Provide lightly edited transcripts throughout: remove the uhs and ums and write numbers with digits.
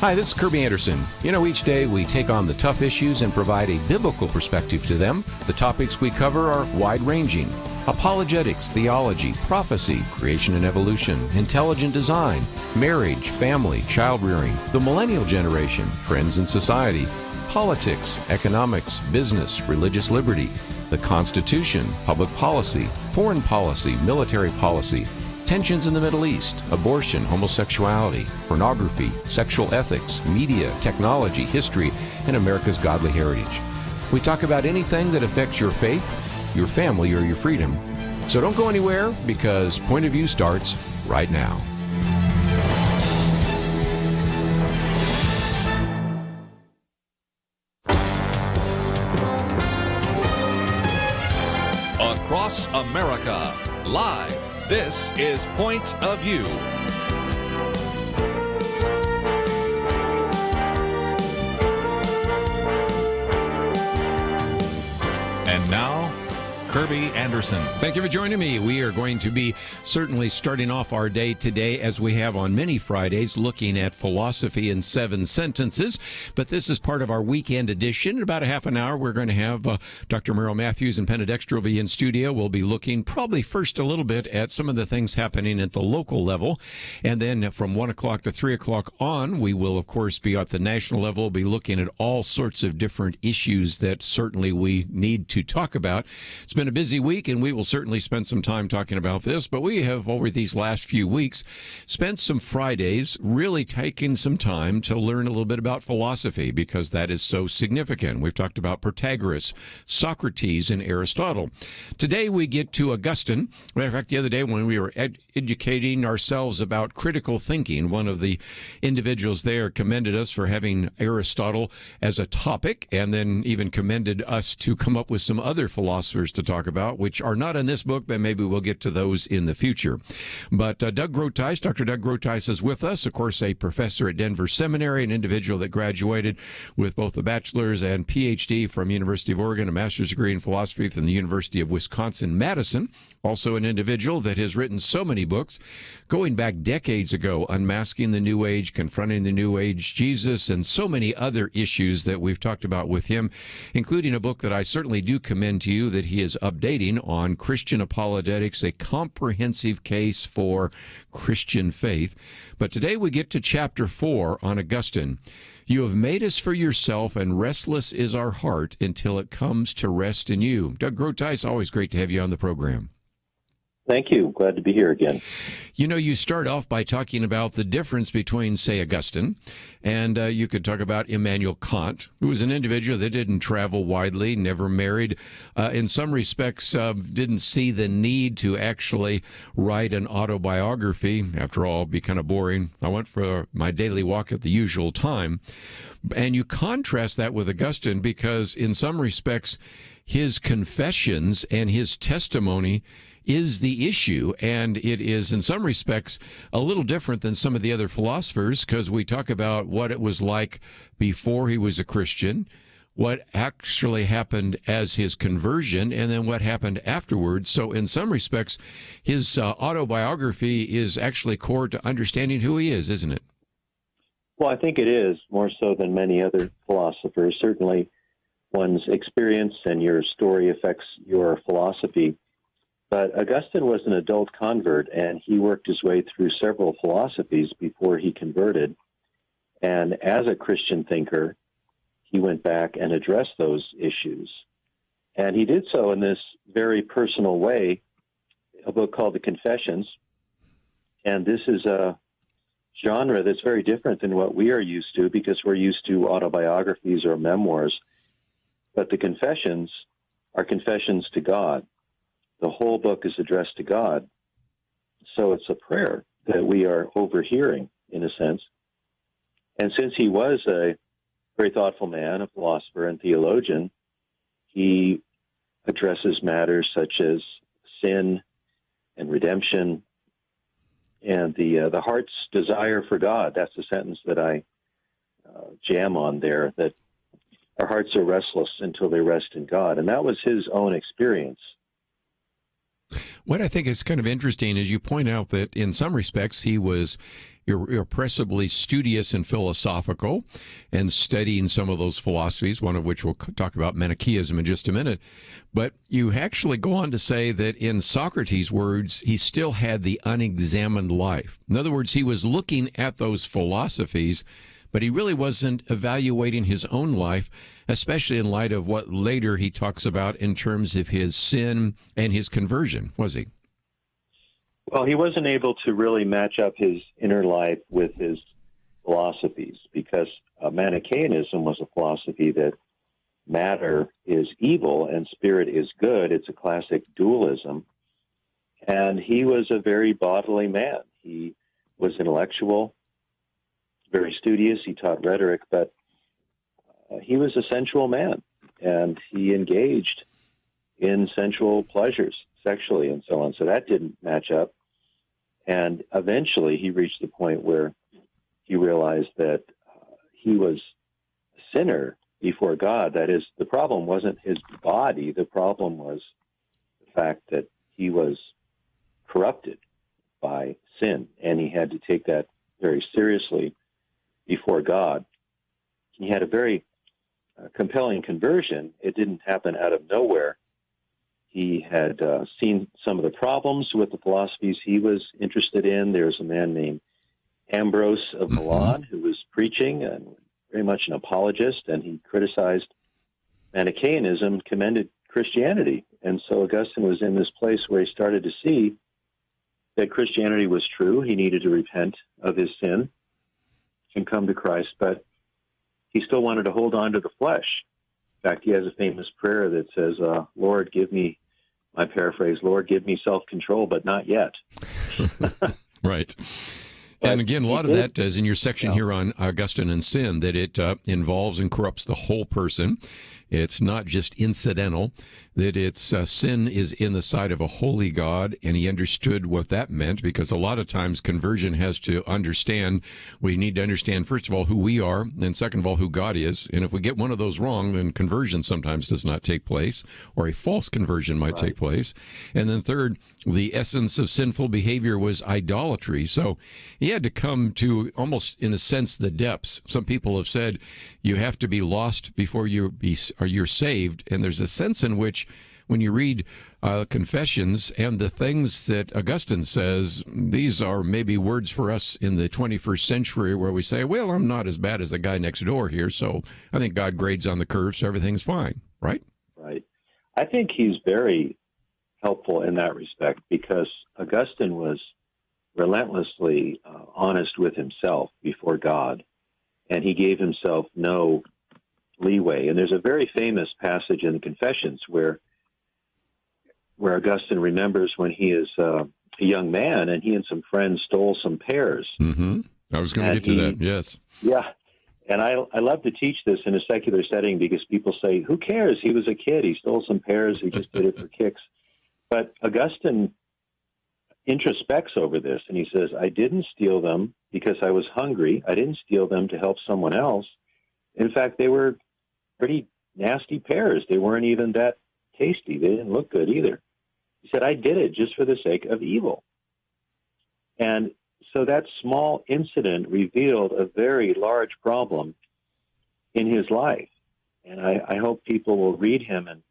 Hi, this is Kerby Anderson. Each day we take on the tough issues and provide a biblical perspective to them. The topics we cover are wide-ranging: apologetics, theology, prophecy, creation and evolution, intelligent design, marriage, family, child-rearing, the millennial generation, trends in society, politics, economics, business, religious liberty, the Constitution, public policy, foreign policy, military policy, tensions in the Middle East, abortion, homosexuality, pornography, sexual ethics, media, technology, history, and America's godly heritage. We talk about anything that affects your faith, your family, or your freedom. So don't go anywhere, because Point of View starts right now. Across America, live. This is Point of View. And now, Kerby Anderson. Thank you for joining me. We are going to be certainly starting off our day today, as we have on many Fridays, looking at philosophy in 7 sentences. But this is part of our weekend edition. In about a half an hour, we're going to have Dr. Merrill Matthews and Penna Dexter will be in studio. We'll be looking probably first a little bit at some of the things happening at the local level. And then from 1 o'clock to 3 o'clock on, we will, of course, be at the national level, be looking at all sorts of different issues that certainly we need to talk about. It's been a busy week, and we will certainly spend some time talking about this, but we have, over these last few weeks, spent some Fridays really taking some time to learn a little bit about philosophy, because that is so significant. We've talked about Protagoras, Socrates, and Aristotle. Today we get to Augustine. Matter of fact, the other day when we were educating ourselves about critical thinking, one of the individuals there commended us for having Aristotle as a topic, and then even commended us to come up with some other philosophers to talk about, which are not in this book, but maybe we'll get to those in the future. But Doug Groothuis, Dr. Doug Groothuis is with us, of course, a professor at Denver Seminary, an individual that graduated with both a bachelor's and PhD from University of Oregon, a master's degree in philosophy from the University of Wisconsin-Madison. Also an individual that has written so many books, going back decades ago, Unmasking the New Age, Confronting the New Age Jesus, and so many other issues that we've talked about with him, including a book that I certainly do commend to you that he is updating on Christian apologetics, a comprehensive case for Christian faith. But today we get to chapter 4 on Augustine. You have made us for yourself, and restless is our heart until it comes to rest in you. Doug Groothuis, always great to have you on the program. Thank you. Glad to be here again. You start off by talking about the difference between, say, Augustine, and you could talk about Immanuel Kant, who was an individual that didn't travel widely, never married, in some respects didn't see the need to actually write an autobiography. After all, it'd be kind of boring. I went for my daily walk at the usual time. And you contrast that with Augustine because, in some respects, his confessions and his testimony is the issue, and it is in some respects a little different than some of the other philosophers, because we talk about what it was like before he was a Christian, what actually happened as his conversion, and then what happened afterwards. So in some respects, his autobiography is actually core to understanding who he is, isn't it? Well, I think it is, more so than many other philosophers. Certainly, one's experience and your story affects your philosophy. But Augustine was an adult convert, and he worked his way through several philosophies before he converted. And as a Christian thinker, he went back and addressed those issues. And he did so in this very personal way, a book called The Confessions. And this is a genre that's very different than what we are used to, because we're used to autobiographies or memoirs. But the Confessions are confessions to God. The whole book is addressed to God. So it's a prayer that we are overhearing, in a sense. And since he was a very thoughtful man, a philosopher and theologian, he addresses matters such as sin and redemption and the heart's desire for God. That's the sentence that I jam on there, that our hearts are restless until they rest in God. And that was his own experience. What I think is kind of interesting is you point out that in some respects he was irrepressibly studious and philosophical, and studying some of those philosophies, one of which we'll talk about Manichaeism in just a minute. But you actually go on to say that in Socrates' words, he still had the unexamined life. In other words, he was looking at those philosophies, but he really wasn't evaluating his own life, especially in light of what later he talks about in terms of his sin and his conversion, was he? Well, he wasn't able to really match up his inner life with his philosophies, because Manichaeanism was a philosophy that matter is evil and spirit is good. It's a classic dualism. And he was a very bodily man. He was intellectual, very studious. He taught rhetoric, but he was a sensual man, and he engaged in sensual pleasures sexually and so on. So that didn't match up. And eventually he reached the point where he realized that he was a sinner before God. That is, the problem wasn't his body. The problem was the fact that he was corrupted by sin, and he had to take that very seriously before God. He had a very compelling conversion. It didn't happen out of nowhere. He had seen some of the problems with the philosophies he was interested in. There's a man named Ambrose of Milan who was preaching and very much an apologist, and he criticized Manichaeanism, commended Christianity. And so Augustine was in this place where he started to see that Christianity was true. He needed to repent of his sin and come to Christ, but he still wanted to hold on to the flesh. In fact, he has a famous prayer that says, Lord, give me, my paraphrase, Lord, give me self-control, but not yet. Right. And again, a lot of that is in your section here on Augustine and sin, that it involves and corrupts the whole person. It's not just incidental, that it's sin is in the sight of a holy God, and he understood what that meant, because a lot of times conversion has to understand, we need to understand, first of all, who we are, and second of all, who God is. And if we get one of those wrong, then conversion sometimes does not take place, or a false conversion might take place. And then third, the essence of sinful behavior was idolatry. So he had to come to almost, in a sense, the depths. Some people have said you have to be lost before you're saved, and there's a sense in which when you read Confessions and the things that Augustine says, these are maybe words for us in the 21st century where we say, well, I'm not as bad as the guy next door here, so I think God grades on the curve, so everything's fine, right? Right. I think he's very helpful in that respect, because Augustine was relentlessly honest with himself before God, and he gave himself no leeway. And there's a very famous passage in the Confessions where Augustine remembers when he is a young man and he and some friends stole some pears. Mm-hmm. I was going to get to that, yes. Yeah. And I love to teach this in a secular setting, because people say, who cares? He was a kid. He stole some pears. He just did it for kicks. But Augustine introspects over this, and he says, I didn't steal them because I was hungry. I didn't steal them to help someone else. In fact, they were pretty nasty pears. They weren't even that tasty. They didn't look good either. He said, I did it just for the sake of evil. And so that small incident revealed a very large problem in his life. And I hope people will read him and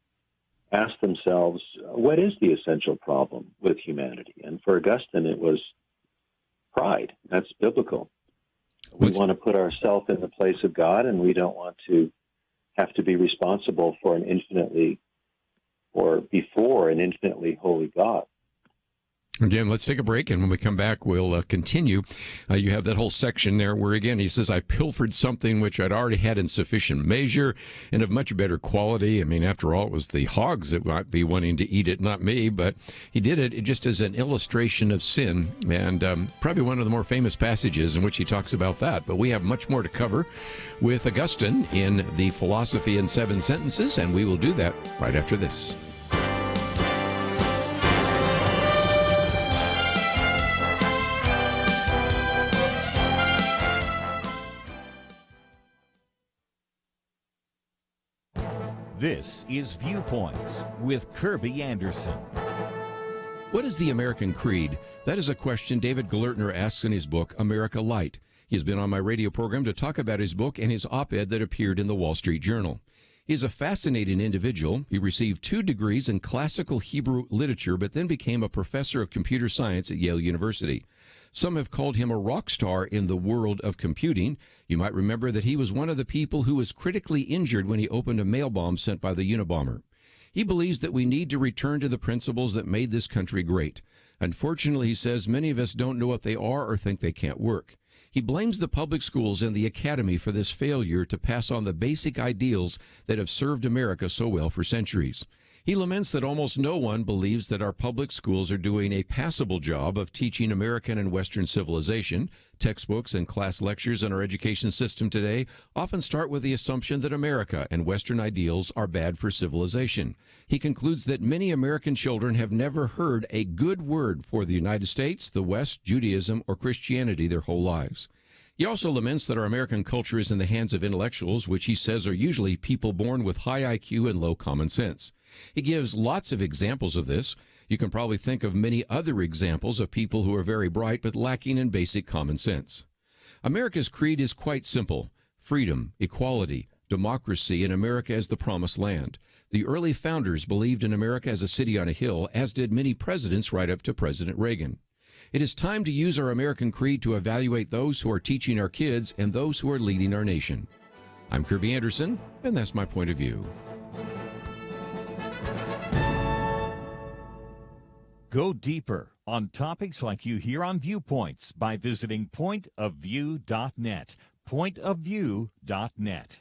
ask themselves, what is the essential problem with humanity? And for Augustine, it was pride. That's biblical. We want to put ourselves in the place of God, and we don't want to have to be responsible for an infinitely holy God. Again, let's take a break, and when we come back, we'll continue. You have that whole section there where, again, he says, I pilfered something which I'd already had in sufficient measure and of much better quality. I mean, after all, it was the hogs that might be wanting to eat it, not me, but he did it just as an illustration of sin, and probably one of the more famous passages in which he talks about that. But we have much more to cover with Augustine in the Philosophy in 7 Sentences, and we will do that right after this. This is Viewpoints with Kerby Anderson. What is the American creed? That is a question David Glertner asks in his book, America Light. He has been on my radio program to talk about his book and his op-ed that appeared in the Wall Street Journal. He is a fascinating individual. He received 2 degrees in classical Hebrew literature, but then became a professor of computer science at Yale University. Some have called him a rock star in the world of computing. You might remember that he was one of the people who was critically injured when he opened a mail bomb sent by the Unabomber. He believes that we need to return to the principles that made this country great. Unfortunately, he says, many of us don't know what they are or think they can't work. He blames the public schools and the academy for this failure to pass on the basic ideals that have served America so well for centuries. He laments that almost no one believes that our public schools are doing a passable job of teaching American and Western civilization. Textbooks and class lectures in our education system today often start with the assumption that America and Western ideals are bad for civilization. He concludes that many American children have never heard a good word for the United States, the West, Judaism, or Christianity their whole lives. He also laments that our American culture is in the hands of intellectuals, which he says are usually people born with high IQ and low common sense. He gives lots of examples of this. You can probably think of many other examples of people who are very bright but lacking in basic common sense. America's creed is quite simple: freedom, equality, democracy, and America as the promised land. The early founders believed in America as a city on a hill, as did many presidents right up to President Reagan. It is time to use our American creed to evaluate those who are teaching our kids and those who are leading our nation. I'm Kerby Anderson, and that's my point of view. Go deeper on topics like you hear on Viewpoints by visiting pointofview.net. Pointofview.net.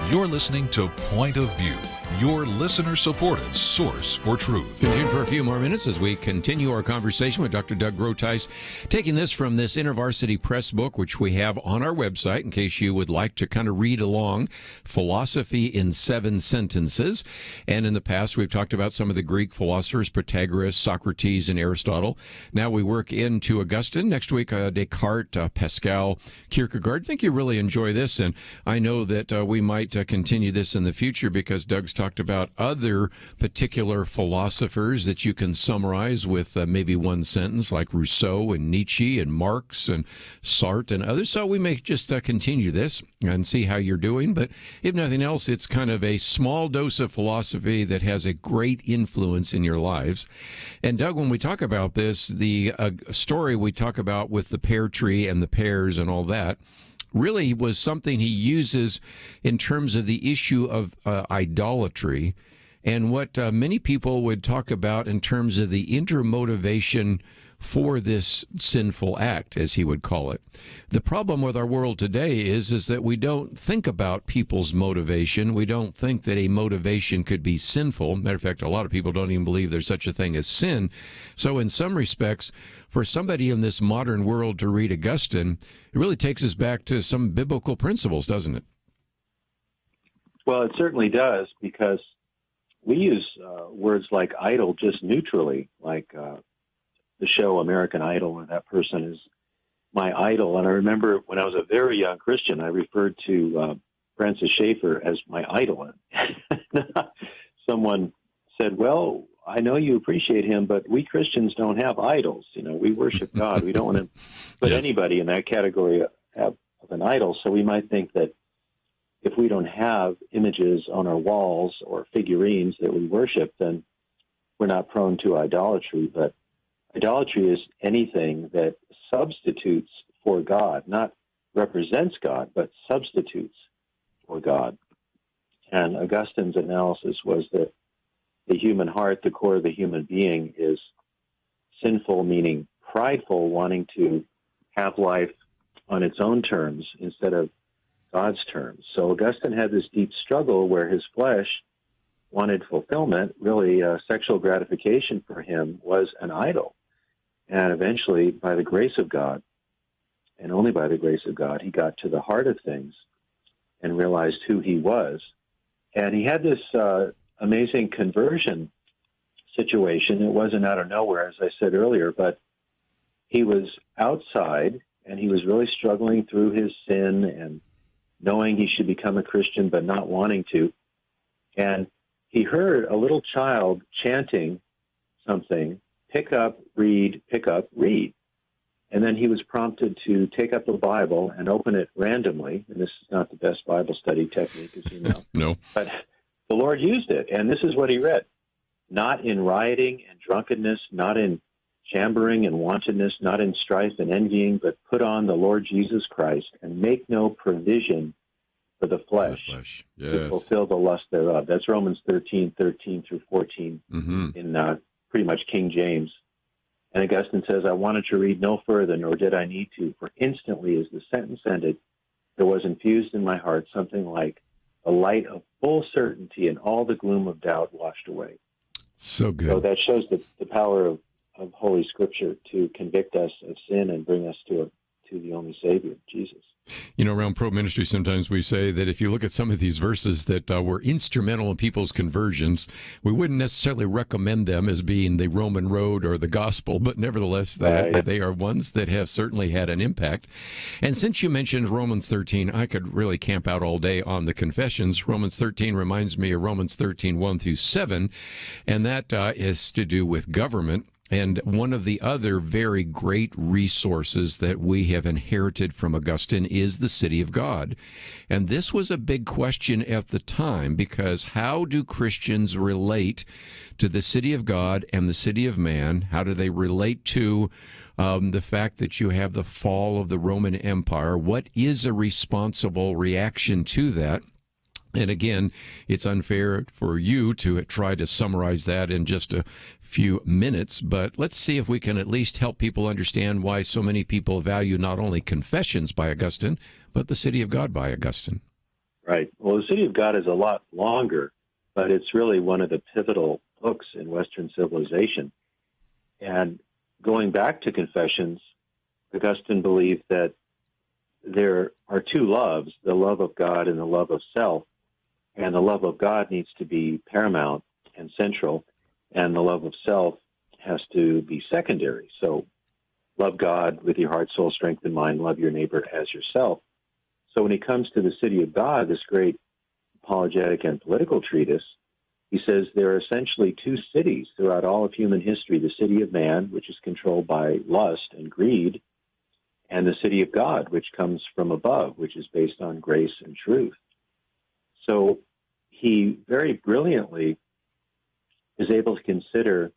You're listening to Point of View, your listener-supported source for truth. Continue for a few more minutes as we continue our conversation with Dr. Doug Groothuis, taking this from this InterVarsity Press book, which we have on our website in case you would like to kind of read along, Philosophy in 7 Sentences. And in the past, we've talked about some of the Greek philosophers, Protagoras, Socrates, and Aristotle. Now we work into Augustine. Next week, Descartes, Pascal, Kierkegaard. I think you really enjoy this, and I know that we might continue this in the future because Doug's talked about other particular philosophers that you can summarize with maybe one sentence, like Rousseau and Nietzsche and Marx and Sartre and others. So we may just continue this and see how you're doing. But if nothing else, it's kind of a small dose of philosophy that has a great influence in your lives. And Doug, when we talk about this, the story we talk about with the pear tree and the pears and all that, really was something he uses in terms of the issue of idolatry and what many people would talk about in terms of the intermotivation for this sinful act, as he would call it. The problem with our world today is that we don't think about people's motivation. We don't think that a motivation could be sinful. Matter of fact, a lot of people don't even believe there's such a thing as sin. So in some respects, for somebody in this modern world to read Augustine, it really takes us back to some biblical principles, doesn't it? Well, it certainly does, because we use words like idol just neutrally, like the show American Idol, where that person is my idol. And I remember when I was a very young Christian, I referred to Francis Schaeffer as my idol. Someone said, well, I know you appreciate him, but we Christians don't have idols. You know, we worship God. We don't want to put Yes. anybody in that category of an idol. So we might think that if we don't have images on our walls or figurines that we worship, then we're not prone to idolatry. But idolatry is anything that substitutes for God, not represents God, but substitutes for God. And Augustine's analysis was that the human heart, the core of the human being, is sinful, meaning prideful, wanting to have life on its own terms instead of God's terms. So Augustine had this deep struggle where his flesh wanted fulfillment. Really, sexual gratification for him was an idol. And eventually, by the grace of God, and only by the grace of God, he got to the heart of things and realized who he was. And he had this amazing conversion situation. It wasn't out of nowhere, as I said earlier, but he was outside and he was really struggling through his sin and knowing he should become a Christian but not wanting to. And he heard a little child chanting something, pick up, read, pick up, read. And then he was prompted to take up a Bible and open it randomly. And this is not the best Bible study technique, as you know. No. But the Lord used it. And this is what he read. Not in rioting and drunkenness, not in chambering and wantonness, not in strife and envying, but put on the Lord Jesus Christ and make no provision for the flesh, Yes. to fulfill the lust thereof. That's Romans 13 through 14 in pretty much King James. And Augustine says, I wanted to read no further, nor did I need to, for instantly as the sentence ended, there was infused in my heart something like a light of full certainty, and all the gloom of doubt washed away. So good. So that shows the power of Holy Scripture to convict us of sin and bring us to the only Savior, Jesus. You know, around Pro Ministry, sometimes we say that if you look at some of these verses that were instrumental in people's conversions, we wouldn't necessarily recommend them as being the Roman road or the gospel, but nevertheless, they are ones that have certainly had an impact. And since you mentioned Romans 13, I could really camp out all day on the confessions. Romans 13 reminds me of Romans 13, 1 through 7, and that is to do with government. And one of the other very great resources that we have inherited from Augustine is the city of God. And this was a big question at the time, because how do Christians relate to the city of God and the city of man? How do they relate to the fact that you have the fall of the Roman Empire? What is a responsible reaction to that? And again, it's unfair for you to try to summarize that in just a few minutes, but let's see if we can at least help people understand why so many people value not only confessions by Augustine, but the city of God by Augustine. Right. Well, the city of God is a lot longer, but it's really one of the pivotal books in Western civilization. And going back to confessions, Augustine believed that there are two loves, the love of God and the love of self. And the love of God needs to be paramount and central, and the love of self has to be secondary. So love God with your heart, soul, strength, and mind. Love your neighbor as yourself. So when he comes to the city of God, this great apologetic and political treatise, he says there are essentially two cities throughout all of human history, the city of man, which is controlled by lust and greed, and the city of God, which comes from above, which is based on grace and truth. So he very brilliantly is able to consider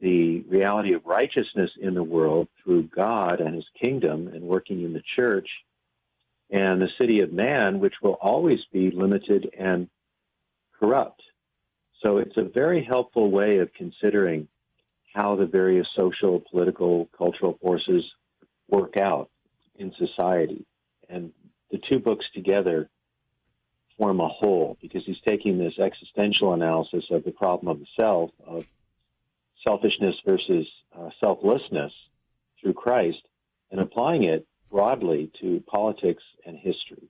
the reality of righteousness in the world through God and his kingdom and working in the church, and the city of man, which will always be limited and corrupt. So it's a very helpful way of considering how the various social, political, cultural forces work out in society. And the two books together form a whole, because he's taking this existential analysis of the problem of the self, of selfishness versus selflessness through Christ, and applying it broadly to politics and history.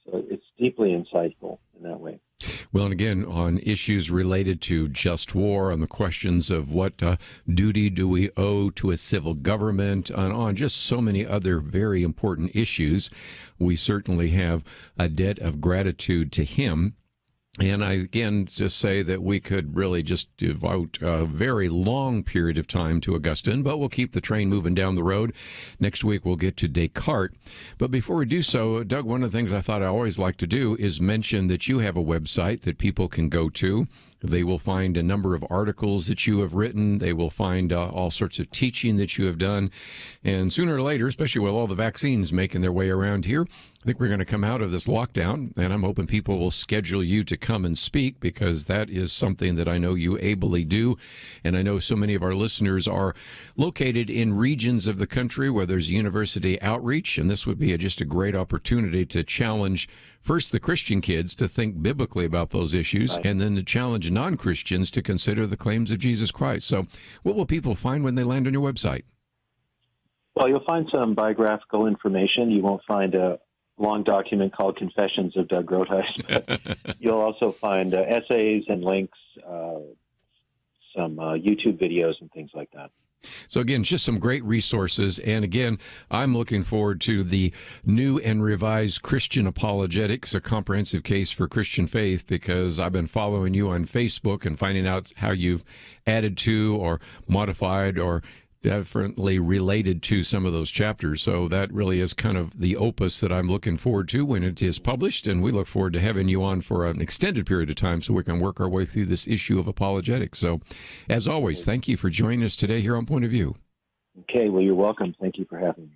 So it's deeply insightful in that way. Well, and again, on issues related to just war, on the questions of what duty do we owe to a civil government, and on just so many other very important issues, we certainly have a debt of gratitude to him. And I, again, just say that we could really just devote a very long period of time to Augustine, but we'll keep the train moving down the road. Next week, we'll get to Descartes. But before we do so, Doug, one of the things I thought I always like to do is mention that you have a website that people can go to. They will find a number of articles that you have written. They will find all sorts of teaching that you have done. And sooner or later, especially with all the vaccines making their way around here, I think we're going to come out of this lockdown, and I'm hoping people will schedule you to come and speak, because that is something that I know you ably do. And I know so many of our listeners are located in regions of the country where there's university outreach, and this would be just a great opportunity to challenge first the Christian kids to think biblically about those issues, and then to challenge non-Christians to consider the claims of Jesus Christ. So what will people find when they land on your website? Well, you'll find some biographical information. You won't find a long document called Confessions of Doug Groothuis. But you'll also find essays and links, some YouTube videos and things like that. So again, just some great resources. And again, I'm looking forward to the new and revised Christian Apologetics, a comprehensive case for Christian faith, because I've been following you on Facebook and finding out how you've added to or modified or definitely related to some of those chapters. So that really is kind of the opus that I'm looking forward to when it is published. And we look forward to having you on for an extended period of time so we can work our way through this issue of apologetics. So as always, thank you for joining us today here on Point of View. Okay, well, you're welcome. Thank you for having me.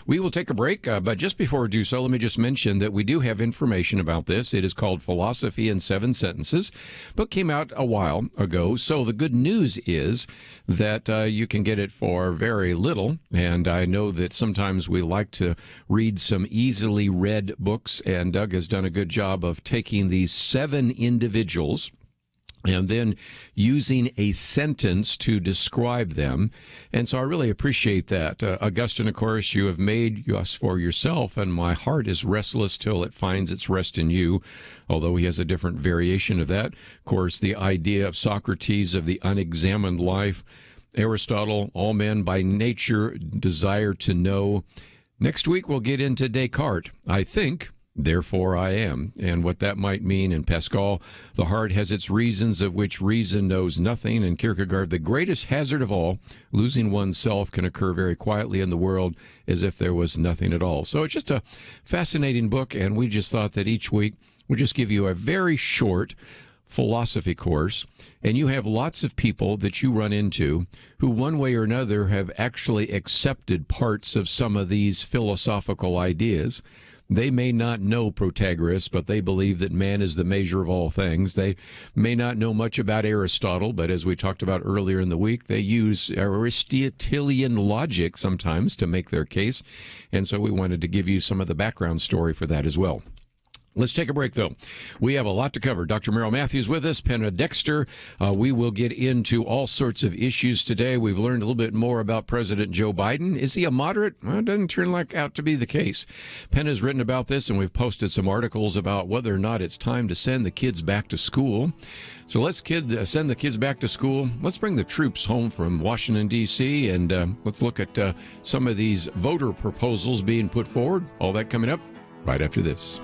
We will take a break, but just before we do so, let me just mention that we do have information about this. It is called Philosophy in 7 Sentences. Book came out a while ago, so the good news is that you can get it for very little, and I know that sometimes we like to read some easily read books, and Doug has done a good job of taking these 7 individuals and then using a sentence to describe them. And so I really appreciate that. Augustine, of course, you have made us for yourself, and my heart is restless till it finds its rest in you, although he has a different variation of that. Of course, the idea of Socrates, of the unexamined life. Aristotle, all men by nature desire to know. Next week, we'll get into Descartes. I think, therefore I am, and what that might mean. In Pascal, the heart has its reasons of which reason knows nothing. And Kierkegaard, the greatest hazard of all, losing oneself, can occur very quietly in the world as if there was nothing at all. So it's just a fascinating book, and we just thought that each week we'll just give you a very short philosophy course, and you have lots of people that you run into who one way or another have actually accepted parts of some of these philosophical ideas. They may not know Protagoras, but they believe that man is the measure of all things. They may not know much about Aristotle, but as we talked about earlier in the week, they use Aristotelian logic sometimes to make their case. And so we wanted to give you some of the background story for that as well. Let's take a break, though. We have a lot to cover. Dr. Merrill Matthews with us, Penna, Dexter. We will get into all sorts of issues today. We've learned a little bit more about President Joe Biden. Is he a moderate? Well, it doesn't turn out to be the case. Penna's written about this, and we've posted some articles about whether or not it's time to send the kids back to school. So let's send the kids back to school. Let's bring the troops home from Washington, D.C., and let's look at some of these voter proposals being put forward. All that coming up right after this.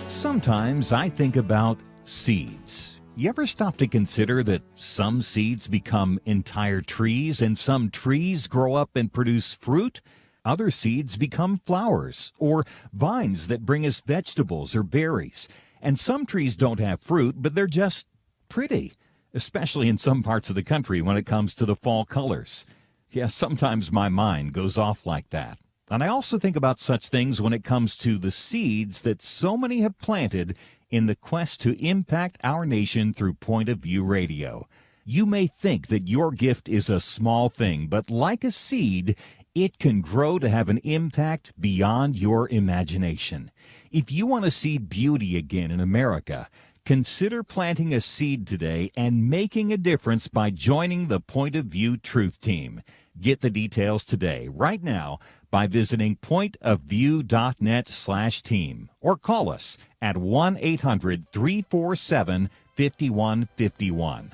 Sometimes I think about seeds. You ever stop to consider that some seeds become entire trees and some trees grow up and produce fruit? Other seeds become flowers or vines that bring us vegetables or berries. And some trees don't have fruit, but they're just pretty, especially in some parts of the country when it comes to the fall colors. Yeah, sometimes my mind goes off like that. And I also think about such things when it comes to the seeds that so many have planted in the quest to impact our nation through Point of View Radio. You may think that your gift is a small thing, but like a seed, it can grow to have an impact beyond your imagination. If you want to see beauty again in America, consider planting a seed today and making a difference by joining the Point of View Truth Team. Get the details today, right now, by visiting pointofview.net/team or call us at 1-800-347-5151.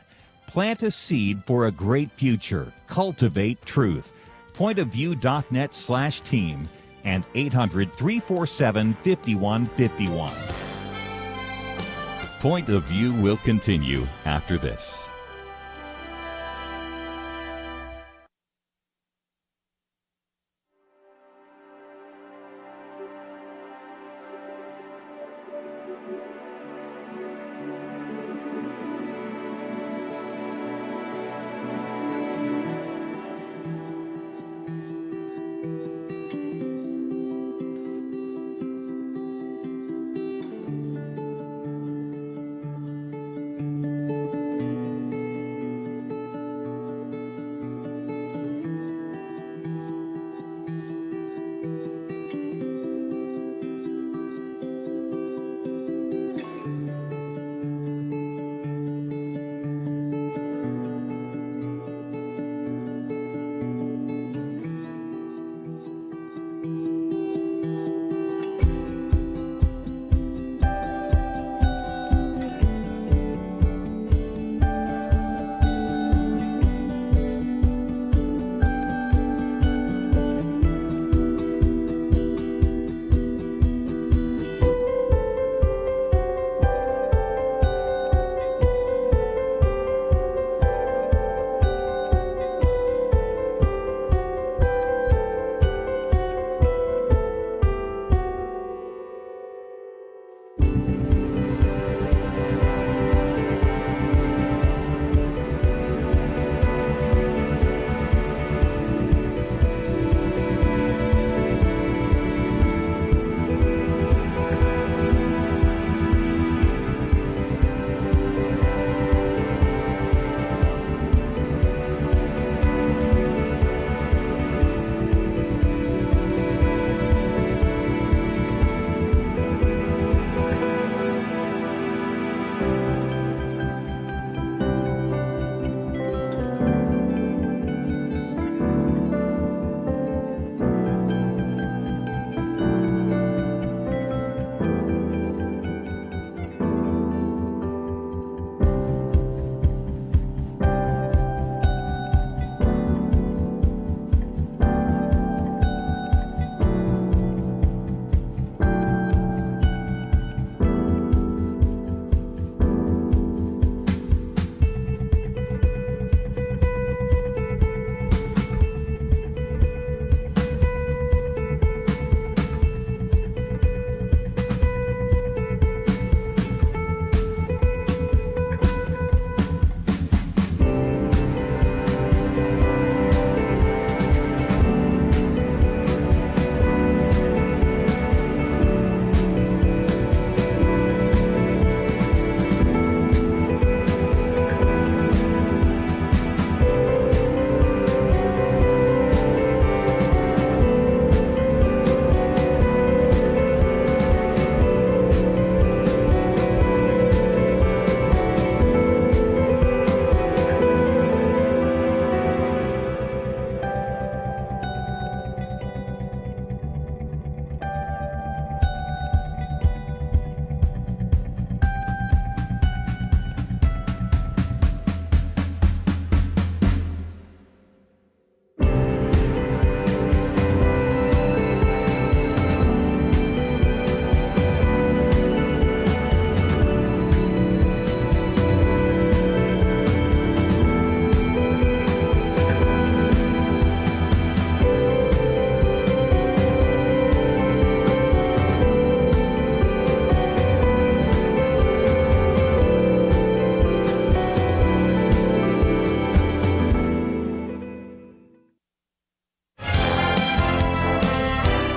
Plant a seed for a great future. Cultivate truth. Pointofview.net/team. and 800-347-5151. Point of View will continue after this.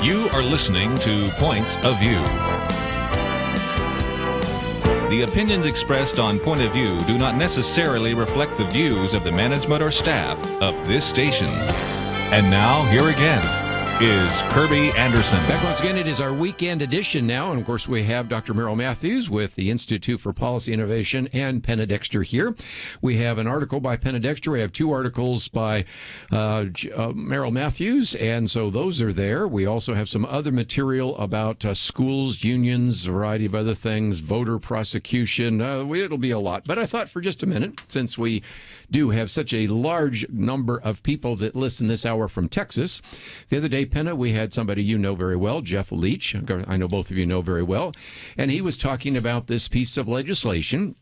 You are listening to Point of View. The opinions expressed on Point of View do not necessarily reflect the views of the management or staff of this station. And now, here again is Kerby Anderson. Back once again, it is our weekend edition now, and of course we have Dr. Merrill Matthews with the Institute for Policy Innovation and Penna Dexter here. We have an article by Penna Dexter. We have two articles by Merrill Matthews, and so those are there. We also have some other material about schools, unions, a variety of other things, voter prosecution. It'll be a lot. But I thought for just a minute, since we do have such a large number of people that listen this hour from Texas, the other day Penna, we had somebody you know very well, Jeff Leach. I know both of you know very well. And he was talking about this piece of legislation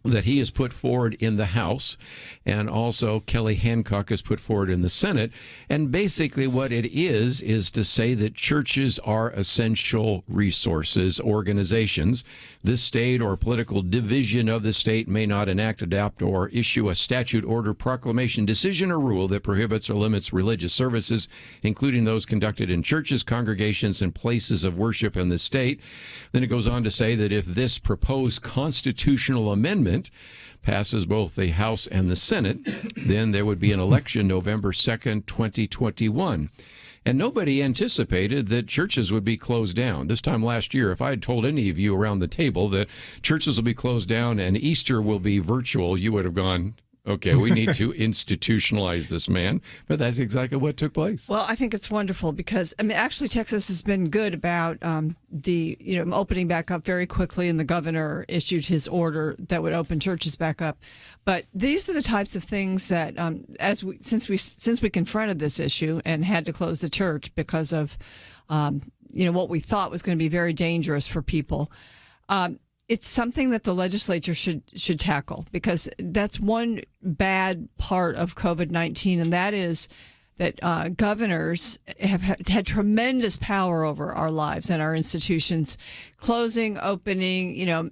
that he has put forward in the House, and also Kelly Hancock has put forward in the Senate. And basically what it is to say that churches are essential resources, organizations. This state or political division of the state may not enact, adopt, or issue a statute, order, proclamation, decision, or rule that prohibits or limits religious services, including those conducted in churches, congregations, and places of worship in the state. Then it goes on to say that if this proposed constitutional amendment passes both the House and the Senate, then there would be an election November 2nd, 2021. And nobody anticipated that churches would be closed down. This time last year, if I had told any of you around the table that churches will be closed down and Easter will be virtual, you would have gone, okay, we need to institutionalize this man. But that's exactly what took place. Well, I think it's wonderful because, actually Texas has been good about opening back up very quickly, and the governor issued his order that would open churches back up. But these are the types of things that, since we confronted this issue and had to close the church because of, what we thought was going to be very dangerous for people. It's something that the legislature should tackle, because that's one bad part of COVID-19, and that is that governors have had tremendous power over our lives and our institutions, closing, opening,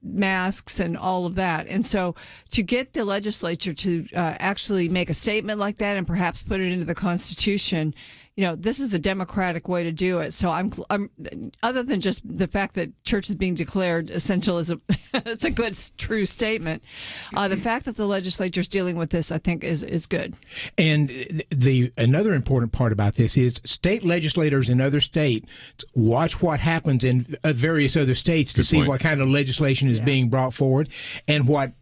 masks and all of that. And so to get the legislature to actually make a statement like that and perhaps put it into the Constitution, this is the democratic way to do it. So I'm other than just the fact that church is being declared essential is it's a good, true statement. The fact that the legislature is dealing with this, I think, is good. And another important part about this is state legislators in other states watch what happens in various other states to see what kind of legislation is being brought forward, and what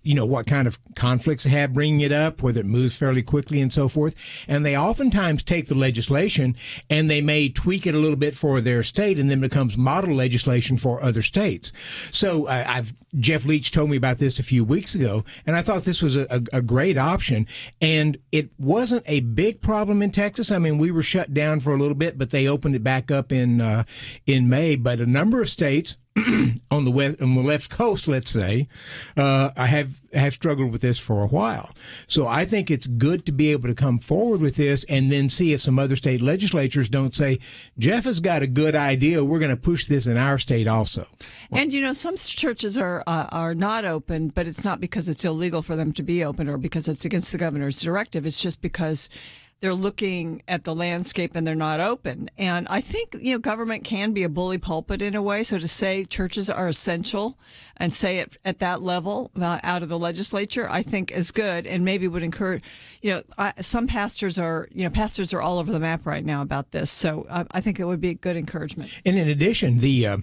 kind of conflicts they have bringing it up, whether it moves fairly quickly and so forth. And they oftentimes take the legislation and they may tweak it a little bit for their state, and then becomes model legislation for other states. So Jeff Leach told me about this a few weeks ago, and I thought this was a great option. And it wasn't a big problem in Texas. I mean, we were shut down for a little bit, but they opened it back up in May. But a number of states on the left coast, let's say, have struggled with this for a while. So I think it's good to be able to come forward with this, and then see if some other state legislatures don't say, Jeff has got a good idea, we're going to push this in our state also. And some churches are not open, but it's not because it's illegal for them to be open or because it's against the governor's directive. It's just because they're looking at the landscape and they're not open. And I think, government can be a bully pulpit in a way. So to say churches are essential and say it at that level out of the legislature, I think is good, and maybe would encourage, some pastors are all over the map right now about this. So I think it would be a good encouragement. And in addition, the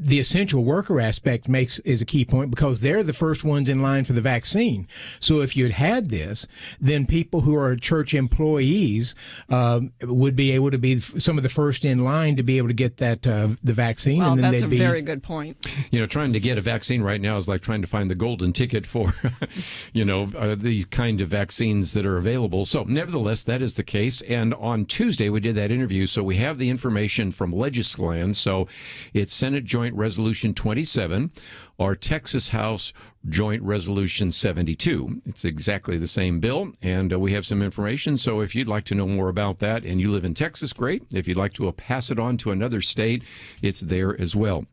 essential worker aspect is a key point, because they're the first ones in line for the vaccine. So if you had this, then people who are church employees would be able to be some of the first in line to be able to get that the vaccine. Well, and then that's a very good point. Trying to get a vaccine right now is like trying to find the golden ticket for, these kind of vaccines that are available. So nevertheless, that is the case. And on Tuesday, we did that interview. So we have the information from Legisland. So it's Senate Joint Resolution 27 or Texas House Joint Resolution 72. It's exactly the same bill, and we have some information. So if you'd like to know more about that and you live in Texas, great. If you'd like to pass it on to another state, it's there as well.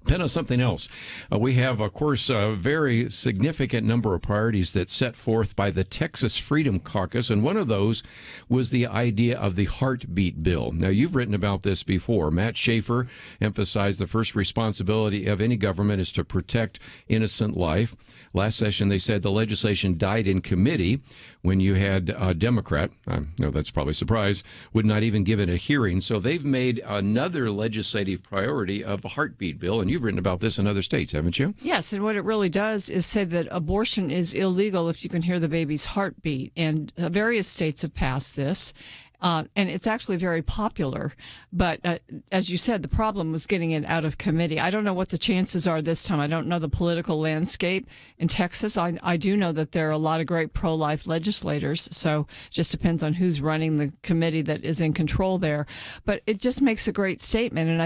Penna, something else. We have, of course, a very significant number of priorities that's set forth by the Texas Freedom Caucus, and one of those was the idea of the heartbeat bill. Now, you've written about this before. Matt Schaefer emphasized the first responsibility of any government is to protect innocent life. Last session, they said the legislation died in committee when you had a Democrat, no, that's probably a surprise, would not even give it a hearing. So they've made another legislative priority of a heartbeat bill, and you've written about this in other states, haven't you? Yes, and what it really does is say that abortion is illegal if you can hear the baby's heartbeat, and various states have passed this. and it's actually very popular. But as you said, the problem was getting it out of committee. I don't know what the chances are this time. I don't know the political landscape in Texas. I do know that there are a lot of great pro-life legislators, so it just depends on who's running the committee that is in control there. But it just makes a great statement, and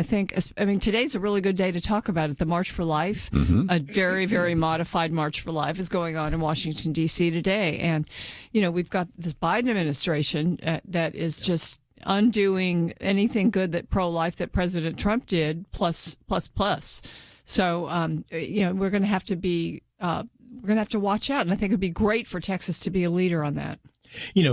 I mean, today's a really good day to talk about it. The March for Life, a very, very modified March for Life, is going on in Washington, D.C. today. And, we've got this Biden administration that is just undoing anything good that pro-life that President Trump did, plus. So, we're going to have to be, we're going to have to watch out. And I think it'd be great for Texas to be a leader on that.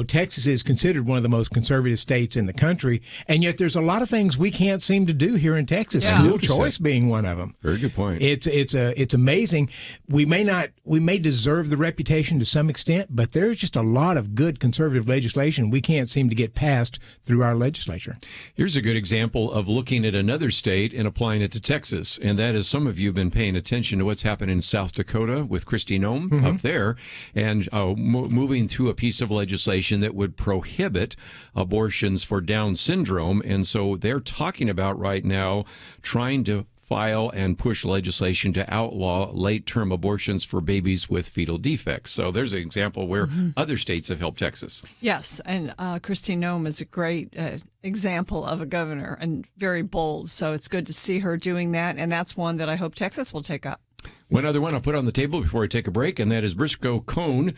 Texas is considered one of the most conservative states in the country, and yet there's a lot of things we can't seem to do here in Texas. Yeah. School choice being one of them. Very good point. It's amazing. We may deserve the reputation to some extent, but there's just a lot of good conservative legislation we can't seem to get passed through our legislature. Here's a good example of looking at another state and applying it to Texas, and that is some of you have been paying attention to what's happened in South Dakota with Kristi Noem up there, and moving through a piece of legislation that would prohibit abortions for Down syndrome. And so they're talking about right now trying to file and push legislation to outlaw late-term abortions for babies with fetal defects. So there's an example where other states have helped Texas. Yes, and Kristi Noem is a great example of a governor and very bold. So it's good to see her doing that, and that's one that I hope Texas will take up. One other one I'll put on the table before I take a break, and that is Briscoe Kane,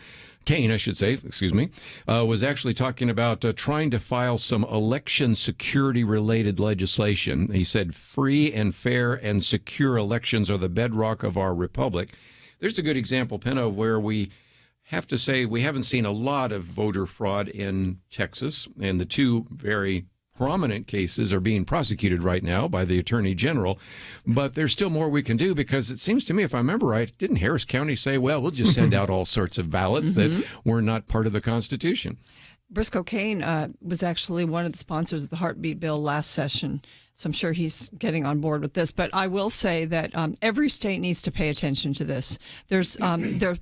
was actually talking about trying to file some election security-related legislation. He said free and fair and secure elections are the bedrock of our republic. There's a good example, Penna, where we have to say we haven't seen a lot of voter fraud in Texas, and the two very prominent cases are being prosecuted right now by the Attorney General, but there's still more we can do, because it seems to me, if I remember right, didn't Harris County say, well, we'll just send out all sorts of ballots that were not part of the Constitution? Briscoe Kane was actually one of the sponsors of the Heartbeat Bill last session, so I'm sure he's getting on board with this. But I will say that every state needs to pay attention to this. There's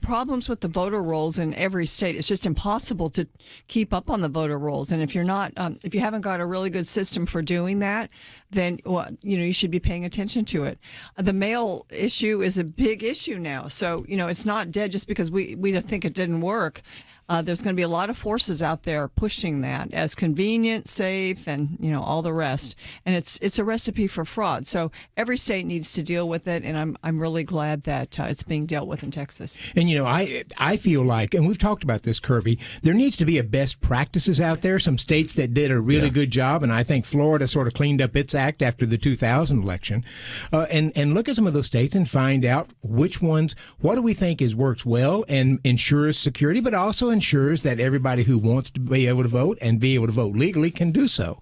problems with the voter rolls in every state. It's just impossible to keep up on the voter rolls. And if you're not, if you haven't got a really good system for doing that, then you should be paying attention to it. The mail issue is a big issue now, so it's not dead just because we think it didn't work. There's going to be a lot of forces out there pushing that as convenient, safe, and all the rest. And it's a recipe for fraud. So every state needs to deal with it, and I'm really glad that it's being dealt with in Texas. And I feel like, and we've talked about this, Kerby, there needs to be a best practices out there. Some states that did a really good job, and I think Florida sort of cleaned up its act after the 2000 election. And look at some of those states and find out which ones, what do we think works well and ensures security, but also ensures that everybody who wants to be able to vote and be able to vote legally can do so.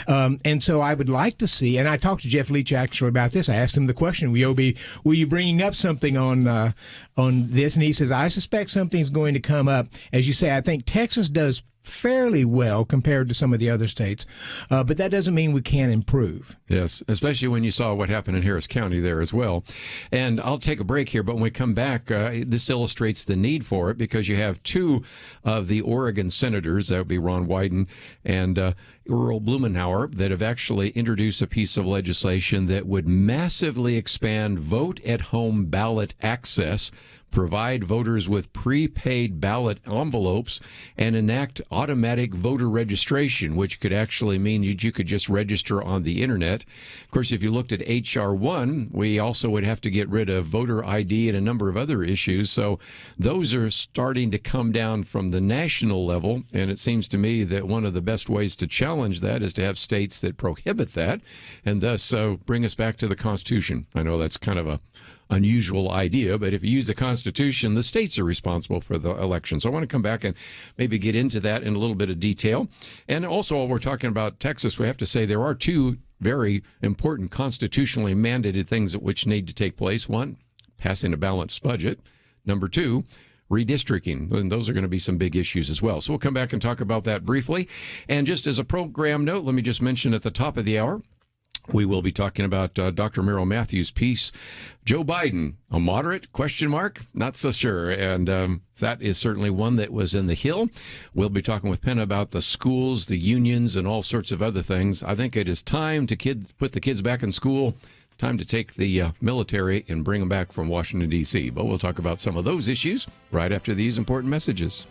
And so I would like to see, and I talked to Jeff Leach actually about this. I asked him the question, will you bringing up something on this? And he says, I suspect something's going to come up. As you say, I think Texas does fairly well compared to some of the other states, but that doesn't mean we can't improve. Yes, especially when you saw what happened in Harris County there as well. And I'll take a break here, but when we come back, this illustrates the need for it, because you have two of the Oregon senators, that would be Ron Wyden and Earl Blumenauer, that have actually introduced a piece of legislation that would massively expand vote-at-home ballot access, provide voters with prepaid ballot envelopes, and enact automatic voter registration, which could actually mean you could just register on the internet. Of course, if you looked at H.R. 1, we also would have to get rid of voter ID and a number of other issues. So those are starting to come down from the national level, and it seems to me that one of the best ways to challenge that is to have states that prohibit that, and thus bring us back to the Constitution. I know that's kind of a unusual idea, but if you use the Constitution, the states are responsible for the election. So I want to come back and maybe get into that in a little bit of detail. And also, while we're talking about Texas, we have to say there are two very important constitutionally mandated things which need to take place. One, passing a balanced budget. Number two, redistricting. And those are going to be some big issues as well. So we'll come back and talk about that briefly. And just as a program note, let me just mention at the top of the hour, We will be talking about Dr. Merrill Matthews' piece, Joe Biden, a moderate, ? Not so sure. And that is certainly one that was in the Hill. We'll be talking with Penna about the schools, the unions, and all sorts of other things. I think it is time to put the kids back in school. It's time to take the military and bring them back from Washington, D.C. But we'll talk about some of those issues right after these important messages.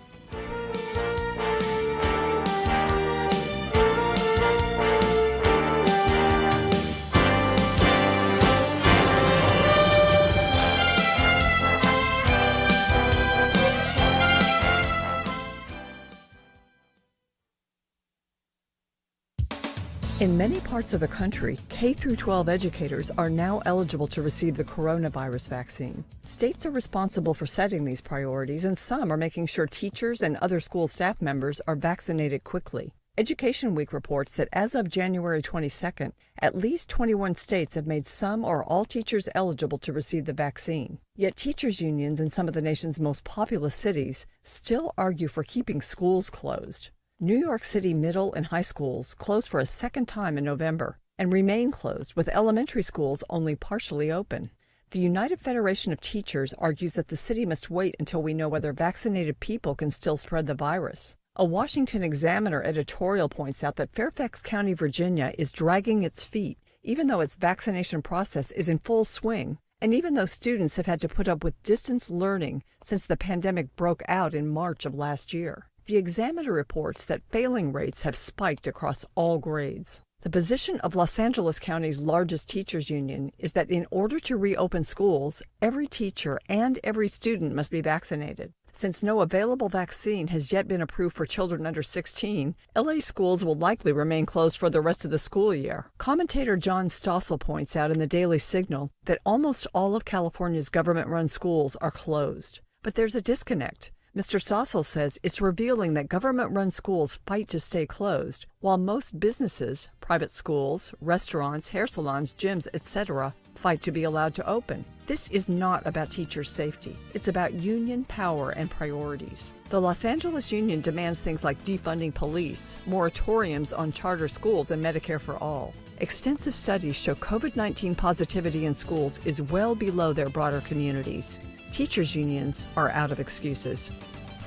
In many parts of the country, K-12 educators are now eligible to receive the coronavirus vaccine. States are responsible for setting these priorities, and some are making sure teachers and other school staff members are vaccinated quickly. Education Week reports that as of January 22nd, at least 21 states have made some or all teachers eligible to receive the vaccine. Yet teachers' unions in some of the nation's most populous cities still argue for keeping schools closed. New York City middle and high schools closed for a second time in November and remain closed, with elementary schools only partially open. The United Federation of Teachers argues that the city must wait until we know whether vaccinated people can still spread the virus. A Washington Examiner editorial points out that Fairfax County, Virginia is dragging its feet, even though its vaccination process is in full swing, and even though students have had to put up with distance learning since the pandemic broke out in March of last year. The Examiner reports that failing rates have spiked across all grades. The position of Los Angeles County's largest teachers union is that in order to reopen schools, every teacher and every student must be vaccinated. Since no available vaccine has yet been approved for children under 16, LA schools will likely remain closed for the rest of the school year. Commentator John Stossel points out in the Daily Signal that almost all of California's government-run schools are closed. But there's a disconnect. Mr. Stossel says it's revealing that government-run schools fight to stay closed, while most businesses, private schools, restaurants, hair salons, gyms, etc., fight to be allowed to open. This is not about teachers' safety. It's about union power and priorities. The Los Angeles Union demands things like defunding police, moratoriums on charter schools, and Medicare for all. Extensive studies show COVID-19 positivity in schools is well below their broader communities. Teachers' unions are out of excuses.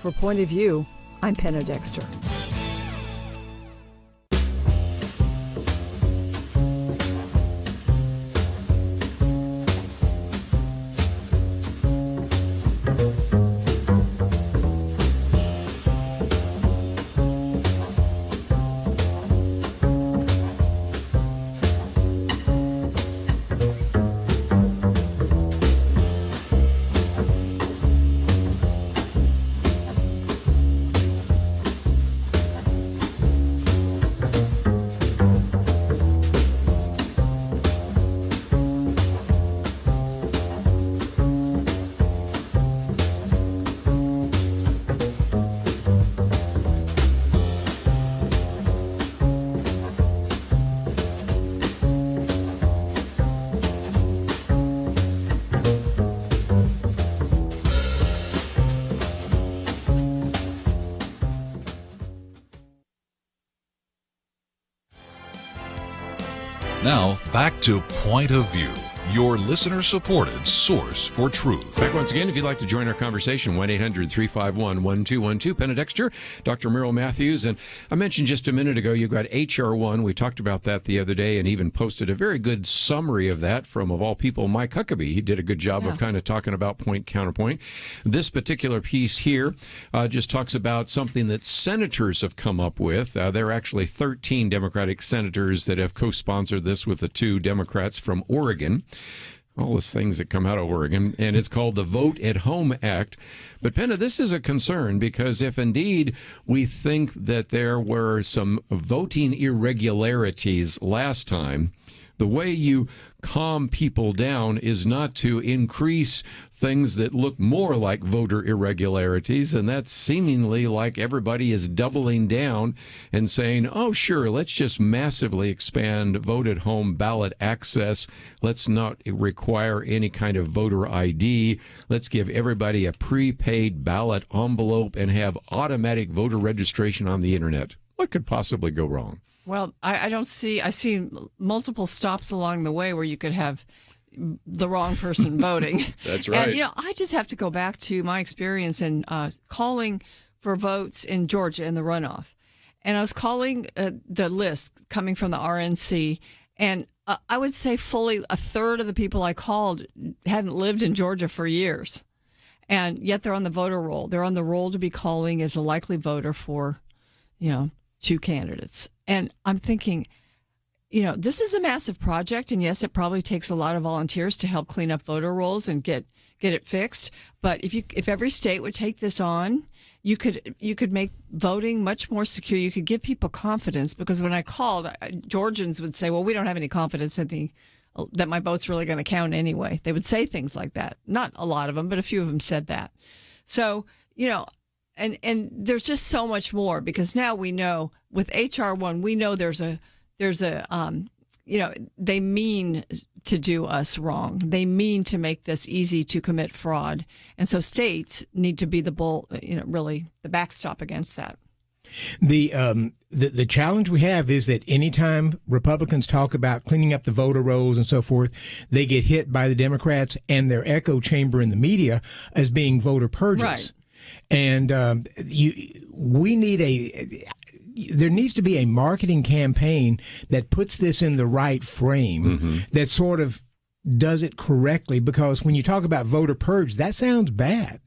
For Point of View, I'm Penna Dexter. Now, back to Point of View, your listener-supported source for truth. Back once again, if you'd like to join our conversation, 1-800-351-1212. Penna Dexter, Dr. Merrill Matthews. And I mentioned just a minute ago, you've got H.R. 1. We talked about that the other day and even posted a very good summary of that from, of all people, Mike Huckabee. He did a good job of kind of talking about point, counterpoint. This particular piece here just talks about something that senators have come up with. There are actually 13 Democratic senators that have co-sponsored this with the 2 Democrats from Oregon. All those things that come out of Oregon, and it's called the Vote at Home Act. But Penna, this is a concern because if indeed we think that there were some voting irregularities last time, the way you calm people down is not to increase things that look more like voter irregularities, and that's seemingly like everybody is doubling down and saying, oh, sure, let's just massively expand vote-at-home ballot access. Let's not require any kind of voter ID. Let's give everybody a prepaid ballot envelope and have automatic voter registration on the internet. What could possibly go wrong? Well, I see multiple stops along the way where you could have the wrong person voting. That's right. And, I just have to go back to my experience in calling for votes in Georgia in the runoff. And I was calling the list coming from the RNC, and I would say fully a third of the people I called hadn't lived in Georgia for years. And yet they're on the voter roll. They're on the roll to be calling as a likely voter for, two candidates. And I'm thinking, this is a massive project. And yes, it probably takes a lot of volunteers to help clean up voter rolls and get it fixed. But if every state would take this on, you could make voting much more secure. You could give people confidence, because when I called, Georgians would say, well, we don't have any confidence that my vote's really going to count anyway. They would say things like that. Not a lot of them, but a few of them said that. So, and there's just so much more, because now we know with HR 1, we know there's a they mean to do us wrong. They mean to make this easy to commit fraud. And so states need to be really the backstop against that. The challenge we have is that anytime Republicans talk about cleaning up the voter rolls and so forth, they get hit by the Democrats and their echo chamber in the media as being voter purges. Right. And there needs to be a marketing campaign that puts this in the right frame, that sort of does it correctly, because when you talk about voter purge, that sounds bad.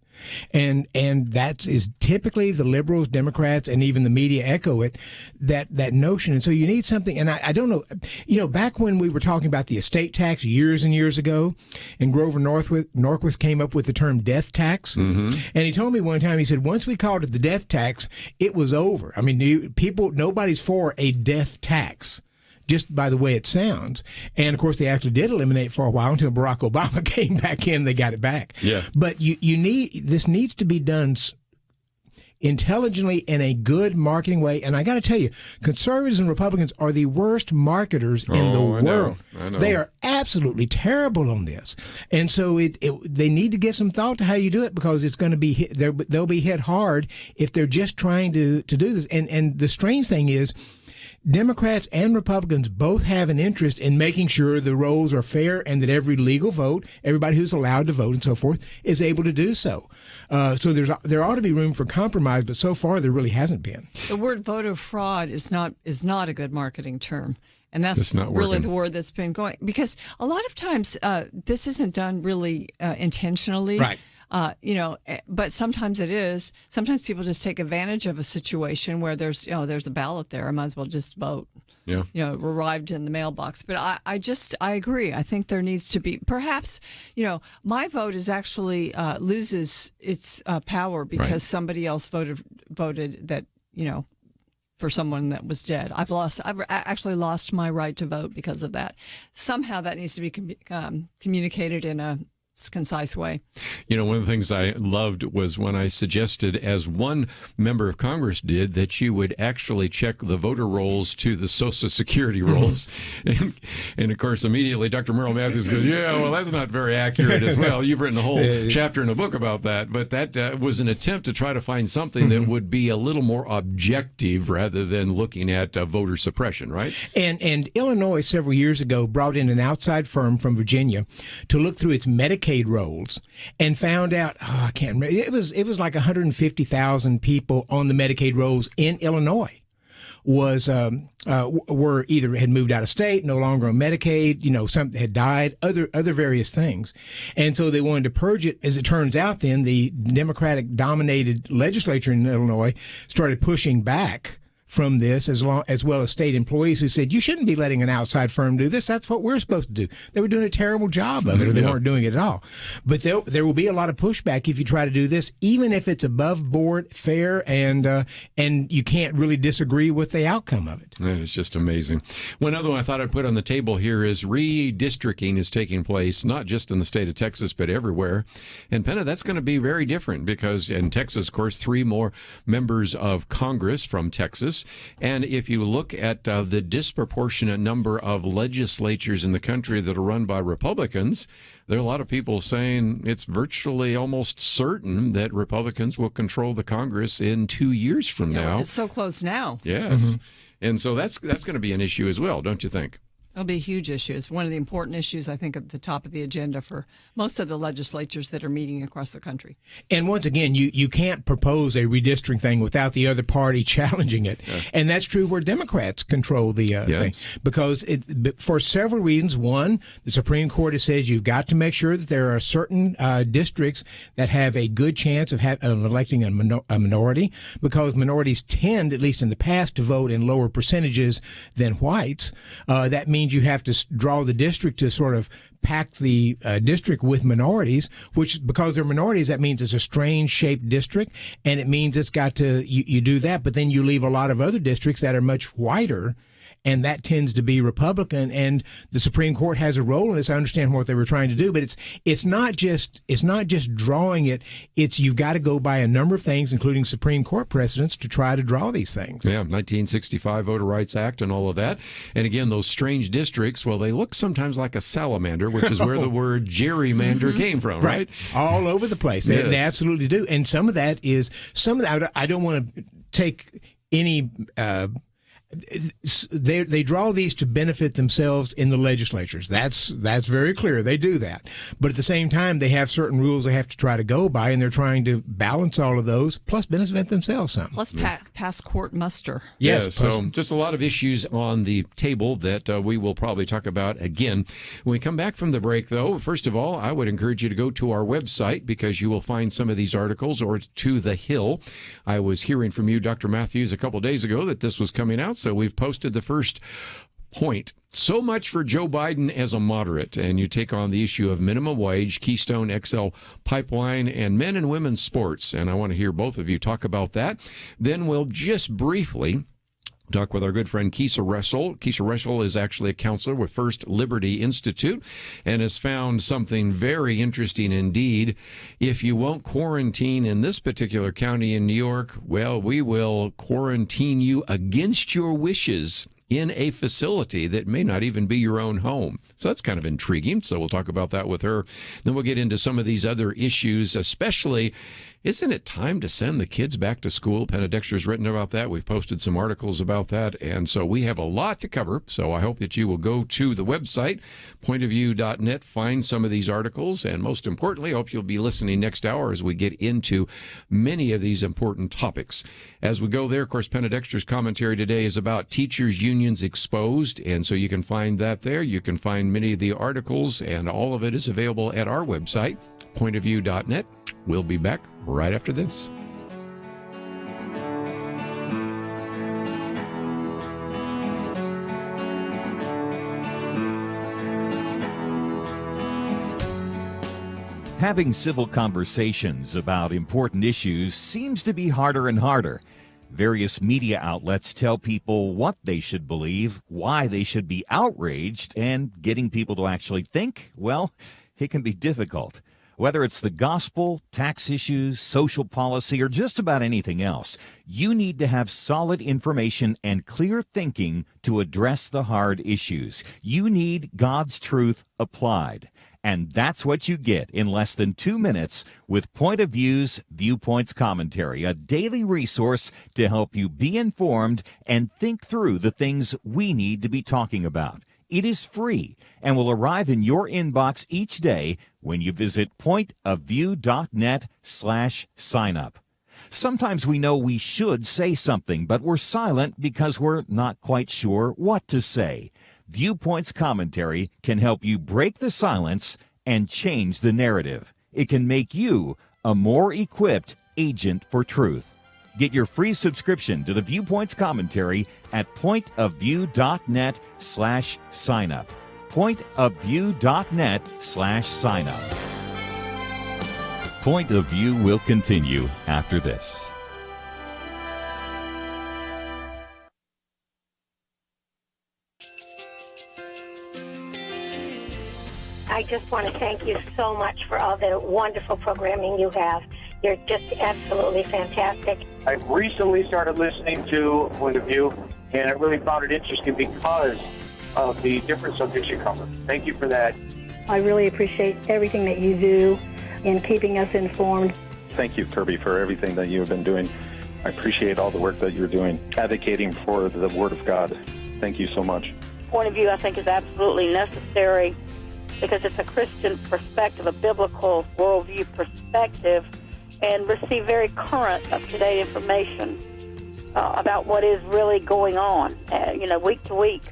And that is typically the liberals, Democrats, and even the media echo it, that notion. And so you need something. And I don't know, back when we were talking about the estate tax years and years ago, and Grover Norquist came up with the term death tax. And he told me one time, he said, once we called it the death tax, it was over. I mean, nobody's for a death tax, just by the way it sounds. And of course, they actually did eliminate it for a while until Barack Obama came back in. They got it back. Yeah. But this needs to be done intelligently in a good marketing way. And I got to tell you, conservatives and Republicans are the worst marketers in the world. I know. They are absolutely terrible on this. And so they need to give some thought to how you do it, because it's going to be they'll be hit hard if they're just trying to do this. And the strange thing is, Democrats and Republicans both have an interest in making sure the rolls are fair and that every legal vote, everybody who's allowed to vote and so forth, is able to do so. So there ought to be room for compromise, but so far there really hasn't been. The word voter fraud is not a good marketing term. And that's really the word that's been going, because a lot of times this isn't done really intentionally. Right. But sometimes it is. Sometimes people just take advantage of a situation where there's a ballot there. I might as well just vote. Yeah. Arrived in the mailbox. But I agree. I think there needs to be, perhaps, my vote is actually loses its power because somebody else voted that, for someone that was dead. I've actually lost my right to vote because of that. Somehow that needs to be communicated in a concise way. One of the things I loved was when I suggested, as one member of Congress did, that you would actually check the voter rolls to the Social Security rolls. And of course, immediately Dr. Merle Matthews goes, yeah, well, that's not very accurate as well. You've written a whole chapter in a book about that. But that was an attempt to try to find something that would be a little more objective rather than looking at voter suppression, right? And Illinois several years ago brought in an outside firm from Virginia to look through its Medicaid rolls and found out, I can't remember, it was like 150,000 people on the Medicaid rolls in Illinois were either had moved out of state, no longer on Medicaid, some had died, other various things. And so they wanted to purge it. As it turns out, then the Democratic dominated legislature in Illinois started pushing back from this, as well as state employees who said, you shouldn't be letting an outside firm do this. That's what we're supposed to do. They were doing a terrible job of it, or they weren't doing it at all. But there will be a lot of pushback if you try to do this, even if it's above board, fair, and you can't really disagree with the outcome of it. It's just amazing. One other one I thought I'd put on the table here is redistricting is taking place, not just in the state of Texas, but everywhere. And Penna, that's going to be very different, because in Texas, of course, 3 more members of Congress from Texas Congress. And if you look at the disproportionate number of legislatures in the country that are run by Republicans, there are a lot of people saying it's virtually almost certain that Republicans will control the Congress in 2 years from now. It's so close now. Yes. And so that's going to be an issue as well, don't you think? It'll be a huge issue. It's one of the important issues, I think, at the top of the agenda for most of the legislatures that are meeting across the country. And once again, you can't propose a redistricting thing without the other party challenging it. Yeah. And that's true where Democrats control the thing. Because for several reasons. One, the Supreme Court has said you've got to make sure that there are certain districts that have a good chance of electing a minority, because minorities tend, at least in the past, to vote in lower percentages than whites. That means you have to draw the district to sort of pack the district with minorities, which, because they're minorities, that means it's a strange shaped district, and it means it's got to, you do that, but then you leave a lot of other districts that are much whiter, and that tends to be Republican, and the Supreme Court has a role in this. I understand what they were trying to do, but it's not just drawing it. It's you've got to go by a number of things, including Supreme Court precedents, to try to draw these things. Yeah, 1965 Voter Rights Act and all of that. And again, those strange districts, well, they look sometimes like a salamander, which is where the word gerrymander came from, right? All over the place. Yes. They absolutely do. And some of that, I don't want to take any... They draw these to benefit themselves in the legislatures. That's very clear. They do that. But at the same time, they have certain rules they have to try to go by, and they're trying to balance all of those, plus benefit themselves some. Plus pass court muster. Yes, so just a lot of issues on the table that we will probably talk about again. When we come back from the break, though, first of all, I would encourage you to go to our website, because you will find some of these articles, or to The Hill. I was hearing from you, Dr. Matthews, a couple days ago that this was coming out. So we've posted the first point. So much for Joe Biden as a moderate, and you take on the issue of minimum wage, Keystone XL pipeline, and men and women's sports. And I want to hear both of you talk about that. Then we'll just briefly talk with our good friend Keisha Russell. Keisha Russell is actually a counselor with First Liberty Institute and has found something very interesting indeed. If you won't quarantine in this particular county in New York, well, we will quarantine you against your wishes in a facility that may not even be your own home. So that's kind of intriguing. So we'll talk about that with her. Then we'll get into some of these other issues, especially, isn't it time to send the kids back to school? Penna Dexter's written about that. We've posted some articles about that. And so we have a lot to cover. So I hope that you will go to the website, pointofview.net, find some of these articles. And most importantly, I hope you'll be listening next hour as we get into many of these important topics. As we go there, of course, Penna Dexter's commentary today is about teachers' unions exposed. And so you can find that there. You can find many of the articles, and all of it is available at our website, pointofview.net. We'll be back right after this. Having civil conversations about important issues seems to be harder and harder. Various media outlets tell people what they should believe, why they should be outraged, and getting people to actually think, well, it can be difficult. Whether it's the gospel, tax issues, social policy, or just about anything else, you need to have solid information and clear thinking to address the hard issues. You need God's truth applied. And that's what you get in less than 2 minutes with Point of View's Viewpoints Commentary, a daily resource to help you be informed and think through the things we need to be talking about. It is free and will arrive in your inbox each day when you visit pointofview.net/signup. Sometimes we know we should say something, but we're silent because we're not quite sure what to say. Viewpoints Commentary can help you break the silence and change the narrative. It can make you a more equipped agent for truth. Get your free subscription to the Viewpoints Commentary at pointofview.net/signup. pointofview.net/signup. Point of View will continue after this. I just want to thank you so much for all the wonderful programming you have. You're just absolutely fantastic. I recently started listening to Point of View, and I really found it interesting because of the different subjects you cover. Thank you for that. I really appreciate everything that you do in keeping us informed. Thank you, Kerby, for everything that you have been doing. I appreciate all the work that you're doing, advocating for the Word of God. Thank you so much. Point of View, I think, is absolutely necessary because it's a Christian perspective, a biblical worldview perspective, and receive very current, up-to-date information about what is really going on, week to week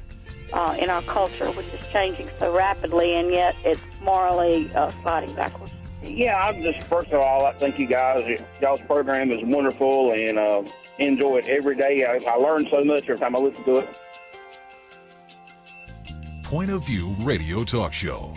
in our culture, which is changing so rapidly, and yet it's morally sliding backwards. Yeah, I'm just, first of all, I thank you guys. Y'all's program is wonderful, and enjoy it every day. I learn so much every time I listen to it. Point of View Radio Talk Show.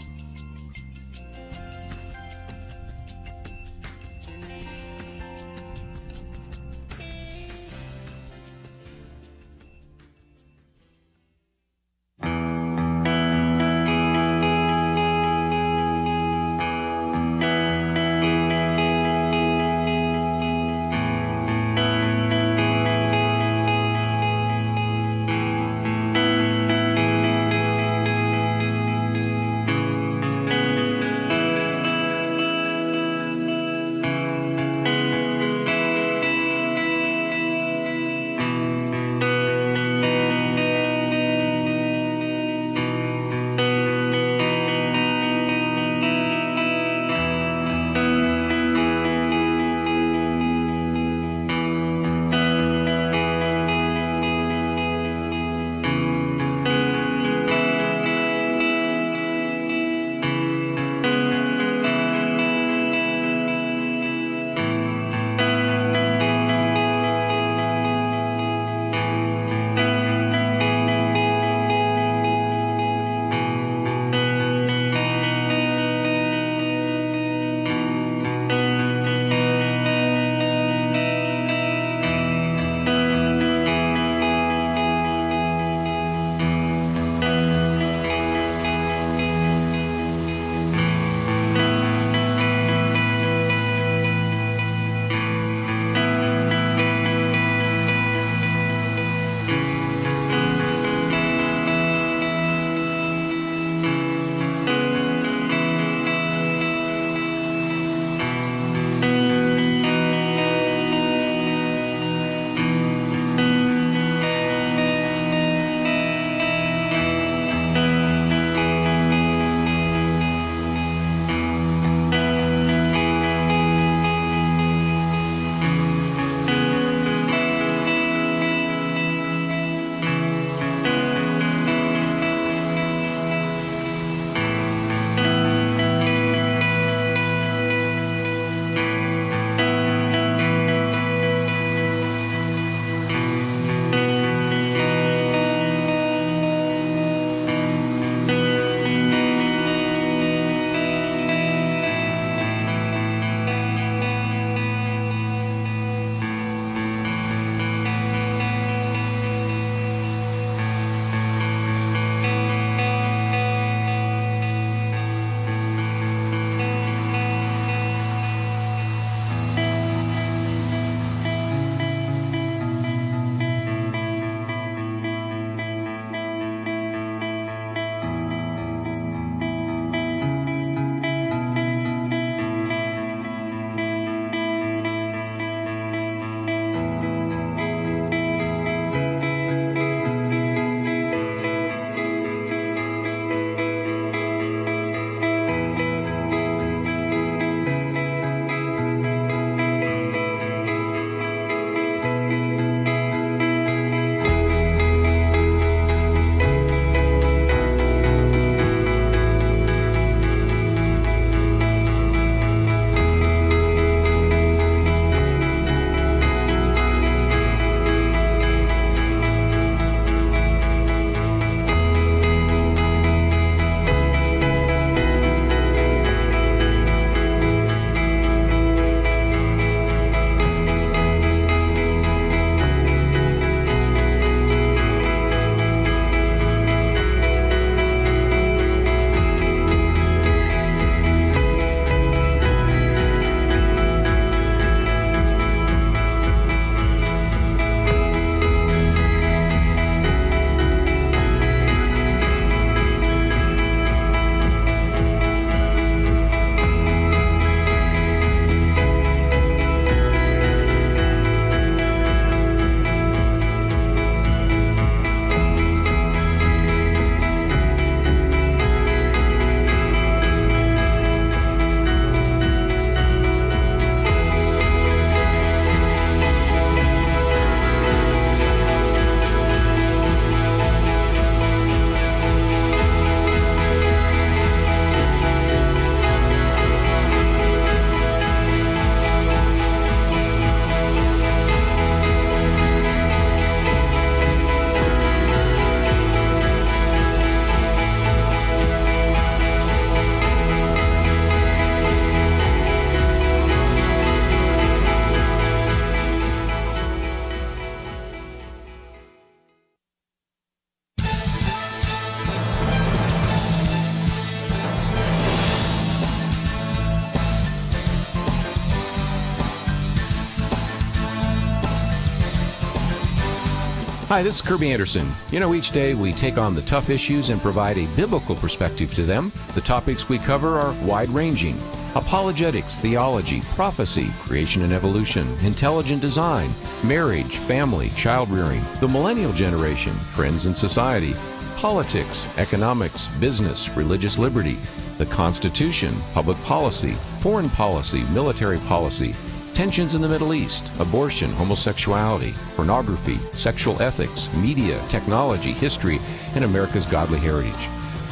Hi, this is Kerby Anderson. You know, each day we take on the tough issues and provide a biblical perspective to them. The topics we cover are wide-ranging: apologetics, theology, prophecy, creation and evolution, intelligent design, marriage, family, child-rearing, the millennial generation, trends in society, politics, economics, business, religious liberty, the Constitution, public policy, foreign policy, military policy, tensions in the Middle East, abortion, homosexuality, pornography, sexual ethics, media, technology, history, and America's godly heritage.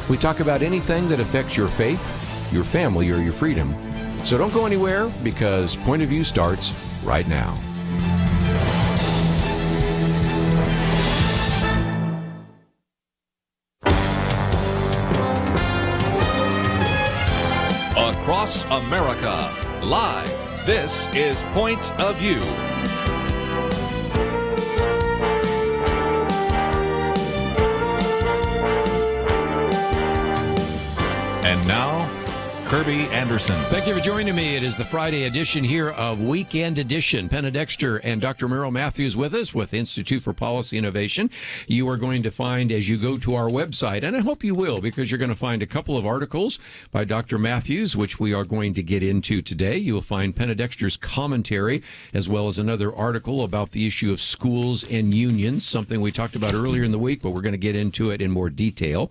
We talk about anything that affects your faith, your family, or your freedom. So don't go anywhere, because Point of View starts right now. Across America, live. This is Point of View. And now, Kerby Anderson. Thank you for joining me. It is the Friday edition here of Weekend Edition. Penna, Dexter, and Dr. Merrill Matthews with us with Institute for Policy Innovation. You are going to find, as you go to our website, and I hope you will, because you're going to find a couple of articles by Dr. Matthews, which we are going to get into today. You will find Penna Dexter's commentary, as well as another article about the issue of schools and unions, something we talked about earlier in the week, but we're going to get into it in more detail.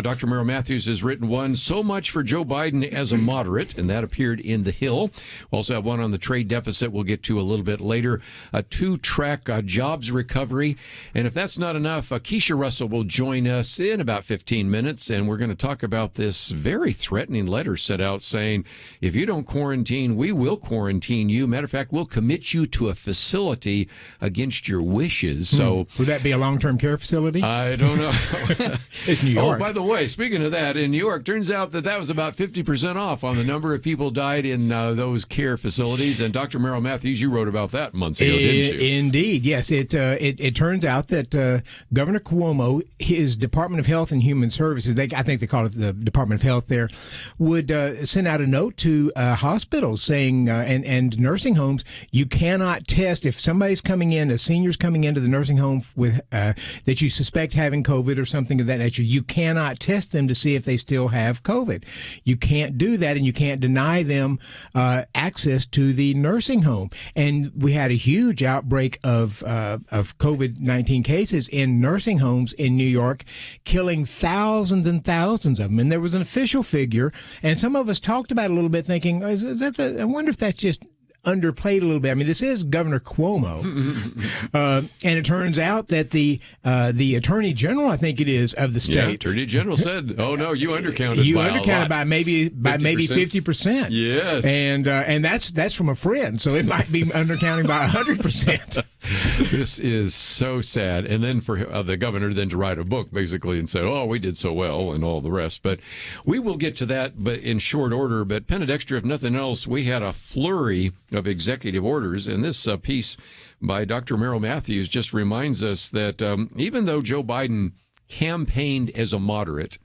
Dr. Merrill Matthews has written one, So Much for Joe Biden as a Moderate, and that appeared in The Hill. We also have one on the trade deficit we'll get to a little bit later, a two-track jobs recovery. And if that's not enough, Keisha Russell will join us in about 15 minutes, and we're going to talk about this very threatening letter set out saying, if you don't quarantine, we will quarantine you. Matter of fact, we'll commit you to a facility against your wishes. So would that be a long-term care facility? I don't know. It's New York. Oh, by the way, speaking of that, in New York, turns out that was about 50% off on the number of people died in those care facilities. And Dr. Merrill Matthews, you wrote about that months ago, didn't you? Indeed, yes. It turns out that Governor Cuomo, his Department of Health and Human Services, I think they call it the Department of Health there, would send out a note to hospitals saying, and nursing homes, you cannot test if somebody's coming in, a senior's coming into the nursing home with that you suspect having COVID or something of that nature. You cannot test them to see if they still have COVID. You can't do that, and you can't deny them access to the nursing home. And we had a huge outbreak of COVID-19 cases in nursing homes in New York, killing thousands and thousands of them. And there was an official figure, and some of us talked about it a little bit, thinking, I wonder if that's just underplayed a little bit. I mean, this is Governor Cuomo, and it turns out that the Attorney General, I think it is, of the state, Attorney General said, "Oh no, you undercounted. You by undercounted by maybe 50%. Yes, and that's from a friend, so it might be undercounting by 100%. This is so sad. And then for the governor then to write a book basically and say, "Oh, we did so well," and all the rest. But we will get to that, but in short order. But Penna, Dexter, if nothing else, we had a flurry of executive orders, and this piece by Dr. Merrill Matthews just reminds us that even though Joe Biden campaigned as a moderate,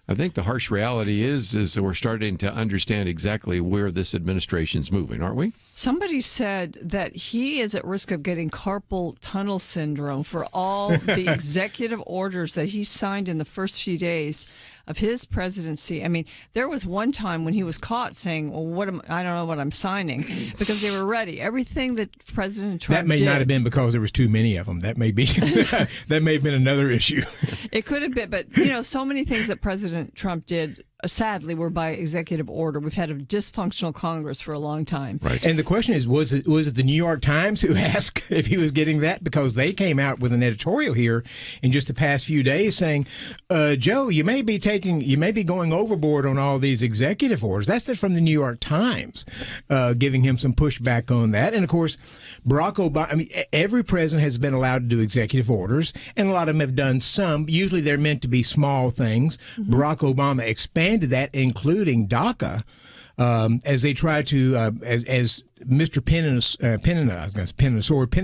I think the harsh reality is we're starting to understand exactly where this administration's moving, aren't we? Somebody said that he is at risk of getting carpal tunnel syndrome for all the executive orders that he signed in the first few days of his presidency. I mean, there was one time when he was caught saying, well, I don't know what I'm signing, because they were ready. Everything that President Trump did. That may not have been because there was too many of them. That may be that may have been another issue. It could have been, but so many things that President Trump did, sadly, were by executive order. We've had a dysfunctional Congress for a long time. Right. And the question is, was it the New York Times who asked if he was getting that? Because they came out with an editorial here in just the past few days saying, Joe, you may be going overboard on all these executive orders. That's from the New York Times, giving him some pushback on that. And of course, Barack Obama, every president has been allowed to do executive orders, and a lot of them have done some. Usually they're meant to be small things. Mm-hmm. Barack Obama expanded that, including DACA, as they try to, as Mr. Penn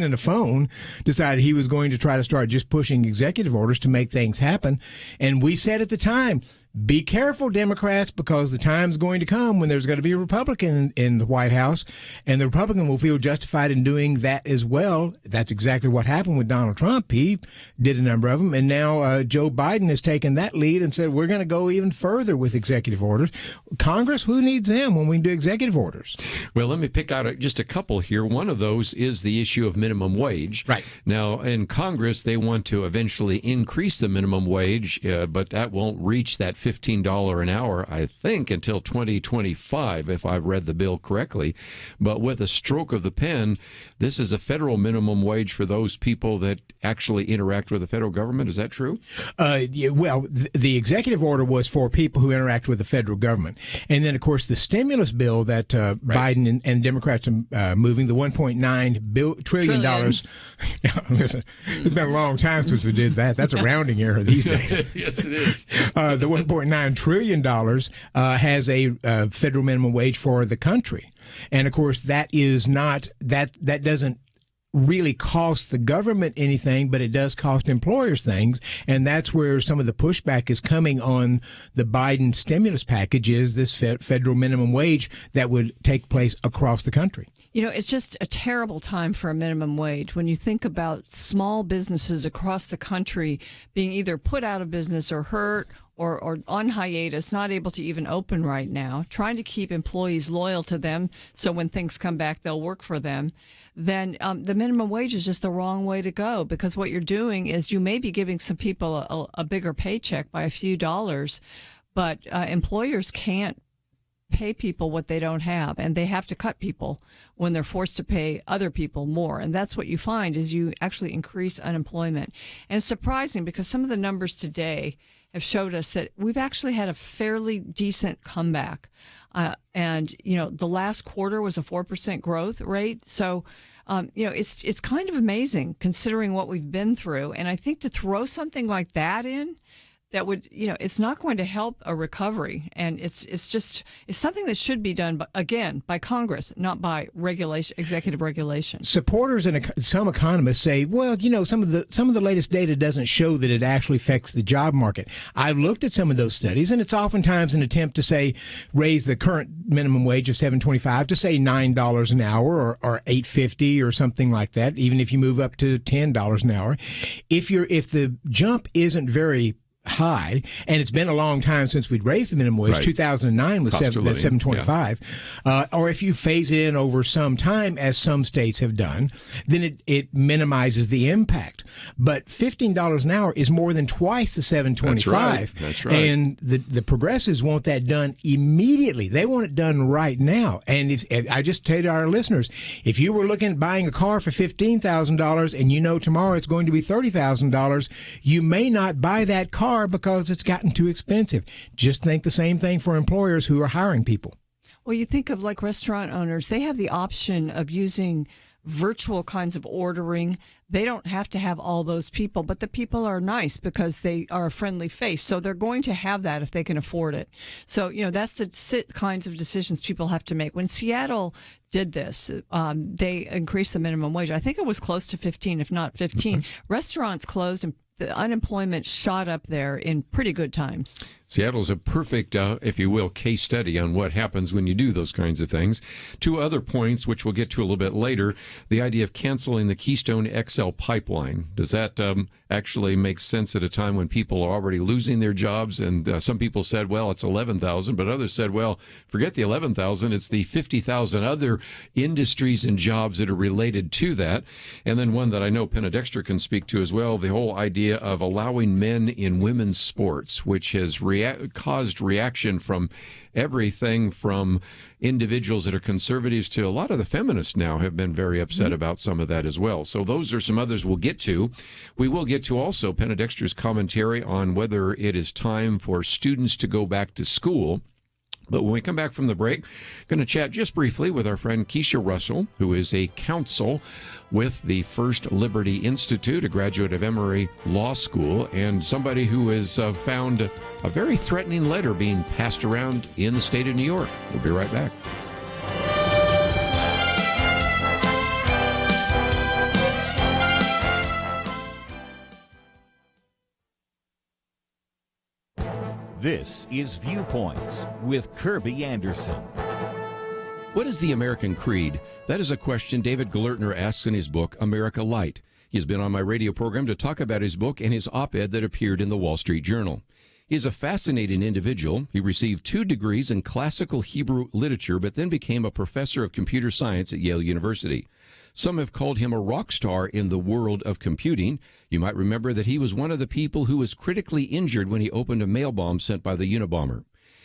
in the phone decided he was going to try to start just pushing executive orders to make things happen. And we said at the time, Be careful, Democrats, because the time's going to come when there's going to be a Republican in the White House, and the Republican will feel justified in doing that as well. That's exactly what happened with Donald Trump. He did a number of them, and now Joe Biden has taken that lead and said, we're going to go even further with executive orders. Congress, who needs them when we can do executive orders? Well, let me pick out just a couple here. One of those is the issue of minimum wage. Right. Now, in Congress, they want to eventually increase the minimum wage, but that won't reach that $15 an hour, I think, until 2025, if I've read the bill correctly. But with a stroke of the pen, this is a federal minimum wage for those people that actually interact with the federal government. Is that true? Yeah, well, the executive order was for people who interact with the federal government. And then, of course, the stimulus bill that Biden and Democrats are moving, the $1.9 trillion. Listen, it's been a long time since we did that. That's a rounding error these days. Yes, it is. The $1.9 trillion has a federal minimum wage for the country. And, of course, that is not that doesn't really cost the government anything, but it does cost employers things. And that's where some of the pushback is coming on the Biden stimulus package, is this federal minimum wage that would take place across the country. You know, it's just a terrible time for a minimum wage when you think about small businesses across the country being either put out of business or hurt or on hiatus, not able to even open right now, trying to keep employees loyal to them so when things come back, they'll work for them. Then the minimum wage is just the wrong way to go, because what you're doing is you may be giving some people a bigger paycheck by a few dollars, but employers can't pay people what they don't have, and they have to cut people when they're forced to pay other people more. And that's what you find is you actually increase unemployment. And it's surprising because some of the numbers today have showed us that we've actually had a fairly decent comeback. And, you know, the last quarter was a 4% growth rate. So, you know, it's kind of amazing considering what we've been through. And I think to throw something like that in, that would, you know, it's not going to help a recovery. And it's something that should be done, again, by Congress, not by executive regulation. Supporters and some economists say, well, you know, some of the latest data doesn't show that it actually affects the job market. I've looked at some of those studies, and it's oftentimes an attempt to say raise the current minimum wage of $7.25 to say $9 an hour or $8.50 or something like that. Even if you move up to $10 an hour, if the jump isn't very high, and it's been a long time since we'd raised the minimum wage. Right. 2009 was $7.25. Yeah. Or if you phase it in over some time, as some states have done, then it minimizes the impact. But $15 an hour is more than twice the $7.25. That's right. And the progressives want that done immediately. They want it done right now. And if I just tell you to our listeners, if you were looking at buying a car for $15,000 and you know tomorrow it's going to be $30,000, you may not buy that car because it's gotten too expensive. Just think the same thing for employers who are hiring people. Well, you think of like restaurant owners, they have the option of using virtual kinds of ordering. They don't have to have all those people, but the people are nice because they are a friendly face. So they're going to have that if they can afford it. So, you know, that's the kinds of decisions people have to make. When Seattle did this, they increased the minimum wage. I think it was close to 15, if not 15. Restaurants closed and the unemployment shot up there in pretty good times. Seattle's a perfect, if you will, case study on what happens when you do those kinds of things. Two other points, which we'll get to a little bit later, the idea of canceling the Keystone XL pipeline. Does that actually make sense at a time when people are already losing their jobs? And some people said, well, it's 11,000, but others said, well, forget the 11,000. It's the 50,000 other industries and jobs that are related to that. And then one that I know Penna Dexter can speak to as well, the whole idea of allowing men in women's sports, which has caused reaction from everything from individuals that are conservatives to a lot of the feminists now have been very upset about some of that as well. So those are some others we'll get to. We will get to also Penna Dexter's commentary on whether it is time for students to go back to school. But when we come back from the break, going to chat just briefly with our friend Keisha Russell, who is a counsel with the First Liberty Institute, a graduate of Emory Law School, and somebody who has found a very threatening letter being passed around in the state of New York. We'll be right back. This is Viewpoints with Kerby Anderson. What is the American creed? That is a question David Glertner asks in his book, America Light. He has been on my radio program to talk about his book and his op-ed that appeared in the Wall Street Journal. He is a fascinating individual. He received 2 degrees in classical Hebrew literature, but then became a professor of computer science at Yale University. Some have called him a rock star in the world of computing. You might remember that he was one of the people who was critically injured when he opened a mail bomb sent by the Unabomber.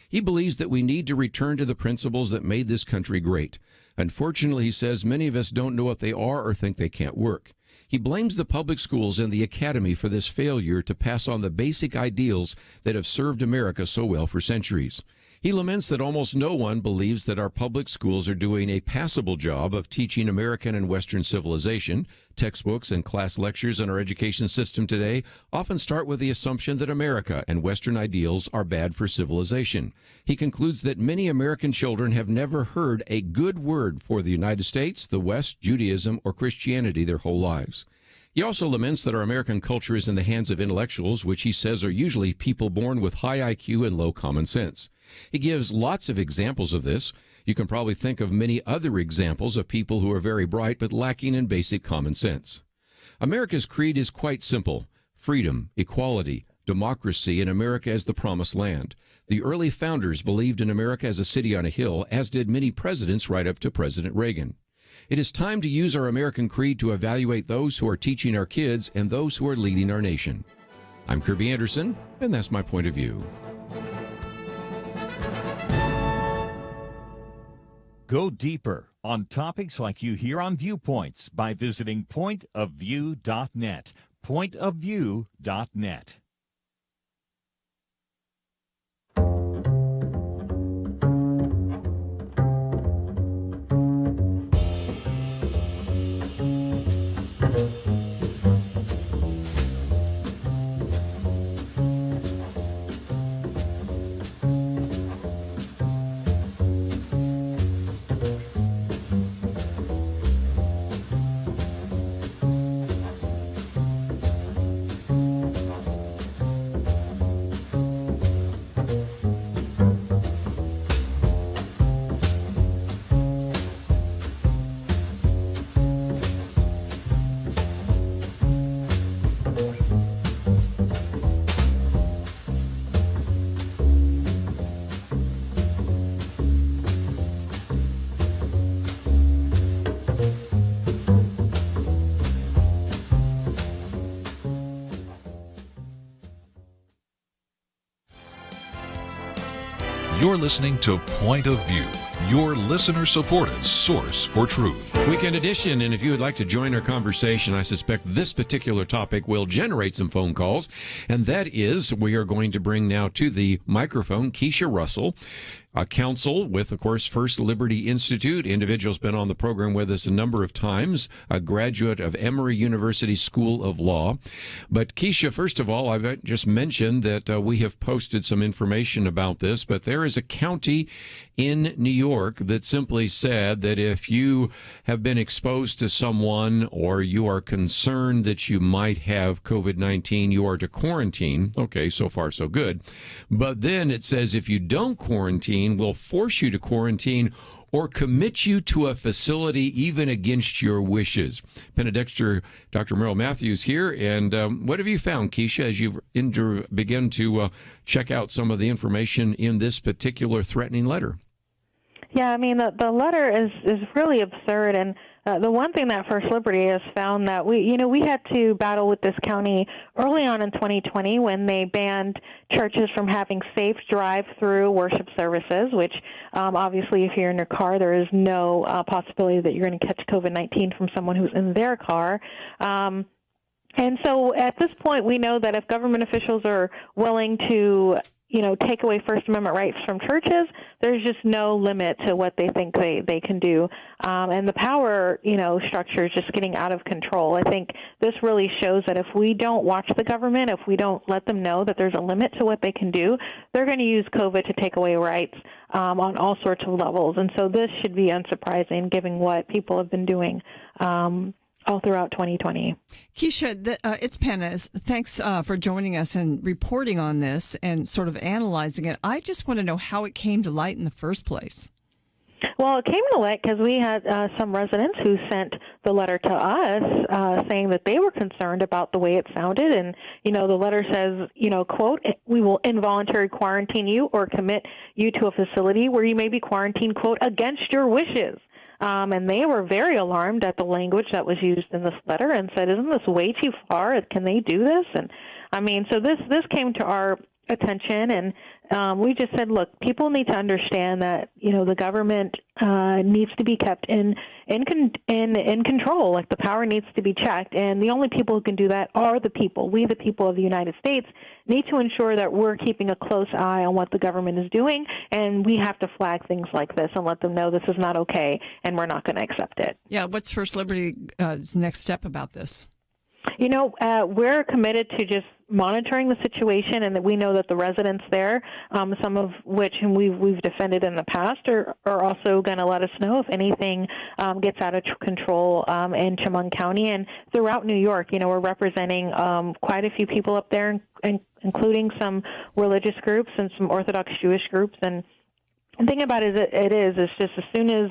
He believes that we need to return to the principles that made this country great. Unfortunately, he says many of us don't know what they are or think they can't work. He blames the public schools and the academy for this failure to pass on the basic ideals that have served America so well for centuries. He laments that almost no one believes that our public schools are doing a passable job of teaching American and Western civilization. Textbooks and class lectures in our education system today often start with the assumption that America and Western ideals are bad for civilization. He concludes that many American children have never heard a good word for the United States, the West, Judaism, or Christianity their whole lives. He also laments that our American culture is in the hands of intellectuals, which he says are usually people born with high IQ and low common sense. He gives lots of examples of this. You can probably think of many other examples of people who are very bright but lacking in basic common sense. America's creed is quite simple: freedom, equality, democracy, and America as the promised land. The early founders believed in America as a city on a hill, as did many presidents right up to President Reagan. It is time to use our American creed to evaluate those who are teaching our kids and those who are leading our nation. I'm Kerby Anderson, and that's my point of view. Go deeper on topics like you hear on Viewpoints by visiting pointofview.net. Pointofview.net. You're listening to Point of View, your listener-supported source for truth. Weekend edition, and if you would like to join our conversation, I suspect this particular topic will generate some phone calls, and that is we are going to bring now to the microphone Keisha Russell, a counsel with, of course, First Liberty Institute. Individual's been on the program with us a number of times, a graduate of Emory University School of Law. But Keisha, first of all, I've just mentioned that we have posted some information about this, but there is a county in New York that simply said that if you have been exposed to someone or you are concerned that you might have COVID-19, you are to quarantine. Okay, so far so good. But then it says if you don't quarantine, will force you to quarantine or commit you to a facility even against your wishes. Penna, Dexter, Dr. Merrill Matthews here. And what have you found, Keisha, as you've begun to check out some of the information in this particular threatening letter? Yeah, I mean, the letter is really absurd, and the one thing that First Liberty has found that we had to battle with this county early on in 2020 when they banned churches from having safe drive-through worship services, which obviously if you're in your car, there is no possibility that you're going to catch COVID-19 from someone who's in their car. And so at this point, we know that if government officials are willing to take away First Amendment rights from churches, there's just no limit to what they think they can do. And the power, structure is just getting out of control. I think this really shows that if we don't watch the government, if we don't let them know that there's a limit to what they can do, they're going to use COVID to take away rights on all sorts of levels. And so this should be unsurprising given what people have been doing. all throughout 2020. Keisha, it's Penna. Thanks for joining us and reporting on this and sort of analyzing it. I just want to know how it came to light in the first place. Well, it came to light because we had some residents who sent the letter to us saying that they were concerned about the way it sounded. And, the letter says, quote, "We will involuntary quarantine you or commit you to a facility where you may be quarantined, quote, against your wishes." And they were very alarmed at the language that was used in this letter and said, "Isn't this way too far? Can they do this?" And so this came to our attention, and we just said, look, people need to understand that the government needs to be kept in control. Like, the power needs to be checked, and the only people who can do that are the people. We, the people of the United States, need to ensure that we're keeping a close eye on what the government is doing, and we have to flag things like this and let them know this is not okay, and we're not going to accept it. Yeah, what's First Liberty's next step about this? We're committed to just monitoring the situation, and that we know that the residents there, some of which whom we've defended in the past, are also going to let us know if anything gets out of control in Chemung County and throughout New York. We're representing quite a few people up there, including some religious groups and some Orthodox Jewish groups. And the thing about it's just as soon as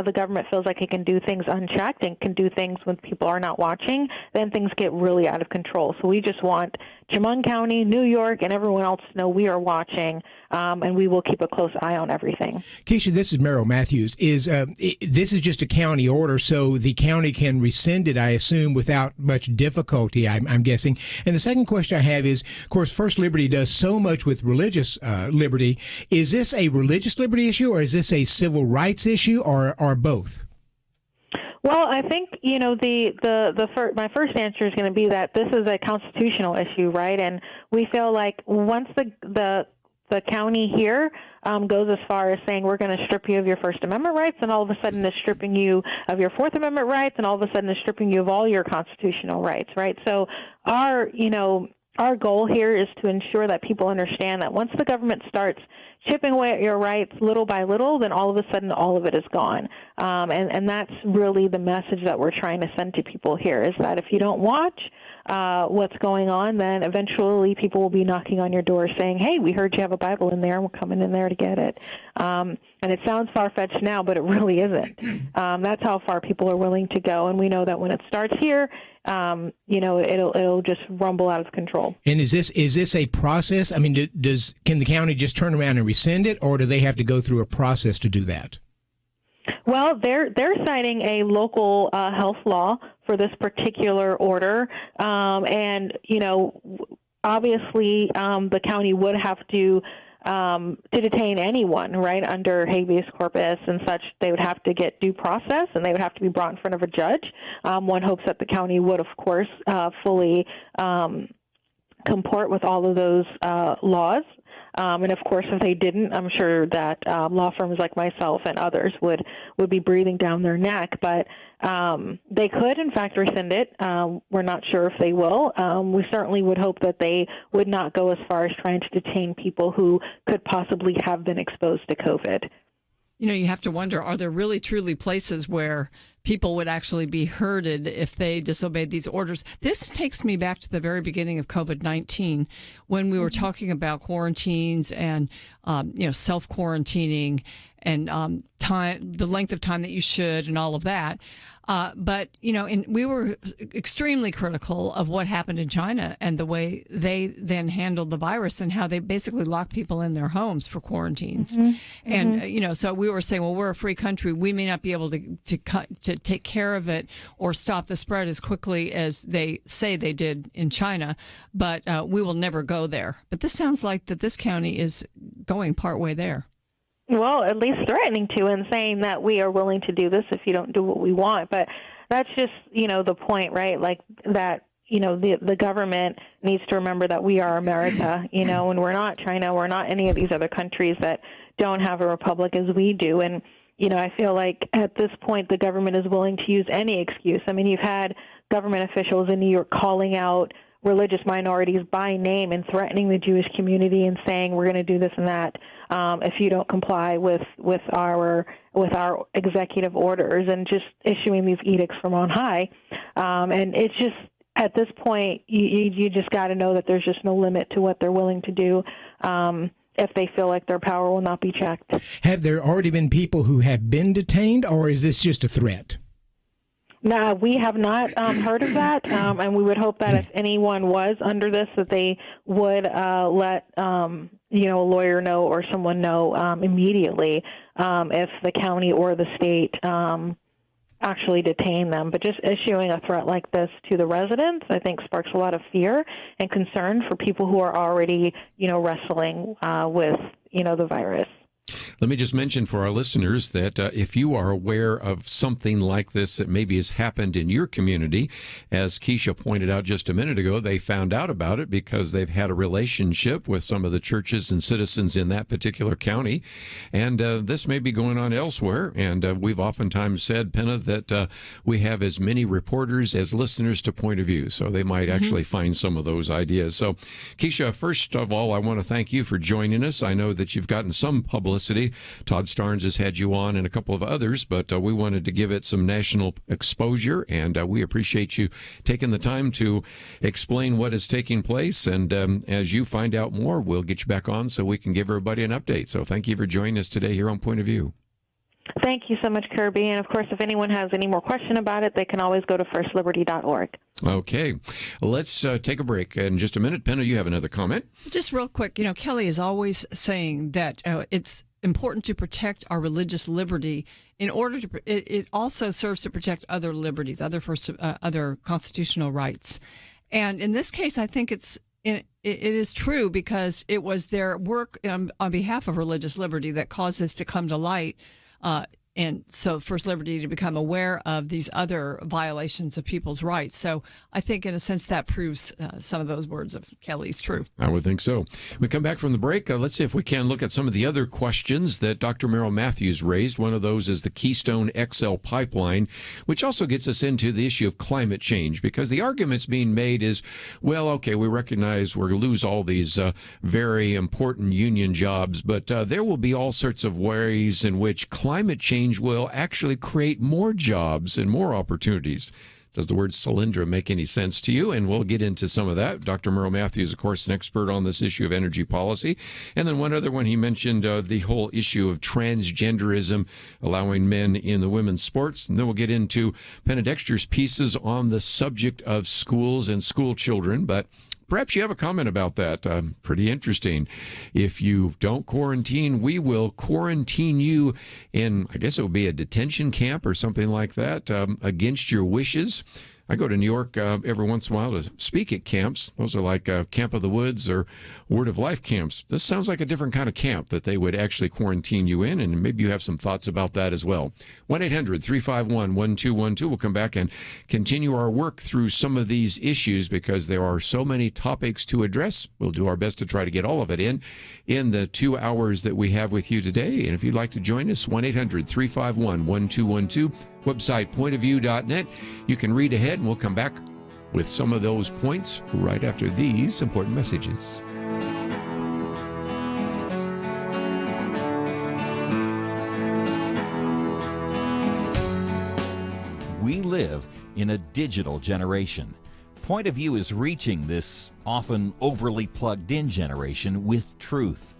the government feels like it can do things unchecked and can do things when people are not watching, then things get really out of control. So we just want Chemung County, New York, and everyone else to know we are watching, and we will keep a close eye on everything. Keisha, this is Merrill Matthews. This is just a county order, so the county can rescind it, I assume, without much difficulty, I'm guessing. And the second question I have is, of course, First Liberty does so much with religious liberty. Is this a religious liberty issue, or is this a civil rights issue, or both? Well, I think my first answer is going to be that this is a constitutional issue, right? And we feel like once the county here goes as far as saying we're going to strip you of your First Amendment rights, and all of a sudden is stripping you of your Fourth Amendment rights, and all of a sudden is stripping you of all your constitutional rights, right? So our goal here is to ensure that people understand that once the government starts chipping away at your rights little by little, then all of a sudden all of it is gone. And that's really the message that we're trying to send to people here, is that if you don't watch what's going on, then eventually people will be knocking on your door saying, "Hey, we heard you have a Bible in there, and we're coming in there to get it." And it sounds far-fetched now, but it really isn't. That's how far people are willing to go, and we know that when it starts here, it'll just rumble out of control. And is this a process? I mean, can the county just turn around and rescind it, or do they have to go through a process to do that? Well, they're citing a local health law for this particular order, and obviously the county would have to detain anyone, right, under habeas corpus and such. They would have to get due process, and they would have to be brought in front of a judge. One hopes that the county would, of course, fully comport with all of those laws. And of course, if they didn't, I'm sure that law firms like myself and others would be breathing down their neck. But they could, in fact, rescind it. We're not sure if they will. We certainly would hope that they would not go as far as trying to detain people who could possibly have been exposed to COVID. You have to wonder, are there really truly places where people would actually be hurted if they disobeyed these orders? This takes me back to the very beginning of COVID-19 when we were talking about quarantines and, self-quarantining and the length of time that you should and all of that. But we were extremely critical of what happened in China and the way they then handled the virus and how they basically locked people in their homes for quarantines. Mm-hmm. And, so we were saying, well, we're a free country. We may not be able to take care of it or stop the spread as quickly as they say they did in China, but we will never go there. But this sounds like that this county is going partway there. Well, at least threatening to, and saying that we are willing to do this if you don't do what we want. But that's just, the point, right? Like that, the government needs to remember that we are America, and we're not China. We're not any of these other countries that don't have a republic as we do. And, I feel like at this point, the government is willing to use any excuse. I mean, you've had government officials in New York calling out religious minorities by name and threatening the Jewish community and saying we're going to do this and that if you don't comply with our executive orders, and just issuing these edicts from on high. And it's just, at this point, you just got to know that there's just no limit to what they're willing to do if they feel like their power will not be checked. Have there already been people who have been detained, or is this just a threat? No, we have not heard of that, and we would hope that if anyone was under this, that they would let a lawyer know or someone know immediately if the county or the state actually detain them. But just issuing a threat like this to the residents, I think, sparks a lot of fear and concern for people who are already, wrestling with, the virus. Let me just mention for our listeners that if you are aware of something like this that maybe has happened in your community, as Keisha pointed out just a minute ago, they found out about it because they've had a relationship with some of the churches and citizens in that particular county. And this may be going on elsewhere. And we've oftentimes said, Penna, that we have as many reporters as listeners to Point of View. So they might actually find some of those ideas. So, Keisha, first of all, I want to thank you for joining us. I know that you've gotten some publicity. Todd Starnes has had you on and a couple of others, but we wanted to give it some national exposure, and we appreciate you taking the time to explain what is taking place. And as you find out more, we'll get you back on so we can give everybody an update. So thank you for joining us today here on Point of View. Thank you so much, Kerby. And, of course, if anyone has any more question about it, they can always go to firstliberty.org. Okay. Let's take a break. In just a minute, Penna, you have another comment? Just real quick, Kelly is always saying that it's important to protect our religious liberty. In order to, it also serves to protect other liberties, other constitutional rights. And in this case, I think it is true, because it was their work on behalf of religious liberty that caused this to come to light. And so First Liberty to become aware of these other violations of people's rights. So I think, in a sense, that proves some of those words of Kelly's true. I would think so. We come back from the break. Let's see if we can look at some of the other questions that Dr. Merrill Matthews raised. One of those is the Keystone XL pipeline, which also gets us into the issue of climate change, because the arguments being made is, well, okay, we recognize we're going to lose all these very important union jobs, but there will be all sorts of ways in which climate change will actually create more jobs and more opportunities. Does the word Solyndra make any sense to you? And we'll get into some of that. Dr. Merrill Matthews, of course, an expert on this issue of energy policy. And then one other one, he mentioned the whole issue of transgenderism, allowing men in the women's sports. And then we'll get into Penna Dexter's pieces on the subject of schools and school children. But perhaps you have a comment about that. Pretty interesting. If you don't quarantine, we will quarantine you in, I guess it would be a detention camp or something like that, against your wishes. I go to New York every once in a while to speak at camps. Those are like Camp of the Woods or Word of Life camps. This sounds like a different kind of camp that they would actually quarantine you in, and maybe you have some thoughts about that as well. 1-800-351-1212. We'll come back and continue our work through some of these issues, because there are so many topics to address. We'll do our best to try to get all of it in the 2 hours that we have with you today. And if you'd like to join us, 1-800-351-1212. Website pointofview.net. You can read ahead, and we'll come back with some of those points right after these important messages. We live in a digital generation. Point of View is reaching this often overly plugged-in generation with truth.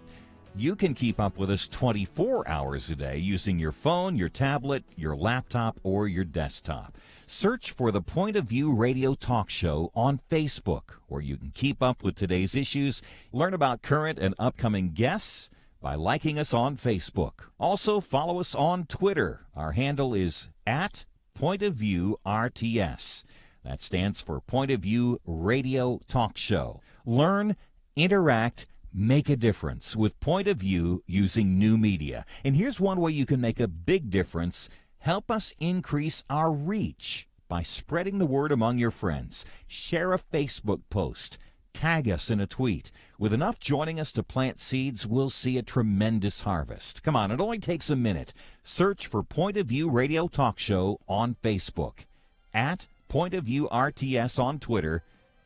You can keep up with us 24 hours a day using your phone, your tablet, your laptop, or your desktop. Search for the Point of View Radio Talk Show on Facebook, where you can keep up with today's issues, learn about current and upcoming guests by liking us on Facebook. Also, follow us on Twitter. Our handle is @PointOfViewRTS. That stands for Point of View Radio Talk Show. Learn, interact, make a difference with Point of View using new media. And here's one way you can make a big difference. Help us increase our reach by spreading the word among your friends. Share a Facebook post. Tag us in a tweet. With enough joining us to plant seeds, we'll see a tremendous harvest. Come on, it only takes a minute. Search for Point of View Radio Talk Show on Facebook, @PointOfViewRTS on Twitter,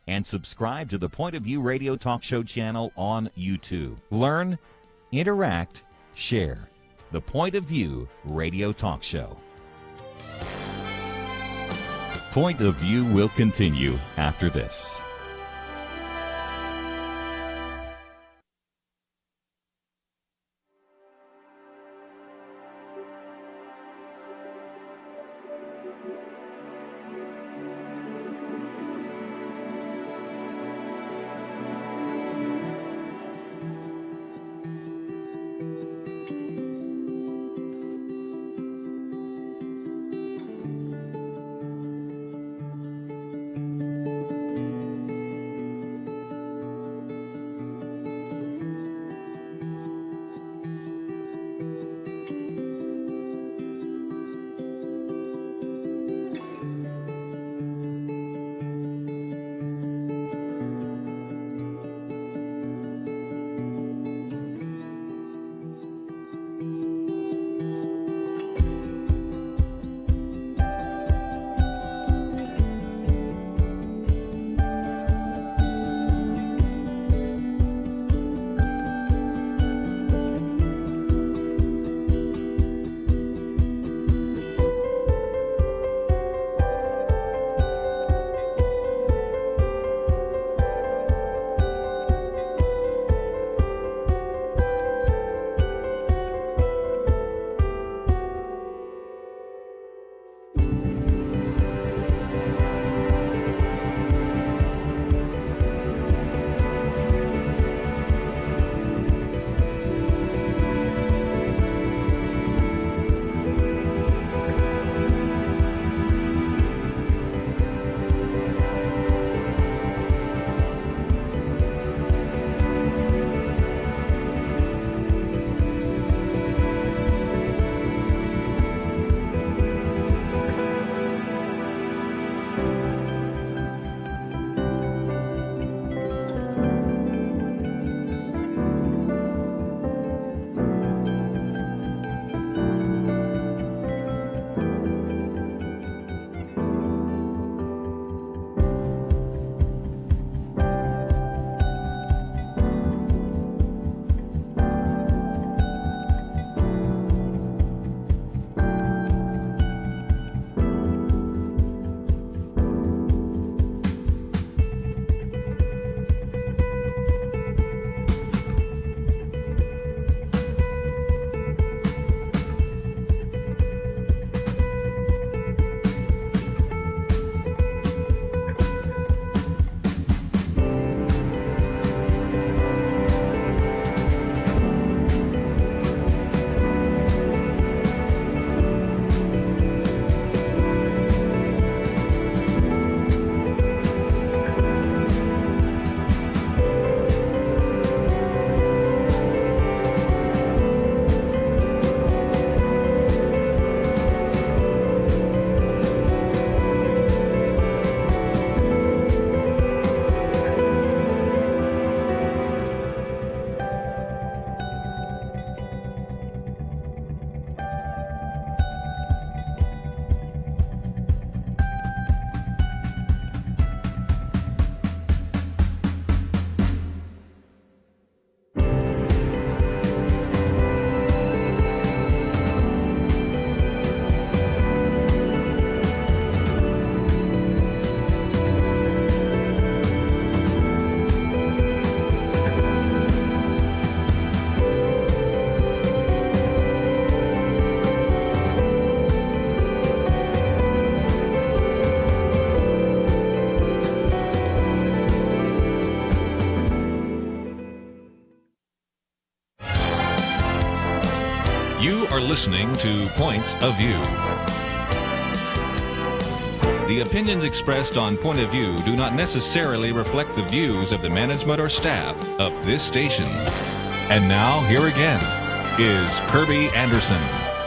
and subscribe to the Point of View Radio Talk Show channel on YouTube. Learn, interact, share. The Point of View Radio Talk Show. Point of View will continue after this. You are listening to Point of View. The opinions expressed on Point of View do not necessarily reflect the views of the management or staff of this station. And now, here again, is Kerby Anderson.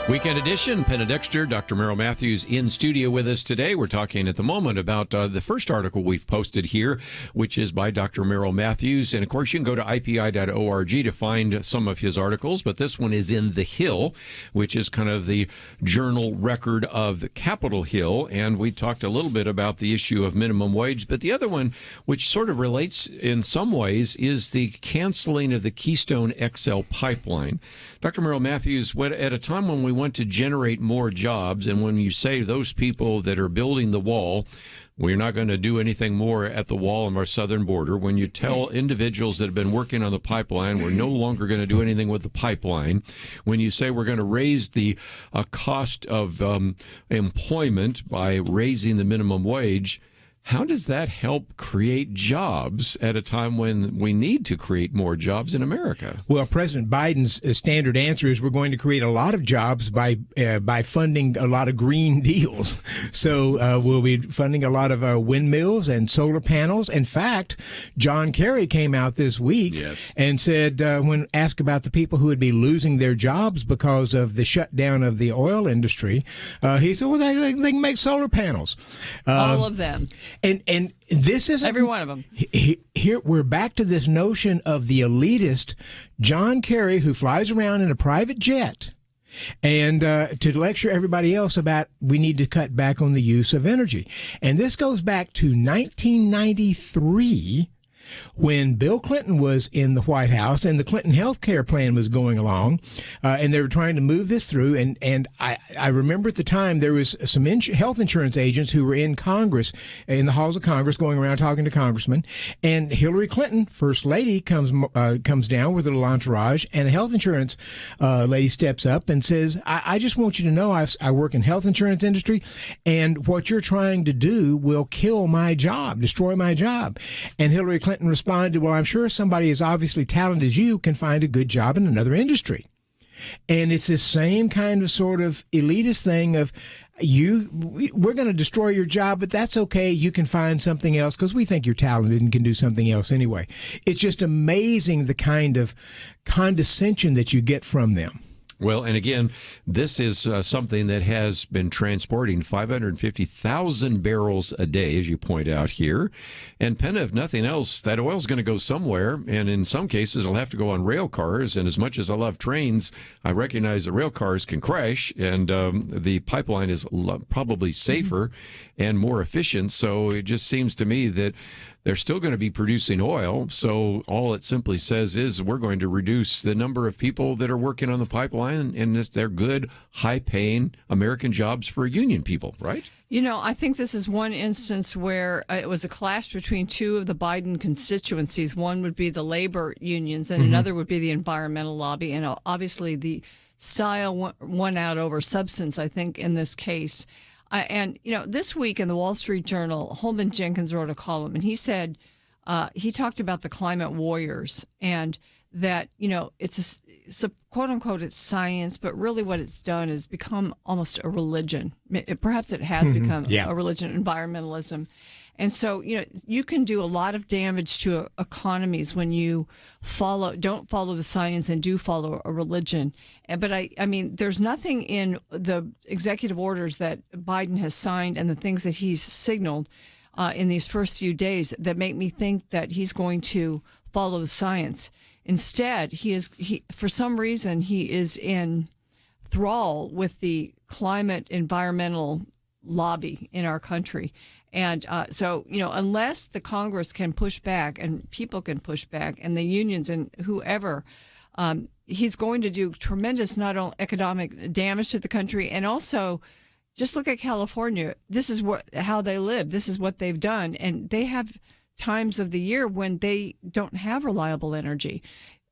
Weekend edition, Penna, Dexter, Dr. Merrill Matthews in studio with us today. We're talking at the moment about the first article we've posted here, which is by Dr. Merrill Matthews. And, of course, you can go to ipi.org to find some of his articles. But this one is in The Hill, which is kind of the journal record of Capitol Hill. And we talked a little bit about the issue of minimum wage. But the other one, which sort of relates in some ways, is the canceling of the Keystone XL pipeline. Dr. Merrill Matthews, at a time when we want to generate more jobs, and when you say those people that are building the wall, we're not going to do anything more at the wall of our southern border, when you tell individuals that have been working on the pipeline, we're no longer going to do anything with the pipeline, when you say we're going to raise the cost of employment by raising the minimum wage, how does that help create jobs at a time when we need to create more jobs in America? Well, President Biden's standard answer is we're going to create a lot of jobs by funding a lot of green deals. So we'll be funding a lot of windmills and solar panels. In fact, John Kerry came out this week and said, when asked about the people who would be losing their jobs because of the shutdown of the oil industry, he said, well, they can make solar panels. All of them. And this is every one of them. Here we're back to this notion of the elitist John Kerry, who flies around in a private jet and to lecture everybody else about we need to cut back on the use of energy. And this goes back to 1993. When Bill Clinton was in the White House and the Clinton health care plan was going along, and they were trying to move this through, and I remember at the time there was some health insurance agents who were in Congress, in the halls of Congress, going around talking to congressmen, and Hillary Clinton, First Lady, comes down with a little entourage, and a health insurance lady steps up and says, I just want you to know I work in health insurance industry, and what you're trying to do will kill my job, destroy my job. And Hillary Clinton responded, well, I'm sure somebody as obviously talented as you can find a good job in another industry. And it's the same kind of sort of elitist thing of we're going to destroy your job, but that's okay. You can find something else because we think you're talented and can do something else anyway. It's just amazing the kind of condescension that you get from them. Well, and again, this is something that has been transporting 550,000 barrels a day, as you point out here. And Penna, if nothing else, that oil is going to go somewhere. And in some cases, it'll have to go on rail cars. And as much as I love trains, I recognize that rail cars can crash. And the pipeline is probably safer and more efficient. So it just seems to me that they're still going to be producing oil. So all it simply says is we're going to reduce the number of people that are working on the pipeline, and they're good, high-paying American jobs for union people, right? You know, I think this is one instance where it was a clash between two of the Biden constituencies. One would be the labor unions, and another would be the environmental lobby. And obviously the style won out over substance, I think, in this case. And, you know, this week in the Wall Street Journal, Holman Jenkins wrote a column, and he said, he talked about the climate warriors and that, you know, it's a quote unquote, it's science, but really what it's done is become almost a religion. Perhaps it has become a religion, environmentalism. And so, you know, you can do a lot of damage to economies when you don't follow the science and do follow a religion. But I mean, there's nothing in the executive orders that Biden has signed and the things that he's signaled in these first few days that make me think that he's going to follow the science. Instead, he for some reason, he is in thrall with the climate environmental lobby in our country. And so, you know, unless the Congress can push back and people can push back and the unions and whoever, he's going to do tremendous not only economic damage to the country, and also just look at California. This is how they live. This is what they've done. And they have times of the year when they don't have reliable energy.